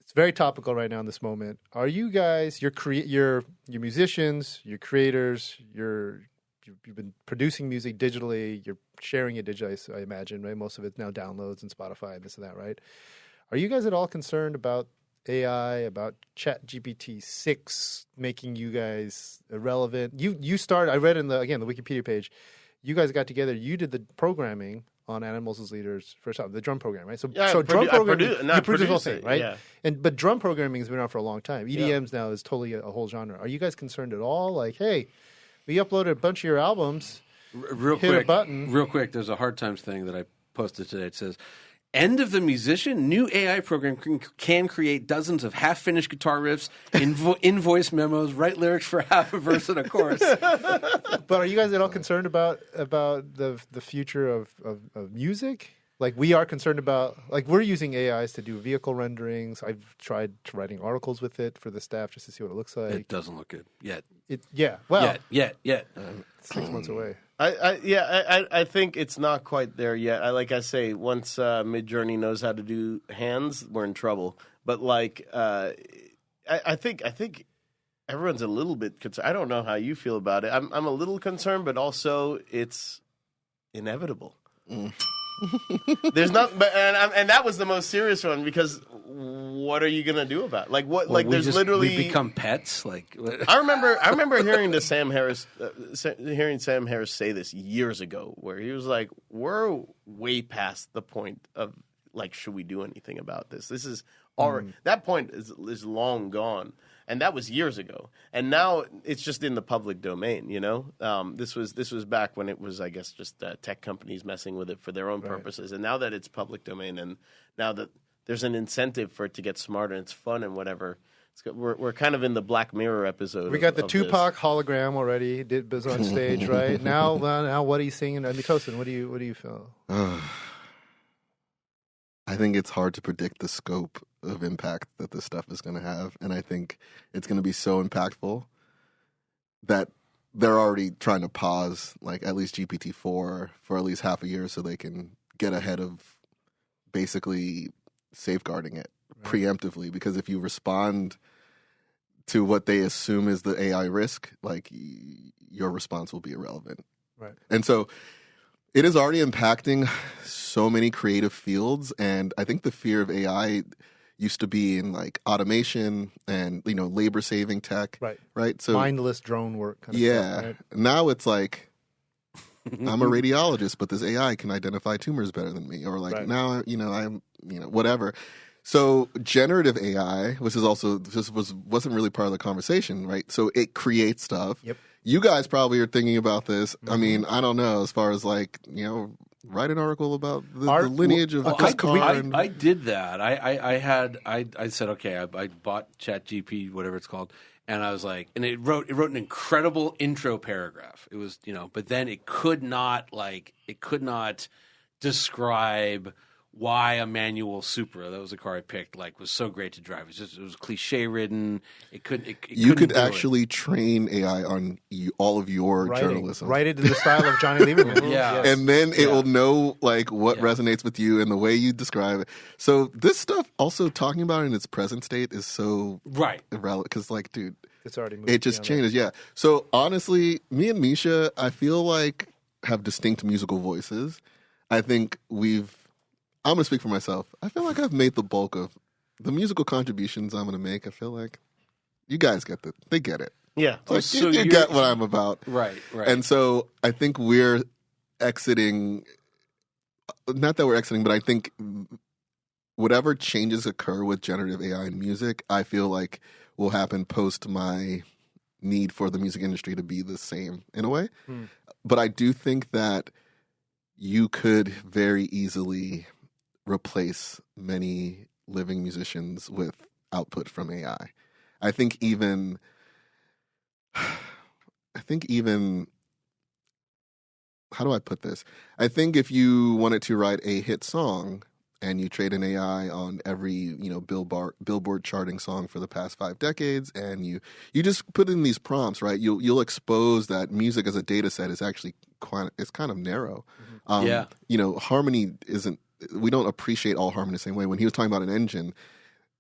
It's very topical right now in this moment. Are you guys, you're musicians, you're creators, you've been producing music digitally, you're sharing it digitally, I imagine, right? Most of it's now downloads and Spotify and this and that, right? Are you guys at all concerned about AI, about ChatGPT 6 making you guys irrelevant? You started, I read in the Wikipedia page, you guys got together, you did the programming on Animals as Leaders first time, the drum program, right? So Yeah, so drum programming, you produce the whole produce thing, it, right? yeah. But drum programming has been around for a long time. EDMs now is totally a whole genre. Are you guys concerned at all? Like, hey, we uploaded a bunch of your albums. Real Hit a quick, button. Real quick, there's a Hard Times thing that I posted today. It says, "End of the musician. New AI program can create dozens of half-finished guitar riffs, invoice memos, write lyrics for half a verse and a chorus." But are you guys at all concerned about the future of music? Like, we are concerned about, like, we're using AIs to do vehicle renderings. I've tried writing articles with it for the staff just to see what it looks like. It doesn't look good yet. Well, Yet. 6 months away. I think it's not quite there yet. Like I say, once Midjourney knows how to do hands, we're in trouble. But like, I think everyone's a little bit concerned. I don't know how you feel about it. I'm a little concerned, but also it's inevitable. There's not, and that was the most serious one, because what are you gonna do about it? Like what? Well, like there's literally we become pets. Like I remember hearing Sam Harris say this years ago, where he was like, "We're way past the point of like, should we do anything about this? This is already that point is long gone." And that was years ago, and now it's just in the public domain. You know, this was back when it was, I guess, just tech companies messing with it for their own purposes. And now that it's public domain, and now that there's an incentive for it to get smarter and it's fun and whatever, we're kind of in the Black Mirror episode. We got the of Tupac this. hologram already. Was on stage, right? Now what are you singing? I mean, Tosin, what do you feel? I think it's hard to predict the scope of impact that this stuff is going to have. And I think it's going to be so impactful that they're already trying to pause, like, at least GPT-4 for at least half a year so they can get ahead of basically safeguarding it preemptively. Because if you respond to what they assume is the AI risk, like, your response will be irrelevant. Right. And so it is already impacting so many creative fields, and I think the fear of AI used to be in like automation and, you know, labor saving tech, right? So mindless drone work. Kind of yeah. stuff, right? Now it's like, I'm a radiologist, but this AI can identify tumors better than me, or like now, you know, I'm, you know, whatever. So generative AI, which is also wasn't really part of the conversation, right? So it creates stuff. Yep. You guys probably are thinking about this. I mean, I don't know, as far as like, you know, write an article about the lineage of this car. I did that. I said, okay, I bought ChatGPT, whatever it's called, and I was like, and it wrote an incredible intro paragraph. It was, you know, but then it could not describe why a manual Supra, that was the car I picked, like, was so great to drive. It was cliche ridden. You could actually train AI on all of your journalism. Write it in the style of Johnny Lieberman. Yeah. And then it will know like what resonates with you and the way you describe it. So this stuff, also talking about it in its present state, is so irrelevant, because like, dude, it's already moved. It just changes. Yeah. So honestly, me and Misha, I feel like, have distinct musical voices. I think I'm going to speak for myself. I feel like I've made the bulk of the musical contributions I'm going to make. I feel like you guys they get it. Yeah. Like, so you get what I'm about. Right. And so I think we're exiting, not that we're exiting, but I think whatever changes occur with generative AI in music, I feel like will happen post my need for the music industry to be the same in a way. But I do think that you could very easily replace many living musicians with output from AI. I think even how do I put this? I think if you wanted to write a hit song and you trade an AI on every, you know, Billboard charting song for the past 5 decades, and you just put in these prompts, right? You'll expose that music as a data set is actually it's kind of narrow. You know, harmony isn't. We don't appreciate all harmony the same way. When he was talking about an engine,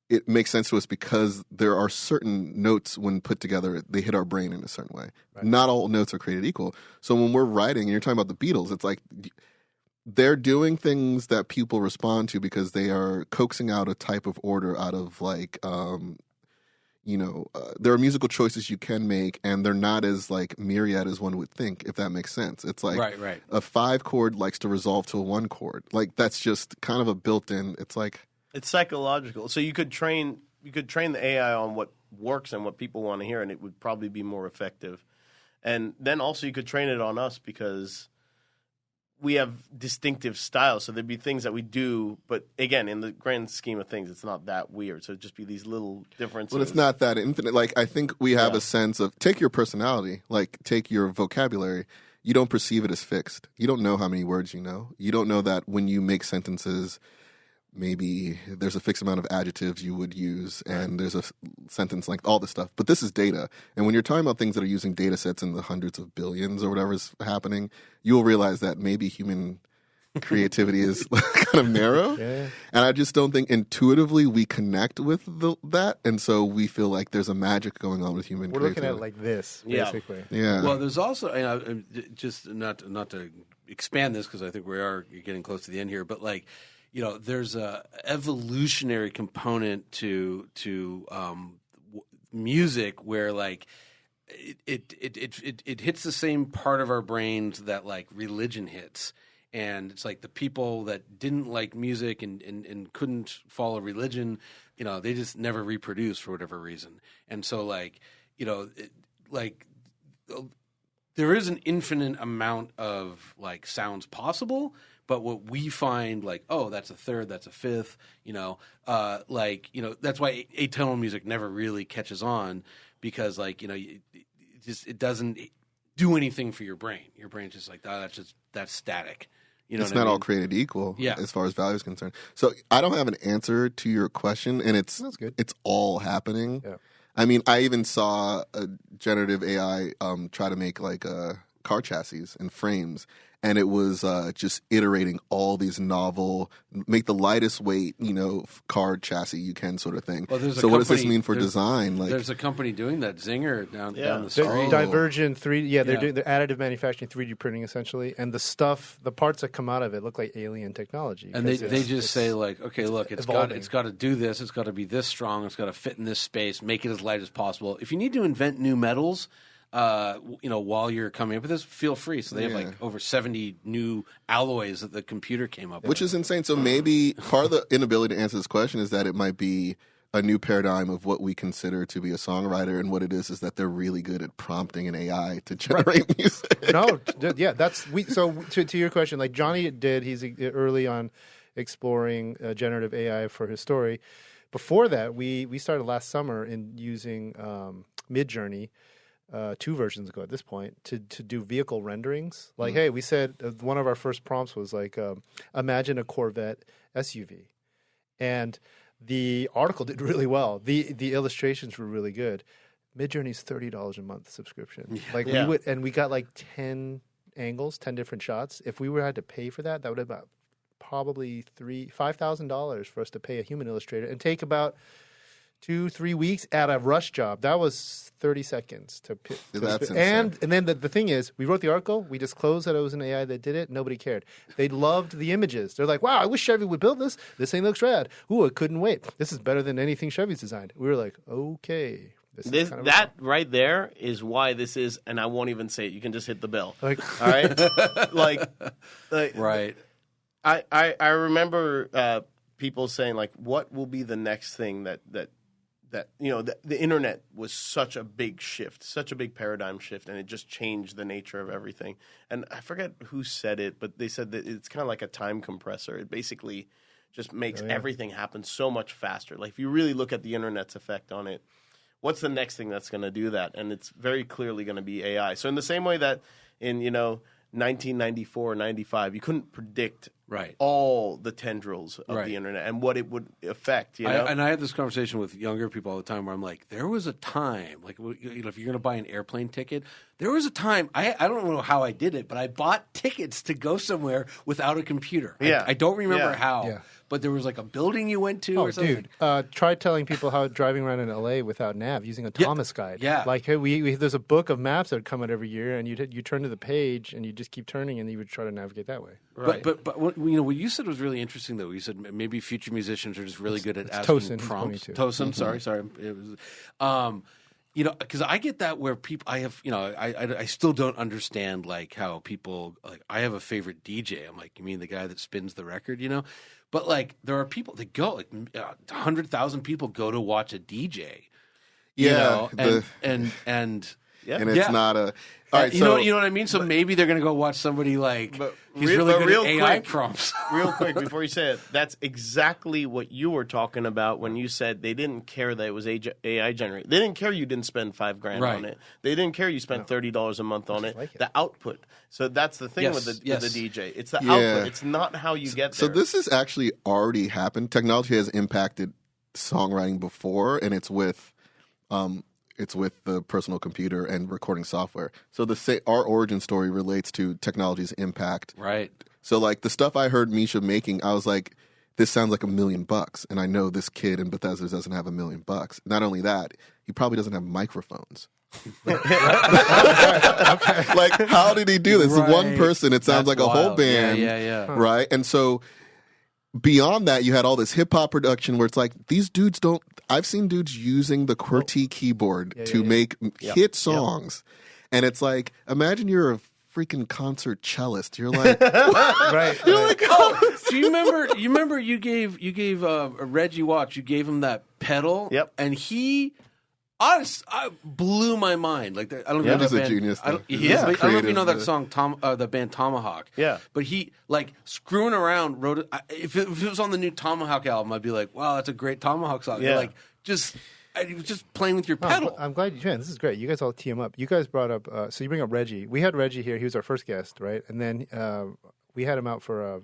it makes sense to us because there are certain notes when put together, they hit our brain in a certain way. Right. Not all notes are created equal. So when we're writing, and you're talking about the Beatles, it's like they're doing things that people respond to because they are coaxing out a type of order out of like, there are musical choices you can make, and they're not as like myriad as one would think, if that makes sense. It's like right. a 5 chord likes to resolve to a 1 chord. Like that's just kind of a built-in. It's like it's psychological. So you could train the AI on what works and what people want to hear, and it would probably be more effective. And then also you could train it on us because we have distinctive styles. So there'd be things that we do, but again, in the grand scheme of things, it's not that weird. So it'd just be these little differences. Well, it's not that infinite. Like, I think we have a sense of, take your personality, like, take your vocabulary. You don't perceive it as fixed. You don't know how many words you know. You don't know that when you make sentences, maybe there's a fixed amount of adjectives you would use, and there's a sentence length, all this stuff. But this is data. And when you're talking about things that are using data sets in the hundreds of billions or whatever is happening, you'll realize that maybe human creativity is kind of narrow. Yeah. And I just don't think intuitively we connect with that. And so we feel like there's a magic going on with human We're creativity. looking at it like this, Yeah. basically. Yeah. Well, there's also just not to expand this because I think we are getting close to the end here, but like, there's a evolutionary component to music where like it hits the same part of our brains that like religion hits. And it's like the people that didn't like music and couldn't follow religion, they just never reproduced for whatever reason. And so like, there is an infinite amount of like sounds possible, but what we find like, oh, that's a third, that's a fifth, that's why atonal music never really catches on because like, it doesn't do anything for your brain. Your brain's just like, oh, that's static. It's not all created equal as far as value is concerned. So I don't have an answer to your question, and That's good. It's all happening. Yeah. I mean, I even saw a generative AI try to make like car chassis and frames, and it was just iterating all these novel, make the lightest weight, car chassis you can, sort of thing. Well, so what does this mean for design? Like, there's a company doing that, Zinger, down the They're street. Divergent 3D. They're doing the additive manufacturing, 3D printing essentially, and the parts that come out of it look like alien technology. And they just say like, okay, look, it's got to do this. It's got to be this strong. It's got to fit in this space. Make it as light as possible. If you need to invent new metals, while you're coming up with this, feel free. So they have like over 70 new alloys that the computer came up with. Which is insane. So maybe part of the inability to answer this question is that it might be a new paradigm of what we consider to be a songwriter, and what it is that they're really good at prompting an AI to generate music. So to your question, like Johnny did, he's early on exploring generative AI for his story. Before that, we started last summer in using Midjourney. 2 versions ago at this point to do vehicle renderings. Like, hey, we said one of our first prompts was like, imagine a Corvette SUV. And the article did really well. The illustrations were really good. Midjourney's $30 a month subscription. We got like 10 angles, 10 different shots. If we had to pay for that would have about probably $5,000 for us to pay a human illustrator and take about 2-3 weeks at a rush job. That was 30 seconds to pick. That's insane. And then the thing is, we wrote the article. We disclosed that it was an AI that did it. Nobody cared. They loved the images. They're like, wow, I wish Chevy would build this. This thing looks rad. Ooh, I couldn't wait. This is better than anything Chevy's designed. We were like, okay. That right there is why this is, and I won't even say it. You can just hit the bell. Like, all right? Right. I remember people saying, like, what will be the next thing that the internet was such a big shift, such a big paradigm shift, and it just changed the nature of everything. And I forget who said it, but they said that it's kind of like a time compressor. It basically just makes everything happen so much faster. Like, if you really look at the internet's effect on it, what's the next thing that's going to do that? And it's very clearly going to be AI. So in the same way that in, 1994, 95, you couldn't predict all the tendrils of the internet and what it would affect. And I had this conversation with younger people all the time where I'm like, there was a time, like, if you're going to buy an airplane ticket, there was a time, I don't know how I did it, but I bought tickets to go somewhere without a computer. I don't remember how. Yeah. but there was like a building you went to or something. Dude, try telling people how driving around in LA without nav using a Thomas guide. Yeah. Like we there's a book of maps that would come out every year, and you turn to the page and you just keep turning, and you would try to navigate that way. Right. But what, what you said was really interesting though. You said maybe future musicians are just really good at asking Tosin, prompts. 22. Tosin, sorry, it was. Because I get that where people, I have, I still don't understand like how people like. I have a favorite DJ. I'm like, you mean the guy that spins the record, But like, there are people that go like 100,000 people go to watch a DJ. Yeah, and it's not a. All right, you know what I mean. So maybe they're gonna go watch somebody like he's really good at AI prompts. Real quick before you say it, that's exactly what you were talking about when you said they didn't care that it was AI generated. They didn't care you didn't spend $5,000 on it. They didn't care you spent $30 a month on it. The output. So that's the thing with the DJ. It's the output. It's not how you get there. So this has actually already happened. Technology has impacted songwriting before, and it's with the personal computer and recording software. So our origin story relates to technology's impact. Right. So like the stuff I heard Misha making, I was like, this sounds like $1 million. And I know this kid in Bethesda doesn't have $1 million. Not only that, he probably doesn't have microphones. Like, how did he do this? Right. One person, it sounds That's like a whole wild. band. Yeah. Right? And so beyond that, you had all this hip-hop production where it's like, these dudes don't... I've seen dudes using the QWERTY keyboard to make hit songs. And it's like, imagine you're a freaking concert cellist. You're like... Right. You're like, oh. So you remember you gave Reggie Watts, you gave him that pedal? Yep. And he... I blew my mind. Like I don't know. Reggie's a genius. I don't know if you know that song, the band Tomahawk. Yeah. But he like screwing around wrote it. If it was on the new Tomahawk album, I'd be like, wow, that's a great Tomahawk song. Yeah. Like just playing with your pedal. I'm glad you can. This is great. You guys all team up. You guys brought up. So you bring up Reggie. We had Reggie here. He was our first guest, right? And then we had him out for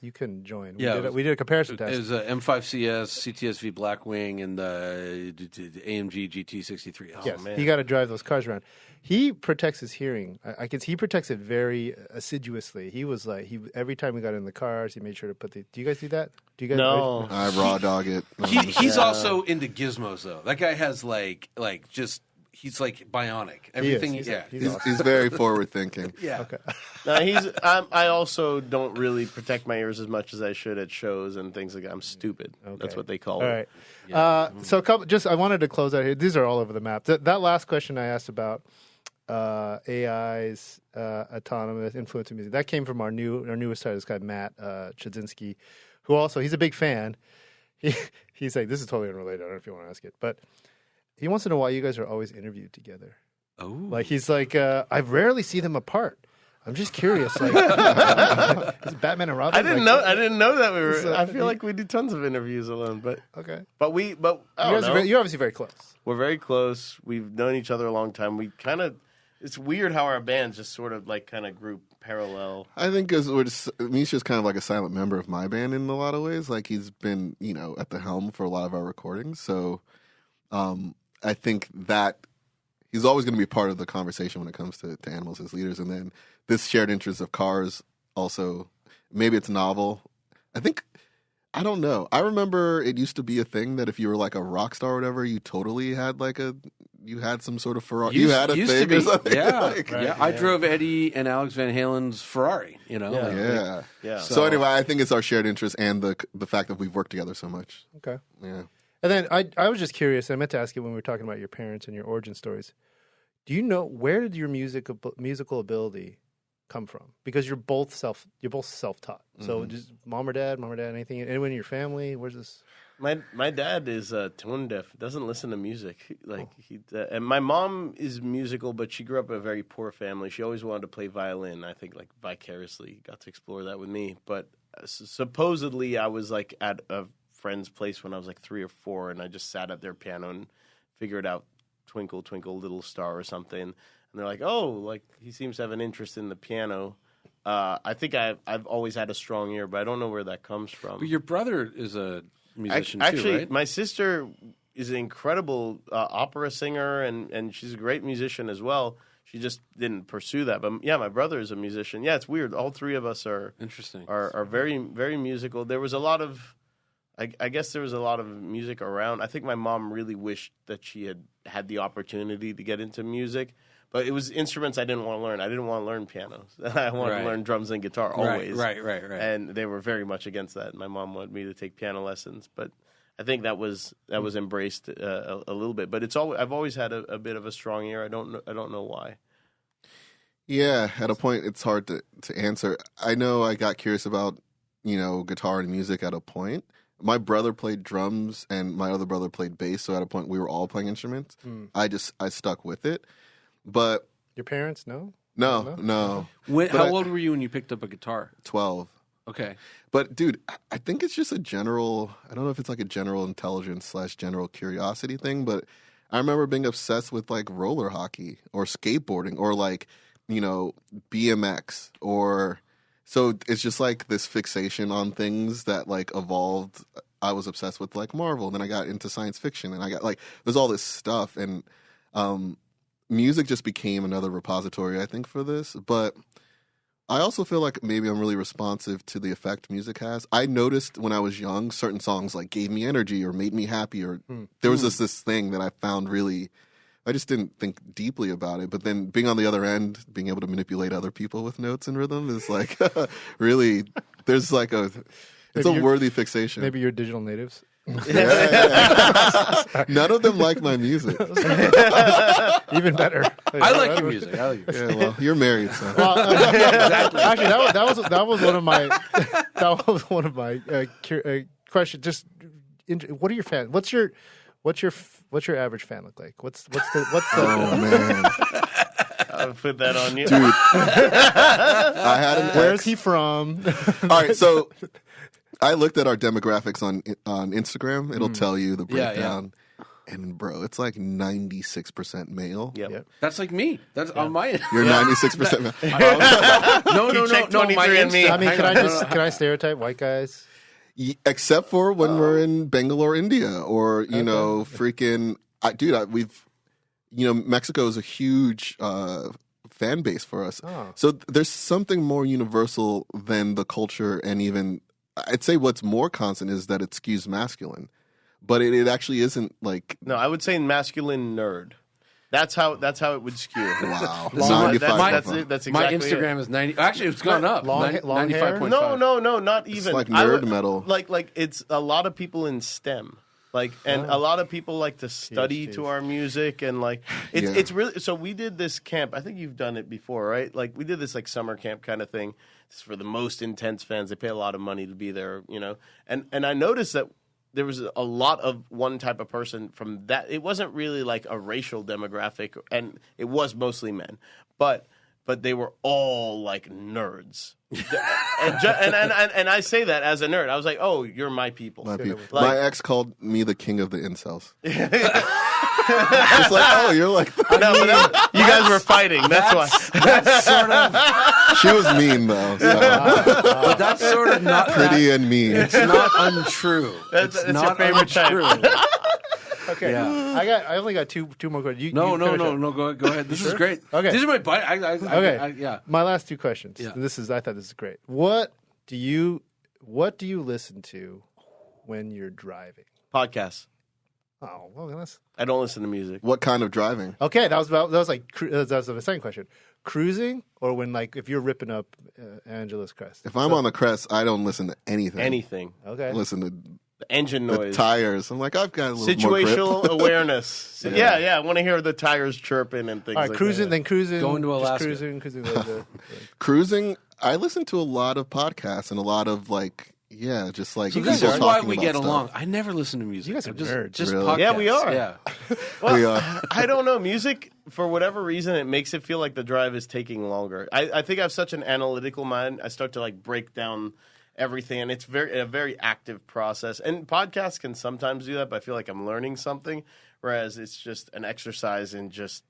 you couldn't join. We did a comparison test. It was a M5CS, CTSV Blackwing, and the AMG GT63. Oh, yes, man. you got to drive those cars around. He protects his hearing. He protects it very assiduously. He was like every time we got in the cars, he made sure to put the. Do you guys do that? Do you guys? No, I raw dog it. He's also into gizmos though. That guy has he's like bionic. Everything. He's He's awesome. very forward thinking. Yeah. Okay. No, I also don't really protect my ears as much as I should at shows and things like that. I'm stupid. Okay. That's what they call All it. right. So I wanted to close out here. These are all over the map. That last question I asked about AI's autonomous influence in music, that came from our newest side, this guy Matt Chudzinski, who also he's a big fan. He's like, this is totally unrelated. I don't know if you want to ask it, but he wants to know why you guys are always interviewed together. Oh, like he's like, I rarely see them apart. I'm just curious. Like, is Batman and Robin? I didn't know that we were. So, I feel like we do tons of interviews alone, but okay. But you're obviously very close. We're very close. We've known each other a long time. We kind of. It's weird how our bands just sort of like kind of group parallel. I think because Misha's kind of like a silent member of my band in a lot of ways. Like he's been, at the helm for a lot of our recordings. So I think that he's always going to be part of the conversation when it comes to animals as leaders. And then this shared interest of cars also, maybe it's novel. I don't know. I remember it used to be a thing that if you were like a rock star or whatever, you totally had you had some sort of Ferrari. You had a thing or something. Yeah. Yeah. I drove Eddie and Alex Van Halen's Ferrari, Yeah. So So anyway, I think it's our shared interest and the fact that we've worked together so much. Okay. Yeah. And then I was just curious. I meant to ask you when we were talking about your parents and your origin stories. Do you know where did your musical ability come from? Because you're both self-taught. So just mom or dad, anything, anyone in your family? Where's this? My dad is tone deaf. Doesn't listen to music. And my mom is musical, but she grew up in a very poor family. She always wanted to play violin. I think like vicariously got to explore that with me. But supposedly I was like at a friend's place when I was like 3 or 4, and I just sat at their piano and figured out Twinkle Twinkle Little Star or something. And they're like, oh, like he seems to have an interest in the piano. I think I've always had a strong ear, but I don't know where that comes from. But your brother is a musician Actually, too, right? my sister is an incredible opera singer, and she's a great musician as well. she just didn't pursue that. But yeah, my brother is a musician. Yeah, it's weird. All three of us are Interesting. are very, very musical. There was a lot of, I guess there was a lot of music around. I think my mom really wished that she had the opportunity to get into music. But it was instruments I didn't want to learn. I didn't want to learn pianos. I wanted to learn drums and guitar always. Right. And they were very much against that. My mom wanted me to take piano lessons, but I think that was embraced a little bit. But I've always had a bit of a strong ear. I don't know why. Yeah, at a point it's hard to answer. I know I got curious about, guitar and music at a point. My brother played drums and my other brother played bass, so at a point we were all playing instruments. I stuck with it. But your parents, no? No. How old were you when you picked up a guitar? 12. Okay. But dude, I think it's just I don't know if it's like a general intelligence / general curiosity thing, but I remember being obsessed with like roller hockey or skateboarding or like, BMX so it's just like this fixation on things that like evolved. I was obsessed with like Marvel, then I got into science fiction and I got like, there's all this stuff and, music just became another repository, I think, for this. But I also feel like maybe I'm really responsive to the effect music has. I noticed when I was young, certain songs like gave me energy or made me happy, or there was this thing that I found really, I just didn't think deeply about it. But then being on the other end, being able to manipulate other people with notes and rhythm is like really, there's like it's a worthy fixation. Maybe you're digital natives. Yeah. None of them like my music. Even better. I like your music. Yeah, well, you're married, so. Exactly. Actually, that was one of my questions. Just, what are your fans? What's your average fan look like? What's the? Oh man. I'll put that on you, dude. I had an Where's he from? All right, so. I looked at our demographics on Instagram. It'll tell you the breakdown. And, bro, it's like 96% male. Yep. That's like me. That's on my end. You're 96% male. No. My Insta. I mean, can I stereotype white guys? Except for when we're in Bangalore, India, or, freaking... Mexico is a huge... fan base for us. Oh. So there's something more universal than the culture, and even... I'd say what's more constant is that it skews masculine, but it actually isn't like. No, I would say masculine nerd. That's how it would skew. Wow, that's exactly my Instagram is 90. Actually, it's gone up. Long hair? 95.5. No, not even. It's like nerd metal. Like it's a lot of people in STEM. And a lot of people like to study to our music, and like it's really. So we did this camp. I think you've done it before, right? Like we did this like summer camp kind of thing. It's for the most intense fans. They pay a lot of money to be there, And I noticed that there was a lot of one type of person from that. It wasn't really like a racial demographic, and it was mostly men, but they were all like nerds. and I say that as a nerd. I was like, "Oh, you're my people." My people. Like, my ex called me the king of the incels. It's like, oh, you're like. You guys were fighting. That's why. That's sort of. She was mean though. So. But that's sort of not pretty and mean. It's not untrue. That's not your favorite untrue. Okay, yeah. I only got two more questions. No. Go ahead. This is great. Okay, these are my bite. Okay, my last two questions. Yeah. I thought this is great. What do you listen to when you're driving? Podcasts. Oh, well, I don't listen to music. What kind of driving? Okay, that was the second question. Cruising, or when like if you're ripping up Angela's crest. If I'm on the crest, I don't listen to anything. Okay. I listen to the engine noise, the tires. I'm like, I've got a little situational more grip. awareness. Yeah. I want to hear the tires chirping and things. All right, like cruising, that. then cruising. Going to Alaska. Cruising like that. Cruising. I listen to a lot of podcasts and a lot of like. Yeah, just like so people this is why talking we about get stuff. along. I never listen to music. You guys are nerds. Just Really? podcasts. Yeah, we are. Yeah. Well, We are. I don't know. Music, for whatever reason, it makes it feel like the drive is taking longer. I think I have such an analytical mind. I start to like break down everything, and it's a very active process. And podcasts can sometimes do that, but I feel like I'm learning something, whereas it's just an exercise in just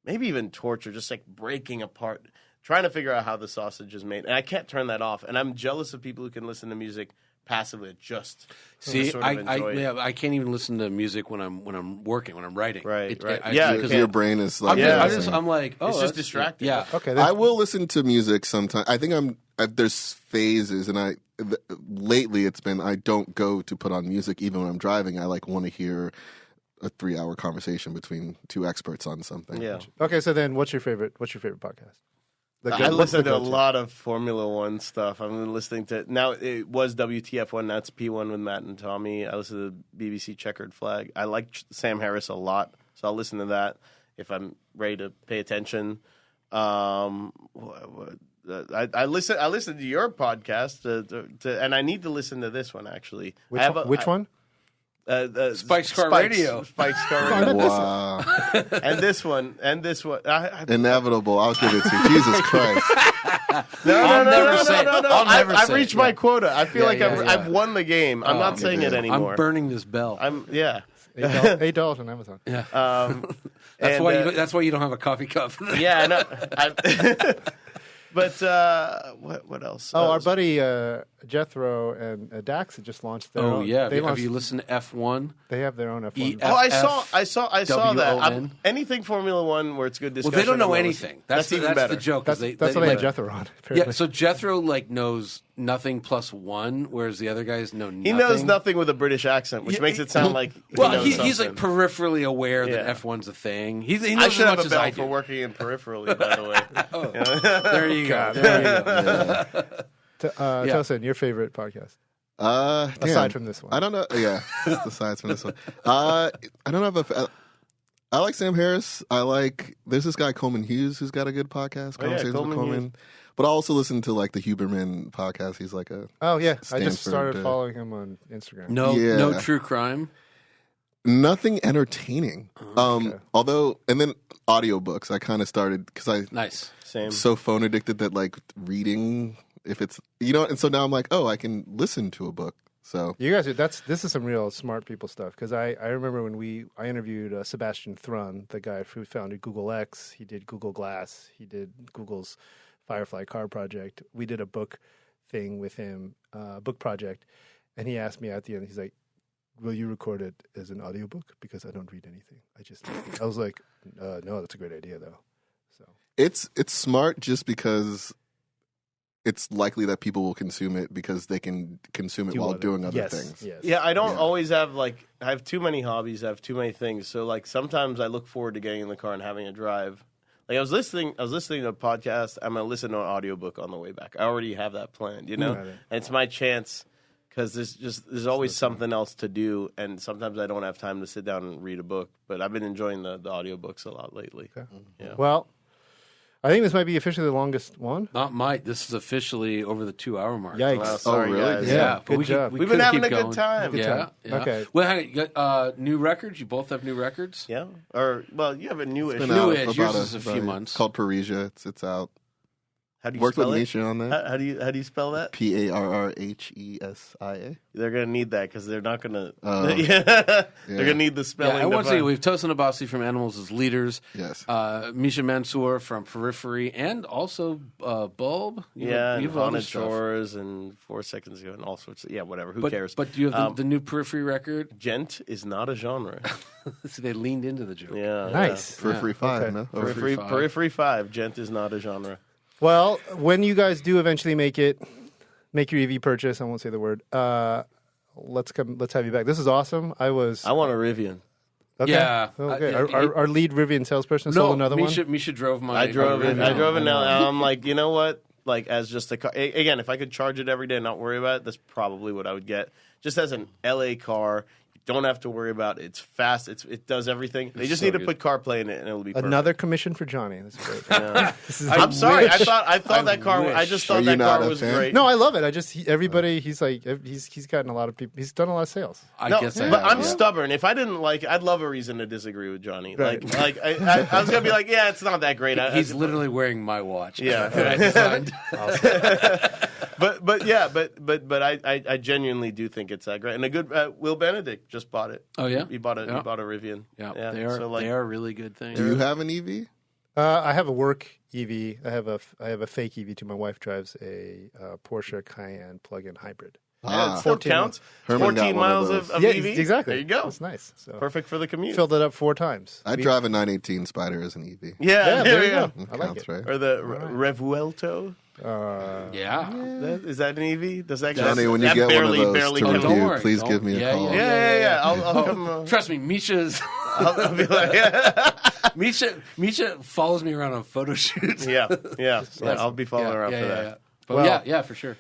maybe even torture, just like breaking apart trying to figure out how the sausage is made, and I can't turn that off. And I'm jealous of people who can listen to music passively, just See, sort of enjoy it. I can't even listen to music when I'm working, when I'm writing. Right. Yeah, because your brain is like. I'm like, oh, it's just distracting. Yeah. Okay. I will listen to music sometimes. I think there's phases, and lately it's been I don't go to put on music even when I'm driving. I want to hear a 3-hour conversation between two experts on something. Yeah. Okay. So then, what's your favorite podcast? I listen to a lot of Formula One stuff. I'm listening to now. It was WTF1. Now it's P1 with Matt and Tommy. I listen to BBC Checkered Flag. I like Sam Harris a lot, so I'll listen to that if I'm ready to pay attention. I listen to your podcast, and I need to listen to this one actually. Which one? Spike's Car Radio. Spike's Car Radio. Wow. and this one. InEVitable. I'll give it to you. Jesus Christ. No. I've reached my quota. I feel like I've won the game. I'm not saying it anymore. I'm burning this bell. $8 on Amazon. Yeah. That's why you don't have a coffee cup. Yeah, I know. But what else? Oh, our buddy Jethro and Dax had just launched their own. Yeah. Have you listened to F1? They have their own F1. Oh, I saw that. Anything Formula One where it's good discussion. Well, they don't know anything. That's even better. The joke. That's what they have Jethro on. Apparently. Yeah, so Jethro knows nothing plus one, whereas the other guys know nothing. He knows nothing with a British accent, which makes it sound like he's like peripherally aware that F1's a thing. He knows I should as have much a as I bell do. for working in peripherally, by the way. There you go. Tosin, your favorite podcast? Aside from this one. I don't know. Yeah, aside from this one. I don't know I like Sam Harris. There's this guy Coleman Hughes who's got a good podcast. Conversations with Coleman. But I also listen to the Huberman podcast. He's like a I just Stanford, started following him on Instagram. No true crime. Nothing entertaining. Okay. Although, and then audiobooks. I kind of started because Same. So phone addicted that reading, if it's and so now I'm like, I can listen to a book. So you guys, this is some real smart people stuff. Because I remember when I interviewed Sebastian Thrun, the guy who founded Google X. He did Google Glass. He did Google's Firefly car project. We did a book thing with him, book project, and he asked me at the end, he's like, will you record it as an audiobook? Because I don't read anything. I was like, no, that's a great idea though. So it's smart just because it's likely that people will consume it because they can consume it while doing other things. Yes. Yeah, I don't always have I have too many hobbies, I have too many things. So sometimes I look forward to getting in the car and having a drive. I was listening to a podcast. I'm gonna listen to an audiobook on the way back. I already have that planned, and it's my chance because there's always something else to do, and sometimes I don't have time to sit down and read a book. But I've been enjoying the audiobooks a lot lately. Okay. Yeah. Well, I think this might be officially the longest one. This is officially over the 2-hour mark. Yikes! Wow, sorry, really? guys. Yeah, good job. We've been having a good time. Yeah. Okay. Well, you got new records. You both have new records. Yeah. You have a new issue. been out New-ish. Yours about is a few months. Called Parisia. It's out. How do you Worked spell with it? Misha on that. How do you spell that? Parrrhesia. They're gonna need that because they're not gonna. Yeah. They're gonna need the spelling. Yeah, and once again, we have Tosin Abasi from Animals as leaders. Yes. Misha Mansoor from Periphery, and also Bulb. and Haunted Shores and 4 Seconds Ago and all sorts of whatever. Who cares? But you have the new Periphery record. Djent is not a genre. So they leaned into the joke. Yeah, Nice. Periphery 5, Okay. no? Periphery 5. Djent is not a genre. Well, when you guys do eventually make your EV purchase, I won't say the word. Let's have you back. This is awesome. I want a Rivian. Okay. Yeah. Okay. Our lead Rivian salesperson sold another one. Misha drove my. I drove it. I drove it now, and I'm like, you know what? As just a car. Again, if I could charge it every day and not worry about it, that's probably what I would get. Just as an LA car. Don't have to worry about it. It's fast. It does everything. They just need to put CarPlay in it, and it'll be perfect. Another commission for Johnny. That's great. Yeah. I'm sorry. I thought that car. I just thought that car was great. No, I love it. Everybody. He's gotten a lot of people. He's done a lot of sales. I'm stubborn. If I didn't like it, I'd love a reason to disagree with Johnny. Right. I was gonna be like, yeah, it's not that great. He's literally wearing my watch. Yeah. that I designed. But I genuinely do think it's that great. And a good Will Benedict just bought it. Oh yeah, he bought a Rivian. Yeah, yeah. they are really good things. Do you have an EV? I have a work EV. I have a fake EV too. My wife drives a Porsche Cayenne plug-in hybrid. Yeah, it still 14 counts. Herman got 14 one of miles those. of Yeah, EV. exactly. There you go. That's nice. So Perfect for the commute. filled it up 4 times. I drive a 918 Spider as an EV. Yeah, there you go. That I like counts, it. right? Or the Revuelto. Yeah. Is that an EV? Does that Johnny, when you that get barely, one of those barely to counts. don't review, worry. please Don't- give me a yeah, call. Yeah. I'll come. Trust me, Misha's I'll be like, Misha follows me around on photo shoots. yeah. I'll be following around for that. Yeah. But Well- yeah, for sure.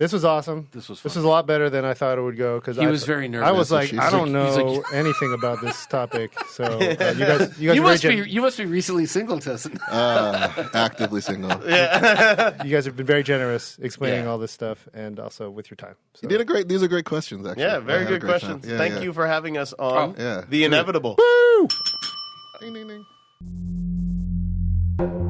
This was awesome. This was This fun. was a lot better than I thought it would go. Because He was very nervous. I was like, She's I don't like- know anything about this topic. So you guys, You are must very be you must be recently single, Tosin. Actively single. you guys have been very generous explaining Yeah. all this stuff and also with your time. So. You did a great. These are great questions, actually. Yeah, I very had a good great questions. time. Yeah, Thank yeah. you for having us on Yeah. The Inevitable. Woo! Ding, ding, ding.